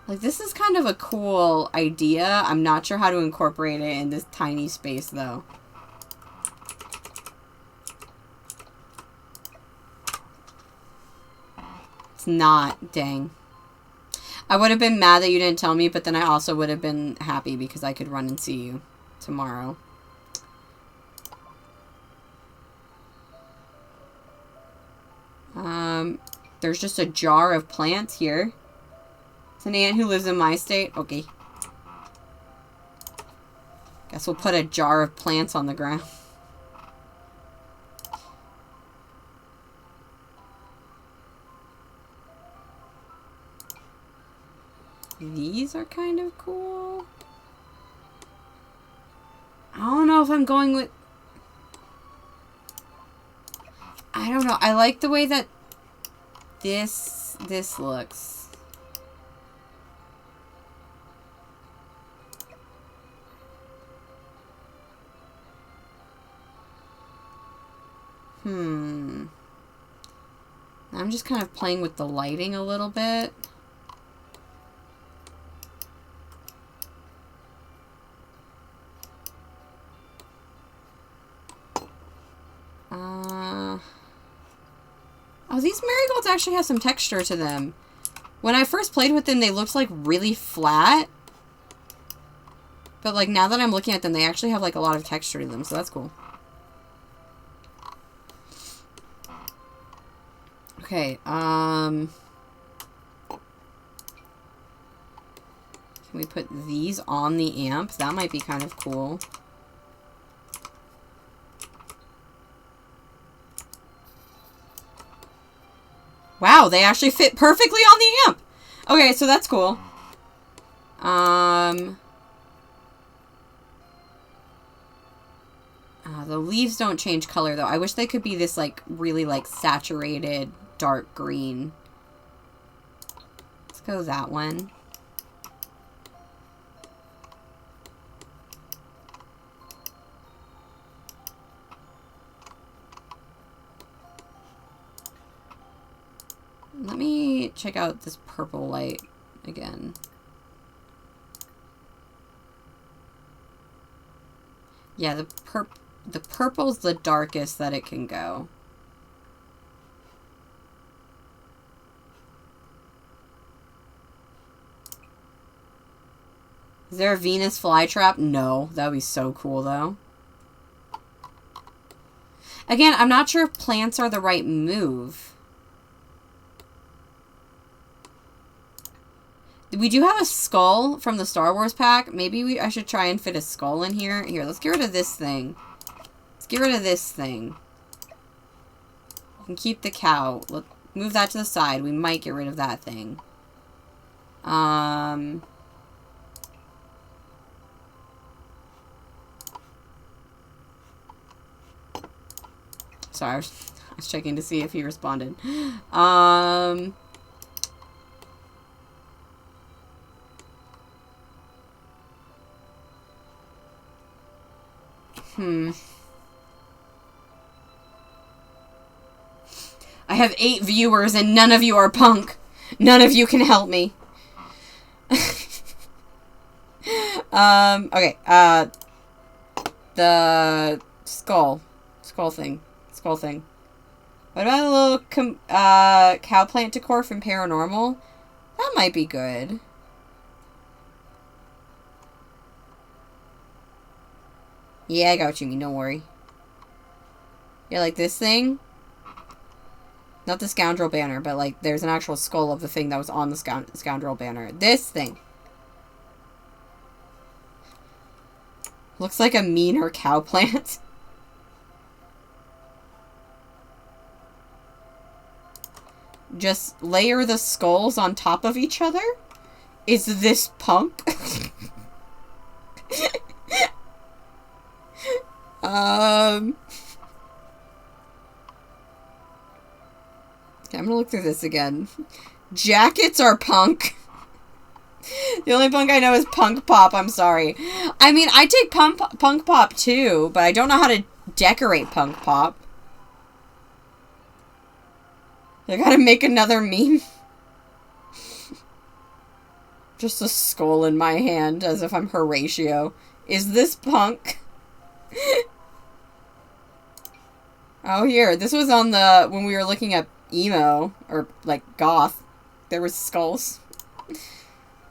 Like, this is kind of a cool idea. I'm not sure how to incorporate it in this tiny space, though. It's not. Dang. I would have been mad that you didn't tell me, but then I also would have been happy because I could run and see you tomorrow. There's just a jar of plants here. It's an aunt who lives in my state. Okay. Guess we'll put a jar of plants on the ground. These are kind of cool. I don't know if I'm going with... I don't know. I like the way that this looks. I'm just kind of playing with the lighting a little bit. Oh, these marigolds actually have some texture to them. When I first played with them, they looked like really flat. But like now that I'm looking at them, they actually have like a lot of texture to them, so that's cool. Okay, can we put these on the amp? That might be kind of cool. Wow, they actually fit perfectly on the amp! Okay, so that's cool. The leaves don't change color, though. I wish they could be this, like, really, like, saturated dark green. Let's go that one. Let me check out this purple light again. Yeah, the purple's the darkest that it can go. Is there a Venus flytrap? No. That would be so cool, though. Again, I'm not sure if plants are the right move. We do have a skull from the Star Wars pack. Maybe I should try and fit a skull in here. Here, let's get rid of this thing. Let's get rid of this thing. We can keep the cow. Let's move that to the side. We might get rid of that thing. Sorry, I was checking to see if he responded. I have 8 viewers and none of you are punk. None of you can help me. Okay, the skull thing. What about a little cow plant decor from Paranormal? That might be good. Yeah, I got what you mean. Don't worry. Yeah, like this thing. Not the scoundrel banner, but like there's an actual skull of the thing that was on the scoundrel banner. This thing. Looks like a meaner cow plant. Just layer the skulls on top of each other? Is this punk? Okay, I'm gonna look through this again. Jackets are punk. The only punk I know is punk pop, I'm sorry. I mean, I take punk pop too, but I don't know how to decorate punk pop. I gotta make another meme. Just a skull in my hand, as if I'm Horatio. Is this punk? Oh, here. This was on the... when we were looking at emo, or, like, goth. There was skulls.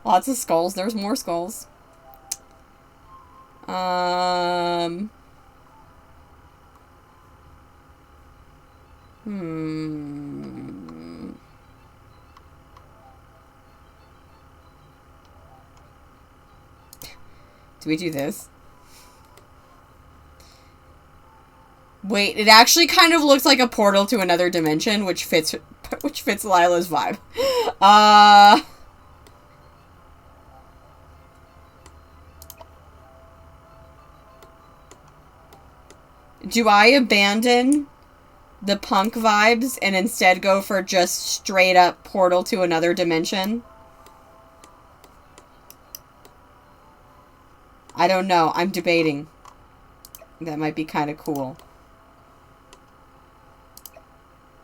Lots of skulls. There's more skulls. Do we do this? Wait, it actually kind of looks like a portal to another dimension, which fits Lila's vibe. Do I abandon the punk vibes and instead go for just straight up portal to another dimension? I don't know. I'm debating. That might be kind of cool.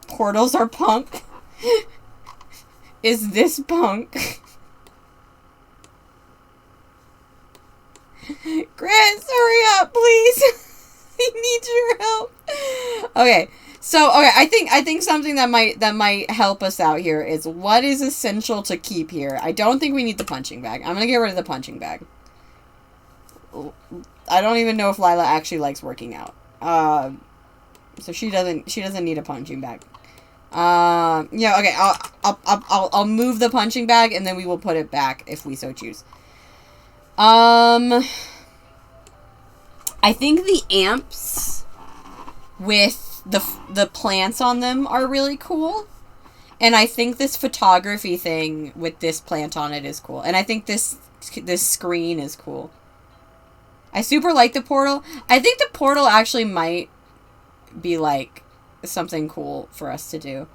Portals are punk? Is this punk? Chris, hurry up, please. I need your help. Okay, So, okay, I think something that might help us out here is what is essential to keep here. I don't think we need the punching bag. I'm gonna get rid of the punching bag. I don't even know if Lila actually likes working out. So she doesn't need a punching bag. Yeah, okay, I'll move the punching bag and then we will put it back if we so choose. I think the amps with the plants on them are really cool. And I think this photography thing with this plant on it is cool. And I think this screen is cool. I super like the portal. I think the portal actually might be like something cool for us to do.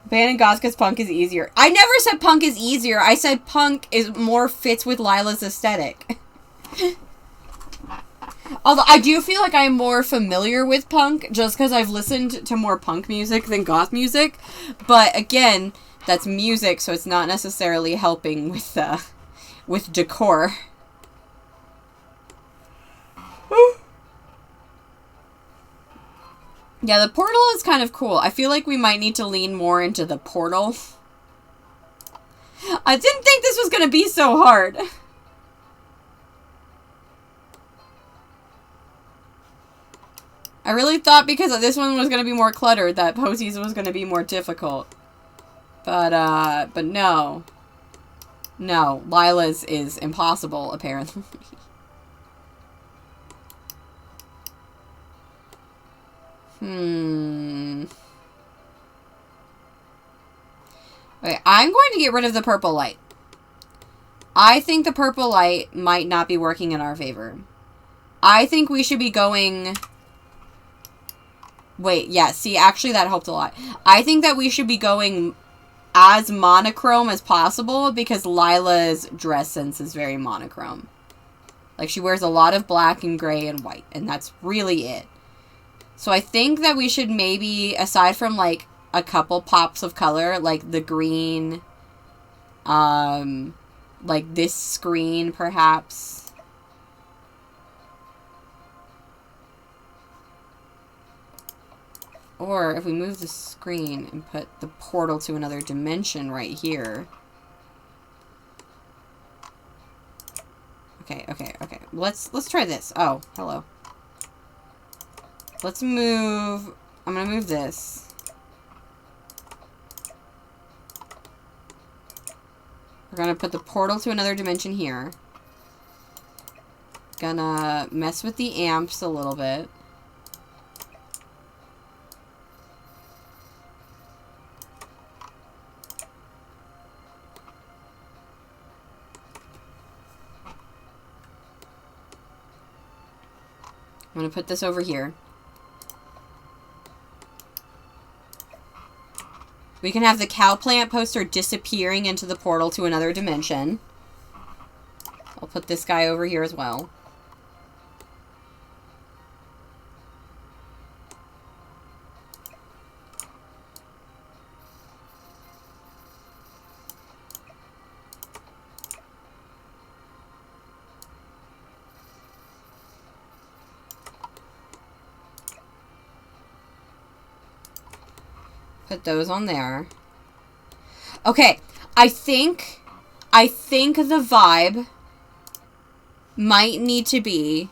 Ban Goth because punk is easier. I never said punk is easier. I said punk is more fits with Lila's aesthetic. Although I do feel like I'm more familiar with punk just because I've listened to more punk music than goth music. But again, that's music, so it's not necessarily helping with decor. Yeah, the portal is kind of cool. I feel like we might need to lean more into the portal. I didn't think this was going to be so hard. I really thought because this one was going to be more cluttered that Posies was going to be more difficult. But no. No, Lila's is impossible, apparently. Okay, I'm going to get rid of the purple light. I think the purple light might not be working in our favor. I think we should be going... Wait, yeah, see, actually that helped a lot. I think that we should be going as monochrome as possible because Lila's dress sense is very monochrome. Like, she wears a lot of black and gray and white, and that's really it. So I think that we should maybe, aside from, like, a couple pops of color, like the green, like this screen, perhaps. Or if we move the screen and put the portal to another dimension right here. Okay. Let's try this. Oh, hello. Let's move... I'm gonna move this. We're gonna put the portal to another dimension here. Gonna mess with the amps a little bit. I'm gonna put this over here. We can have the cow plant poster disappearing into the portal to another dimension. I'll put this guy over here as well. Put those on there. Okay, I think the vibe might need to be,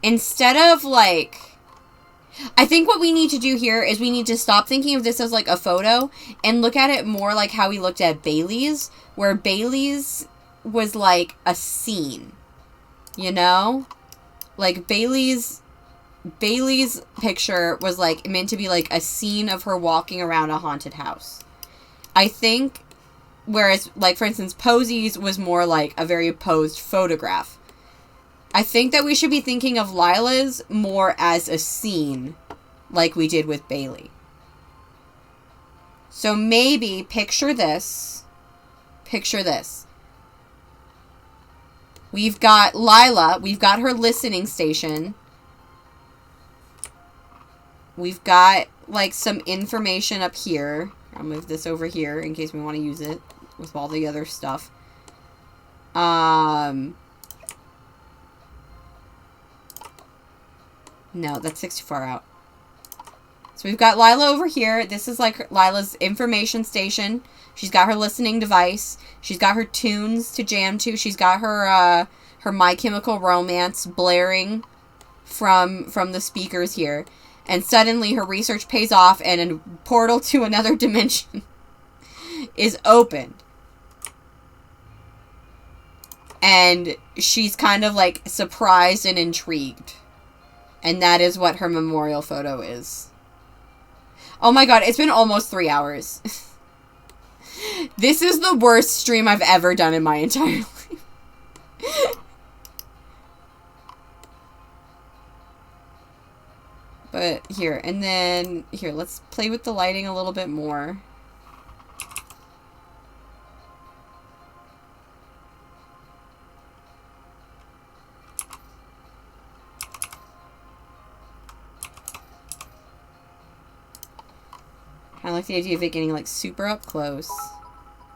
instead of like, I think what we need to do here is we need to stop thinking of this as like a photo and look at it more like how we looked at Bailey's, where Bailey's was like a scene, you know? Like Bailey's picture was like meant to be like a scene of her walking around a haunted house. I think, whereas like for instance Posies was more like a very posed photograph. I think that we should be thinking of Lila's more as a scene like we did with Bailey. So maybe picture this. Picture this. We've got Lila, we've got her listening station. We've got, like, some information up here. I'll move this over here in case we want to use it with all the other stuff. No, that's 6 too far out. So we've got Lila over here. This is like Lila's information station. She's got her listening device. She's got her tunes to jam to. She's got her her My Chemical Romance blaring from the speakers here. And suddenly her research pays off and a portal to another dimension is opened. And she's kind of like surprised and intrigued. And that is what her memorial photo is. Oh my god, it's been almost 3 hours. This is the worst stream I've ever done in my entire life. But here, and then, here, let's play with the lighting a little bit more. I like the idea of it getting, like, super up close.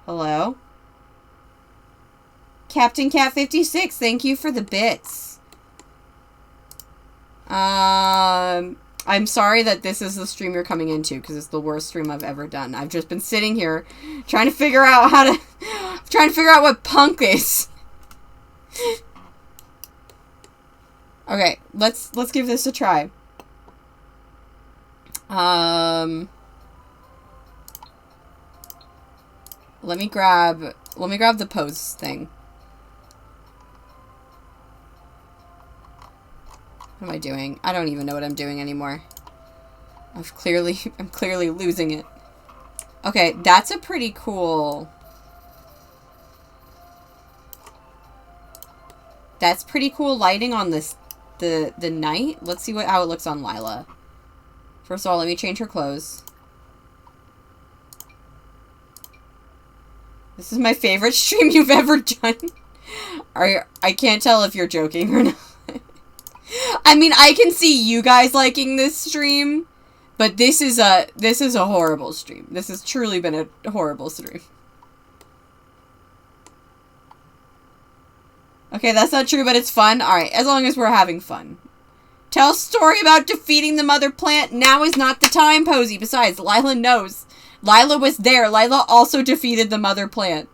Hello? Captain Cat 56, thank you for the bits. I'm sorry that this is the stream you're coming into, because it's the worst stream I've ever done. I've just been sitting here trying to figure out how to... trying to figure out what punk is. Okay, let's give this a try. Let me grab the pose thing. What am I doing? I don't even know what I'm doing anymore. I'm clearly losing it. Okay, that's a pretty cool... That's pretty cool lighting on this, the night. Let's see how it looks on Lila. First of all, let me change her clothes. This is my favorite stream you've ever done. I can't tell if you're joking or not. I mean, I can see you guys liking this stream, but this is a horrible stream. This has truly been a horrible stream. Okay, that's not true, but it's fun. Alright, as long as we're having fun. Tell a story about defeating the mother plant. Now is not the time, Posey. Besides, Lila knows. Lila was there. Lila also defeated the mother plant.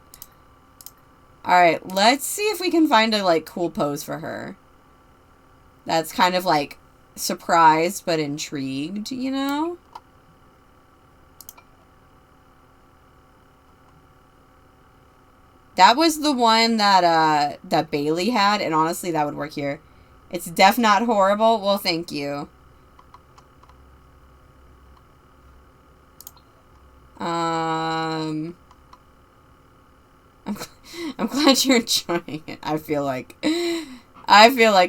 Alright, let's see if we can find a, like, cool pose for her. That's kind of, like, surprised but intrigued, you know? That was the one that, that Bailey had, and honestly, that would work here. It's def not horrible. Well, thank you. I'm glad you're enjoying it. I feel like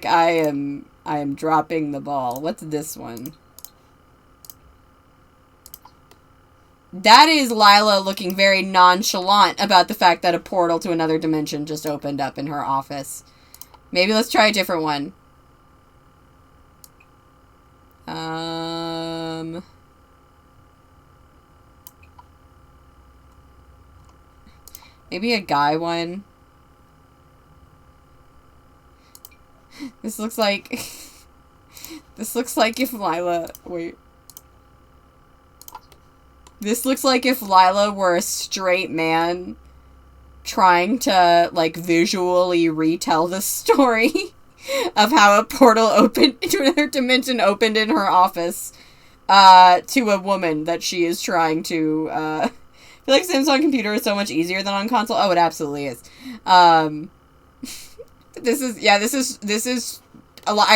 I am dropping the ball. What's this one? That is Lila looking very nonchalant about the fact that a portal to another dimension just opened up in her office. Maybe let's try a different one. Maybe a guy one. This looks like... This looks like if Lila... Wait. This looks like if Lila were a straight man trying to, like, visually retell the story of how a portal opened into another dimension opened in her office to a woman that she is trying to... I feel like Sims on computer is so much easier than on console. Oh, it absolutely is. This is a lot.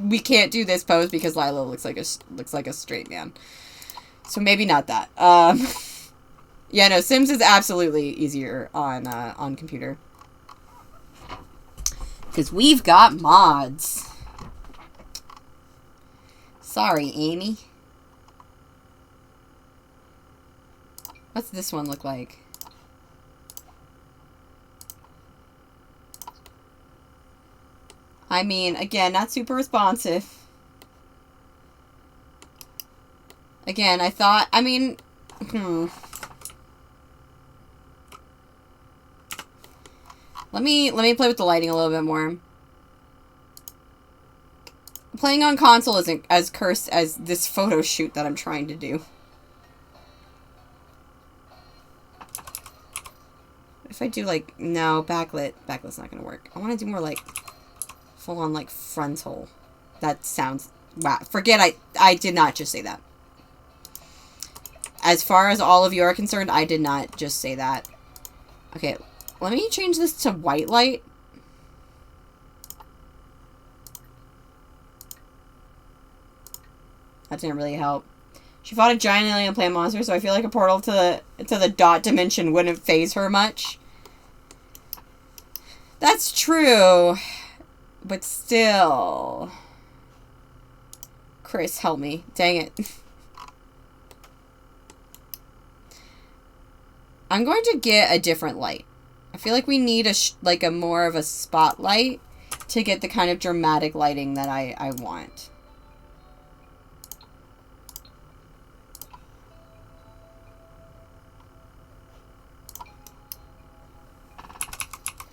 We can't do this pose because Lila looks like a straight man. So maybe not that. Yeah, no, Sims is absolutely easier on computer. Because we've got mods. Sorry, Amy. What's this one look like? I mean, again, not super responsive. Again, I thought, I mean, Let me play with the lighting a little bit more. Playing on console isn't as cursed as this photo shoot that I'm trying to do. If I do, like, no, backlight's not gonna work. I want to do more, like, full-on, like, frontal. That sounds, wow, forget I did not just say that. As far as all of you are concerned, I did not just say that. Okay, let me change this to white light. That didn't really help. She fought a giant alien plant monster, so I feel like a portal to the dot dimension wouldn't phase her much. That's true. But still. Chris, help me. Dang it. I'm going to get a different light. I feel like we need a more of a spotlight to get the kind of dramatic lighting that I want.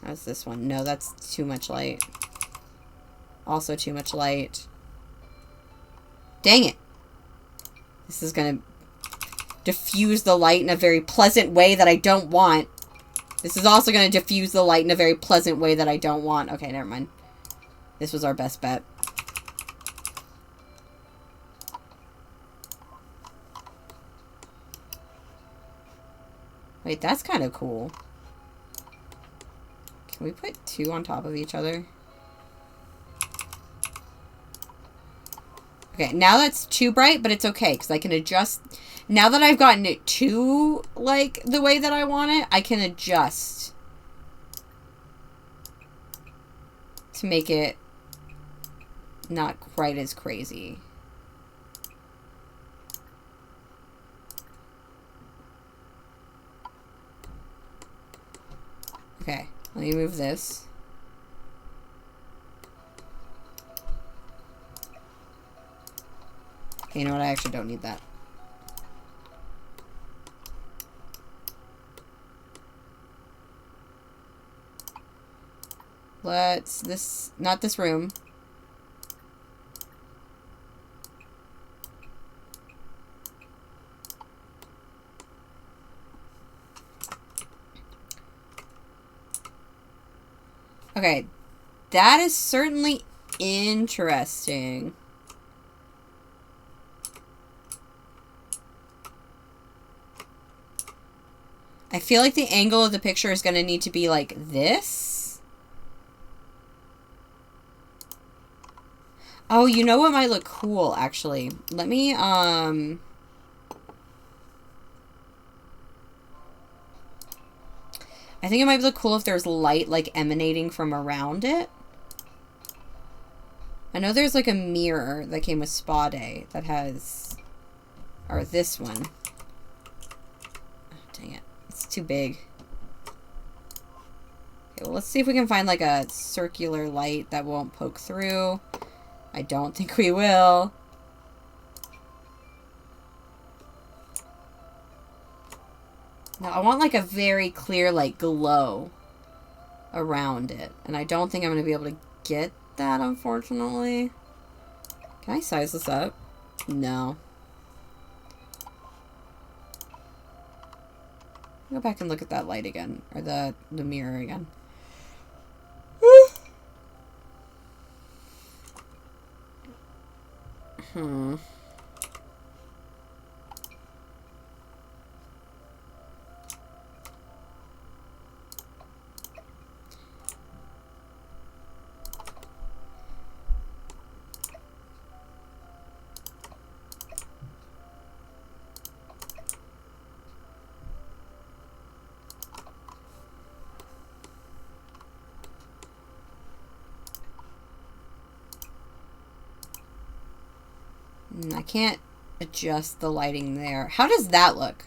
How's this one? No, that's too much light. Also too much light. Dang it. This is going to diffuse the light in a very pleasant way that I don't want. This is also going to diffuse the light in a very pleasant way that I don't want. Okay, never mind. This was our best bet. Wait, that's kind of cool. Can we put two on top of each other? Okay, now that's too bright, but it's okay, because I can adjust. Now that I've gotten it to, like, the way that I want it, I can adjust to make it not quite as crazy. Okay, let me move this. Okay, you know what? I actually don't need that. Not this room. Okay, that is certainly interesting. I feel like the angle of the picture is going to need to be like this. Oh, you know what might look cool, actually? Let me, I think it might look cool if there's light, like, emanating from around it. I know there's, like, a mirror that came with Spa Day that has... Or this one. Oh, dang it. It's too big. Okay, well, let's see if we can find, like, a circular light that won't poke through. I don't think we will. Now, I want, like, a very clear, like, glow around it. And I don't think I'm going to be able to get that, unfortunately. Can I size this up? No. Go back and look at that light again. Or the mirror again. I can't adjust the lighting there. How does that look?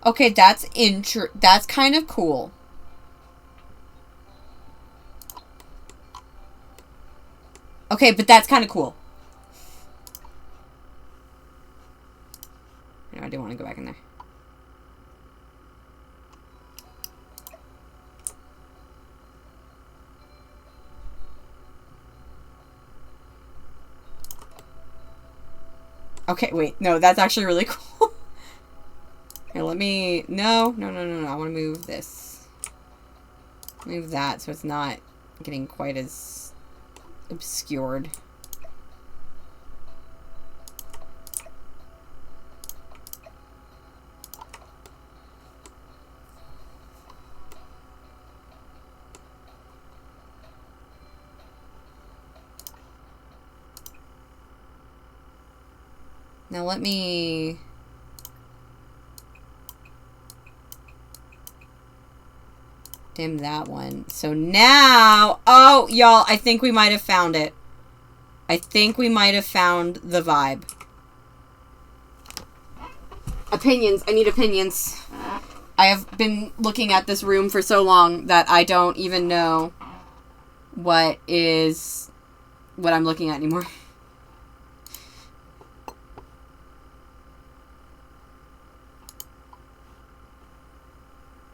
Okay, that's kind of cool. Okay, but that's kind of cool. I didn't want to go back in there. Okay, wait. No, that's actually really cool. Here, let me... No. I want to move this. Move that so it's not getting quite as obscured. Now let me... dim that one. So now... Oh, y'all, I think we might have found it. I think we might have found the vibe. Opinions. I need opinions. I have been looking at this room for so long that I don't even know what I'm looking at anymore.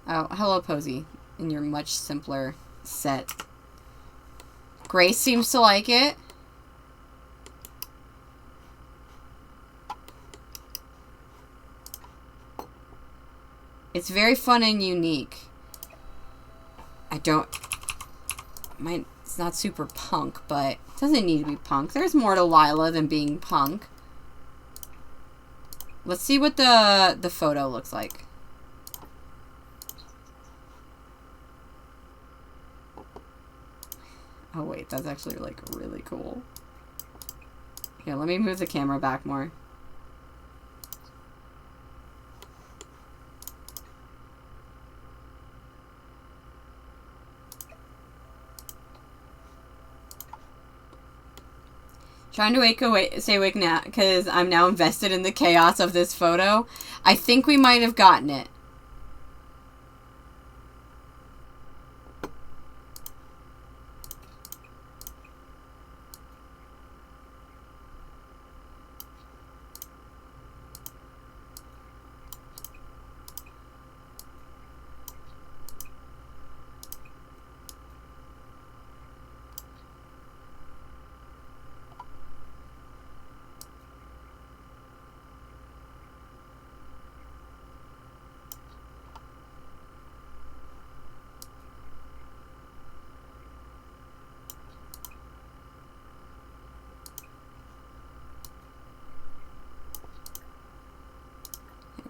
Oh, hello, Posey. In your much simpler set. Grace seems to like it. It's very fun and unique. It's not super punk, but it doesn't need to be punk. There's more to Lila than being punk. Let's see what the photo looks like. Oh wait, that's actually like really cool. Here, let me move the camera back more. Trying to stay awake now because I'm now invested in the chaos of this photo. I think we might have gotten it.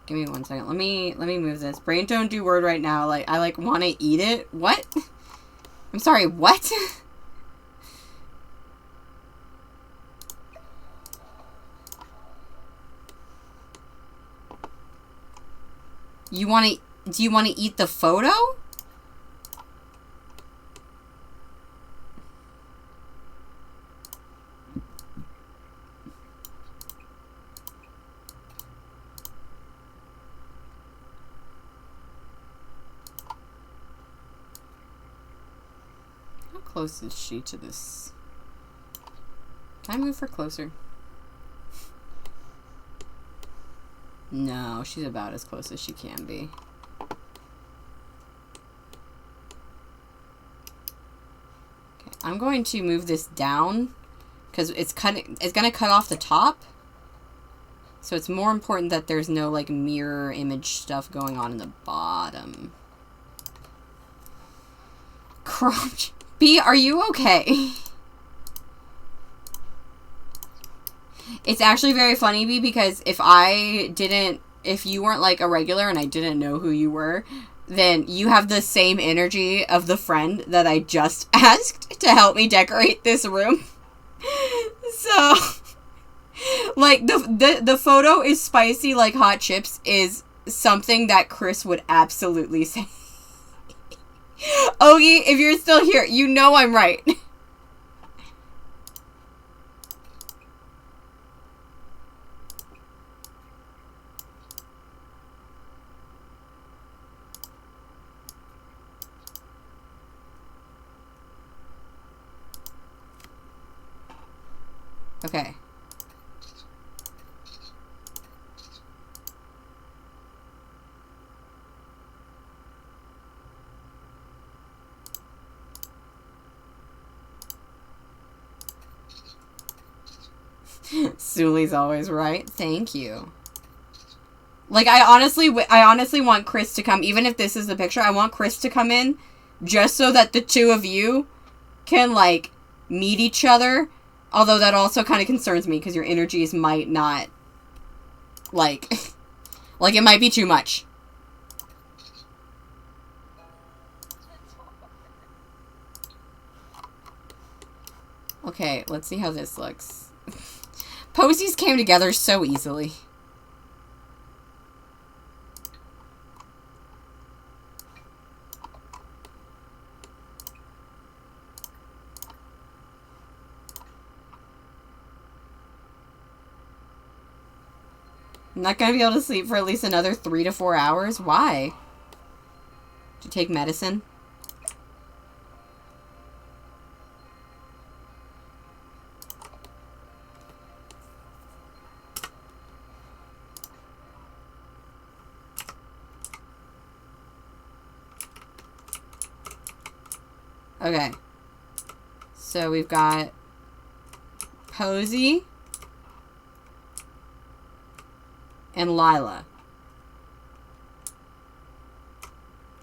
Give me 1 second. Let me move this. Brain don't do word right now. Like, I like want to eat it. What? I'm sorry, what? Do you want to eat the photo? How close is she to this? Can I move her closer? No, she's about as close as she can be. Okay, I'm going to move this down because it's going to cut off the top. So it's more important that there's no like mirror image stuff going on in the bottom. Crunch. B, are you okay? It's actually very funny, B, because if you weren't like a regular and I didn't know who you were, then you have the same energy of the friend that I just asked to help me decorate this room. So, like, the photo is spicy like hot chips is something that Chris would absolutely say. Ogie, if you're still here, you know I'm right. Okay. Suli's always right. Thank you. Like, I honestly want Chris to come, even if this is the picture, I want Chris to come in just so that the two of you can, like, meet each other. Although that also kind of concerns me because your energies might not, like, like, it might be too much. Okay, let's see how this looks. Posies came together so easily. I'm not gonna be able to sleep for at least another 3 to 4 hours. Why? Did you take medicine? Okay. So we've got Posey and Lila.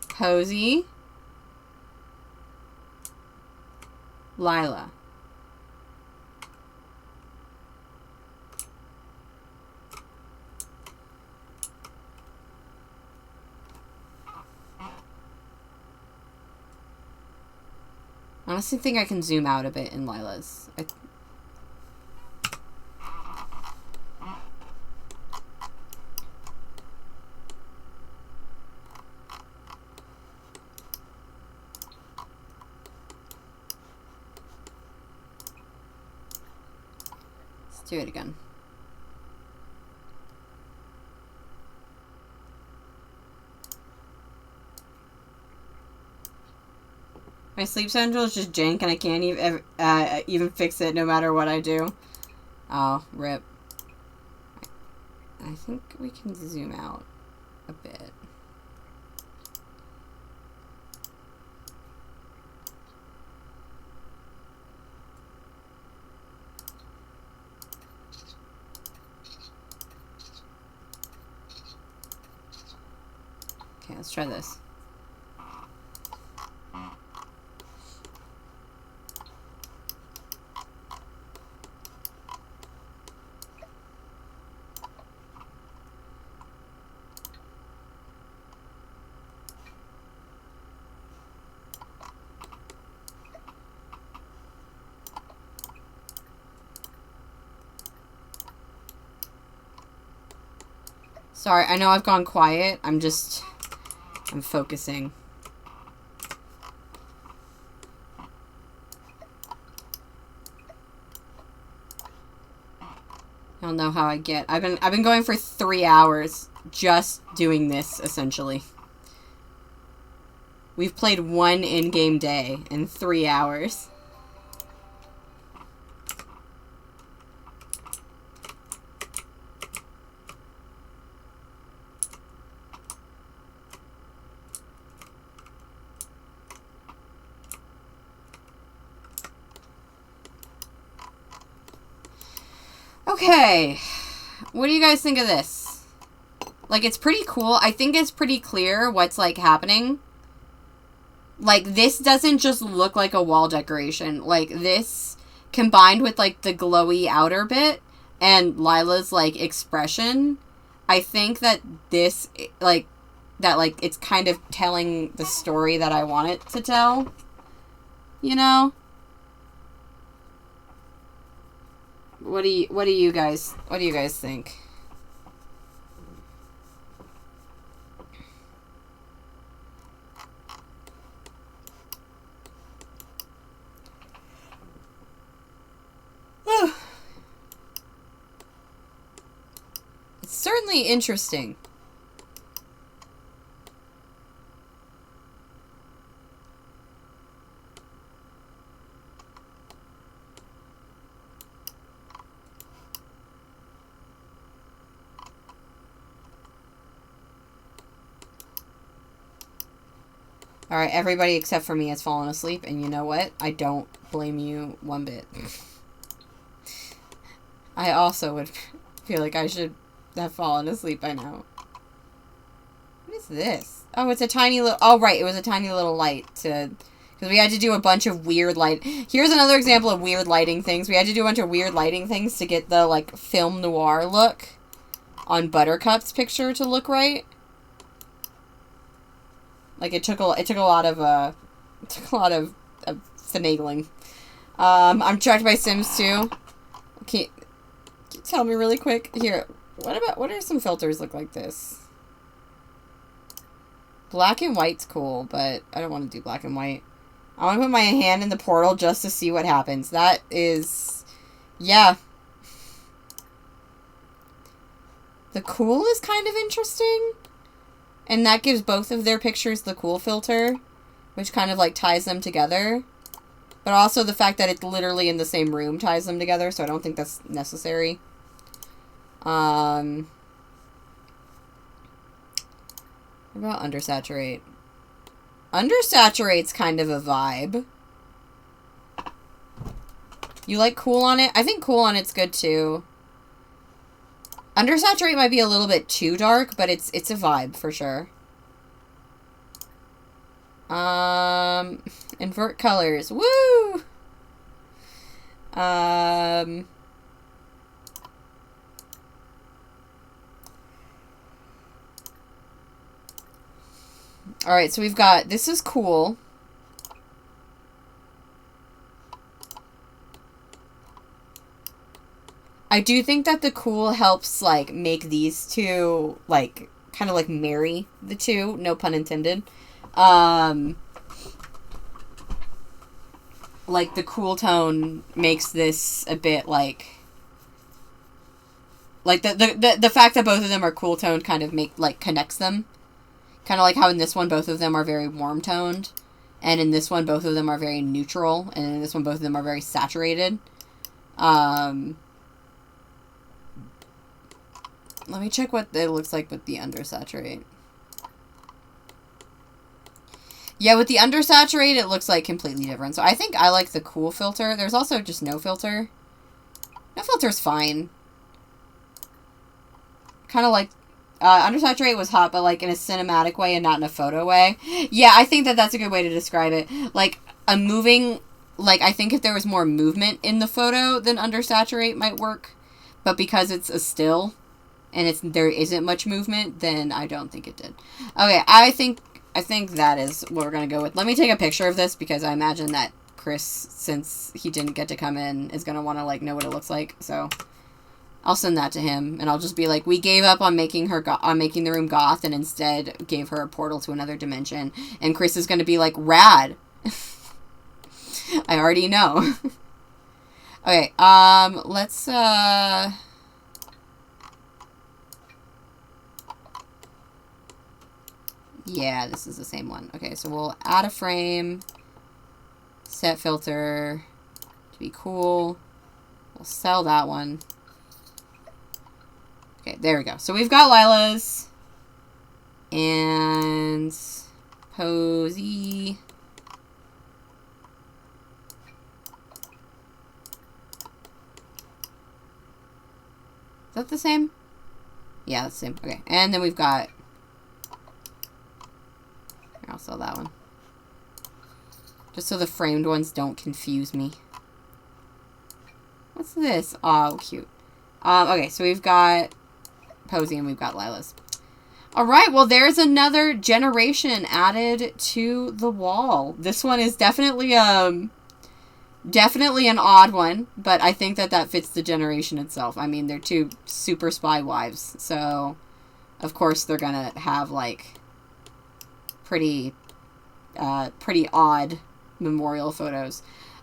Posey, Lila. I honestly think I can zoom out a bit in Lila's. Let's do it again. My sleep central is just jank and I can't even fix it no matter what I do. Oh, rip. I think we can zoom out a bit. Okay, let's try this. Sorry, I know I've gone quiet. I'm focusing. I don't know how I get. I've been going for 3 hours just doing this, essentially. We've played one in-game day in 3 hours. Okay, what do you guys think of this? Like, it's pretty cool. I think it's pretty clear what's, like, happening. Like, this doesn't just look like a wall decoration. Like, this, combined with, like, the glowy outer bit and Lila's, like, expression, I think that this, like, it's kind of telling the story that I want it to tell. You know? What do you guys think? It's certainly interesting. Alright, everybody except for me has fallen asleep, and you know what? I don't blame you one bit. I also would feel like I should have fallen asleep by now. What is this? Oh, it's a tiny little... Oh, right. It was a tiny little light to... Because we had to do a bunch of weird light... Here's another example of weird lighting things. We had to do a bunch of weird lighting things to get the, like, film noir look on Buttercup's picture to look right. Like, it took a lot of finagling. I'm tracked by Sims 2. Can you tell me really quick? Here, what are some filters look like this? Black and white's cool, but I don't want to do black and white. I want to put my hand in the portal just to see what happens. That is... Yeah. The cool is kind of interesting. And that gives both of their pictures the cool filter, which kind of, like, ties them together. But also the fact that it's literally in the same room ties them together, so I don't think that's necessary. What about undersaturate? Undersaturate's kind of a vibe. You like cool on it? I think cool on it's good too. Undersaturate might be a little bit too dark, but it's a vibe for sure. Invert colors. Woo! Alright, so we've got... This is cool. I do think that the cool helps, like, make these two, like, kind of, like, marry the two. No pun intended. Like, the cool tone makes this a bit, like... Like, the fact that both of them are cool toned kind of connects them. Kind of like how in this one, both of them are very warm-toned. And in this one, both of them are very neutral. And in this one, both of them are very saturated. Let me check what it looks like with the undersaturate. Yeah, with the undersaturate, it looks like completely different. So I think I like the cool filter. There's also just no filter. No filter's fine. Kind of like... undersaturate was hot, but, like, in a cinematic way and not in a photo way. Yeah, I think that that's a good way to describe it. Like, a moving... Like, I think if there was more movement in the photo, then undersaturate might work. But because it's a still, and there isn't much movement, then I don't think it did. Okay, I think that is what we're going to go with. Let me take a picture of this, because I imagine that Chris, since he didn't get to come in, is going to want to, like, know what it looks like, so... I'll send that to him, and I'll just be like, we gave up on making the room goth, and instead gave her a portal to another dimension. And Chris is going to be like, rad. I already know. Okay, let's, yeah, this is the same one. Okay, so we'll add a frame, set filter to be cool. We'll sell that one. Okay, there we go. So we've got Lila's and Posey. Is that the same? Yeah, that's the same. Okay, and then we've got... Here, I'll sell that one. Just so the framed ones don't confuse me. What's this? Oh, cute. Okay, so we've got... Posey and we've got Lila's. Alright, well there's another generation added to the wall. This one is definitely definitely an odd one, but I think that fits the generation itself. I mean, they're two super spy wives, so of course they're gonna have, like, pretty odd memorial photos.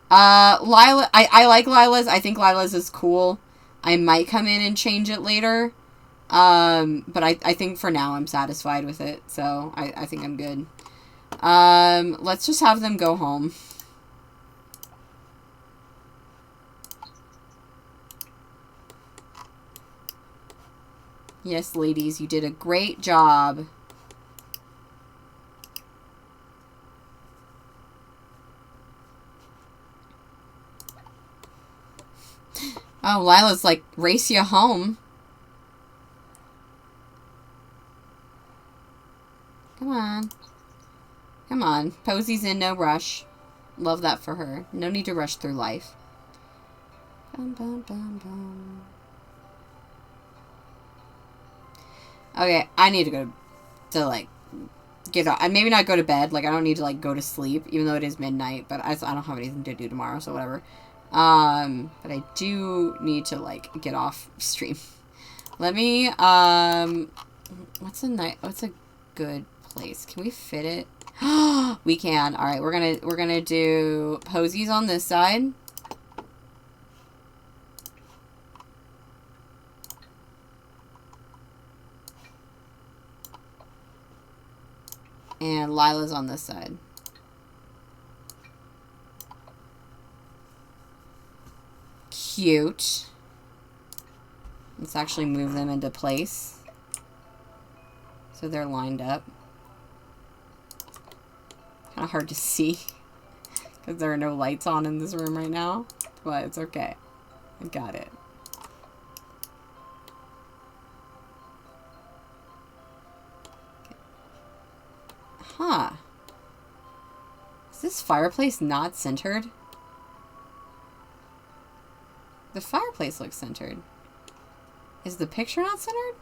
Lila, I like Lila's. I think Lila's is cool. I might come in and change it later. But I think for now I'm satisfied with it, so I think I'm good. Let's just have them go home. Yes, ladies, you did a great job. Oh, Lila's like, race you home. Come on. Come on. Posy's in no rush. Love that for her. No need to rush through life. Bum, bum, bum, bum. Okay, I need to go to, like, get up. Maybe not go to bed. Like, I don't need to, like, go to sleep, even though it is midnight. But I don't have anything to do tomorrow, so whatever. But I do need to, like, get off stream. Let me, what's a good place? Can we fit it? We can. All right, we're gonna do posies on this side. And Lila's on this side. Cute. Let's actually move them into place so they're lined up. Kind of hard to see because there are no lights on in this room right now, but it's okay. I got it. Huh. Is this fireplace not centered? The fireplace looks centered. Is the picture not centered?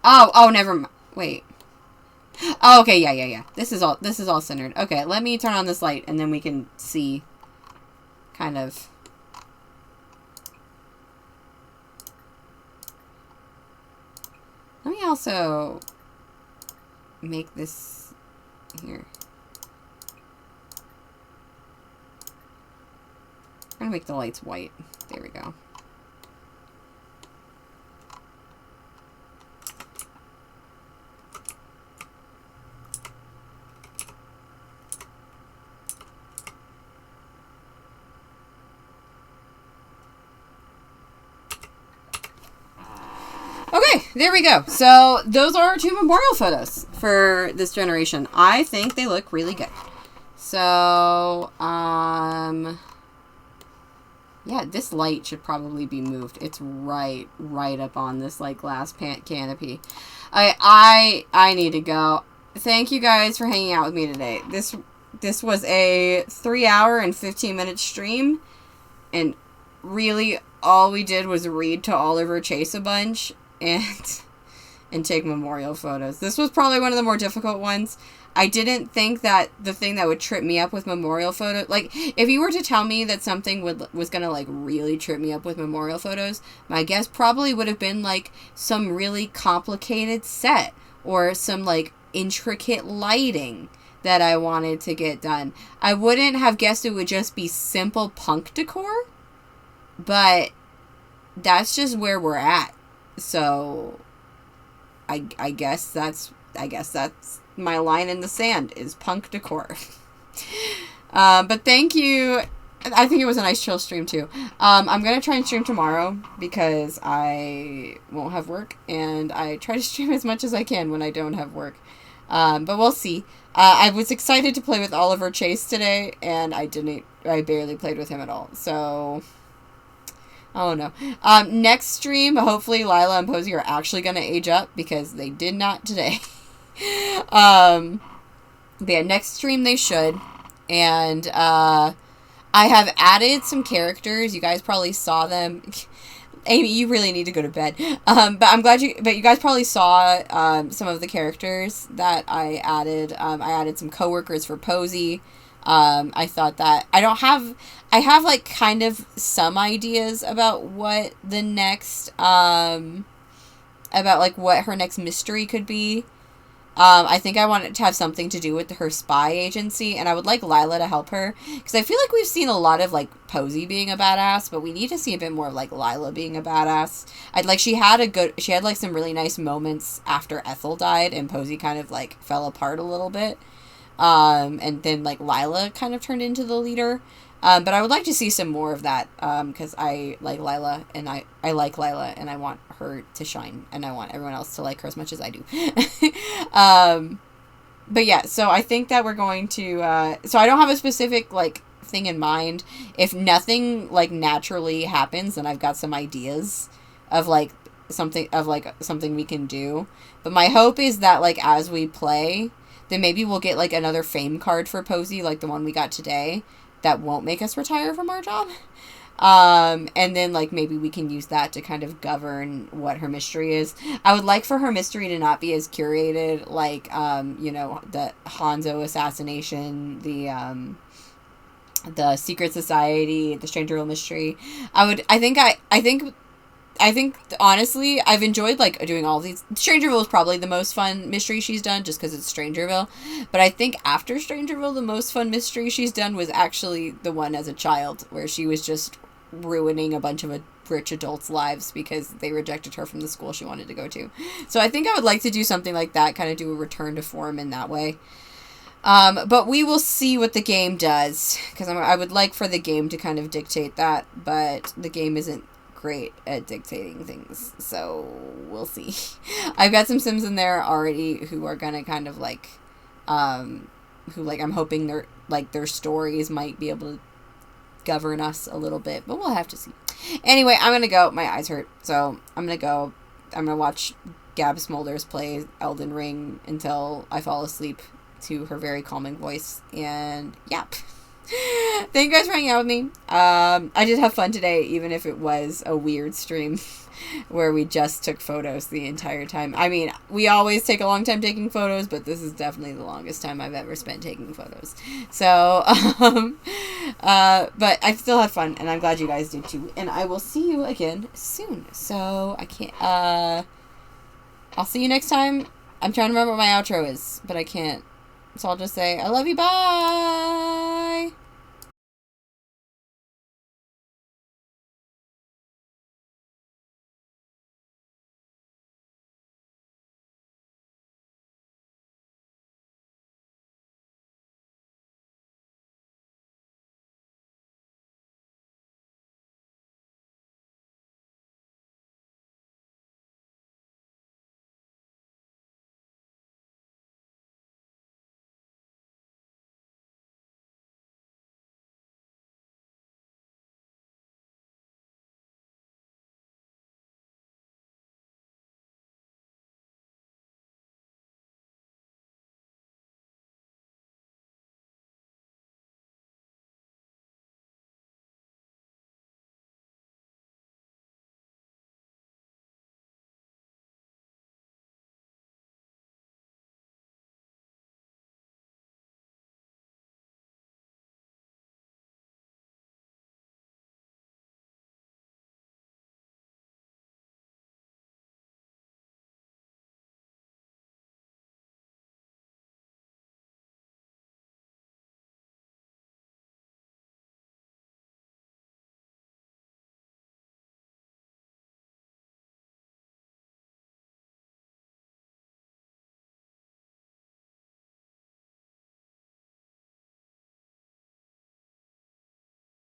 Oh, never mind. Wait. Oh, okay, yeah. This is all centered. Okay, let me turn on this light and then we can see kind of. Let me also make this here. I'm gonna make the lights white. There we go. Okay, there we go. So those are our 2 memorial photos for this generation. I think they look really good. So, yeah, this light should probably be moved. It's right up on this, like, glass canopy. I need to go. Thank you guys for hanging out with me today. This was a 3-hour and 15-minute stream, and really all we did was read to Oliver Chase a bunch and take memorial photos. This was probably one of the more difficult ones. I didn't think that the thing that would trip me up with memorial photos, like, if you were to tell me that something was gonna, like, really trip me up with memorial photos, my guess probably would have been, like, some really complicated set or some, like, intricate lighting that I wanted to get done. I wouldn't have guessed it would just be simple punk decor, but that's just where we're at. So I guess that's my line in the sand is punk decor. But thank you. I think it was a nice chill stream too. I'm gonna try and stream tomorrow because I won't have work, and I try to stream as much as I can when I don't have work. But we'll see. I was excited to play with Oliver Chase today, and I barely played with him at all. So, oh no. Next stream, hopefully Lila and Posy are actually going to age up, because they did not today. But yeah, next stream they should. And, I have added some characters. You guys probably saw them. Amy, you really need to go to bed. But you guys probably saw, some of the characters that I added. I added some coworkers for Posy. I thought that I have like kind of some ideas about what the next, about like what her next mystery could be. I think I want it to have something to do with her spy agency, and I would like Lila to help her, because I feel like we've seen a lot of, like, Posy being a badass, but we need to see a bit more of, like, Lila being a badass. She had, like, some really nice moments after Ethel died, and Posy kind of, like, fell apart a little bit. And then, like, Lila kind of turned into the leader. But I would like to see some more of that, because I like Lila, and I like Lila, and I want her to shine, and I want everyone else to like her as much as I do. But yeah, so I think that we're going to, so I don't have a specific, like, thing in mind. If nothing, like, naturally happens, then I've got some ideas of, like, something we can do. But my hope is that, like, as we play, then maybe we'll get, like, another fame card for Posey, like the one we got today, that won't make us retire from our job. And then, like, maybe we can use that to kind of govern what her mystery is. I would like for her mystery to not be as curated, like, you know, the Hanzo assassination, the Secret Society, the Strangerville mystery. I think, honestly, I've enjoyed, like, doing all of these. Strangerville is probably the most fun mystery she's done, just because it's Strangerville. But I think after Strangerville, the most fun mystery she's done was actually the one as a child, where she was just ruining a bunch of rich adults' lives because they rejected her from the school she wanted to go to. So I think I would like to do something like that, kind of do a return to form in that way. But we will see what the game does, because I would like for the game to kind of dictate that, but the game isn't great at dictating things, so we'll see. I've got some Sims in there already who are gonna kind of, like, who, like, I'm hoping their stories might be able to govern us a little bit, but we'll have to see. Anyway, I'm gonna go. My eyes hurt, so I'm gonna go. I'm gonna watch Gab Smolders play Elden Ring until I fall asleep to her very calming voice, and yeah. Thank you guys for hanging out with me. I did have fun today, even if it was a weird stream where we just took photos the entire time. I mean, we always take a long time taking photos, but this is definitely the longest time I've ever spent taking photos. So, but I still had fun, and I'm glad you guys did too. And I will see you again soon. So, I'll see you next time. I'm trying to remember what my outro is, but I can't. So I'll just say, I love you, bye!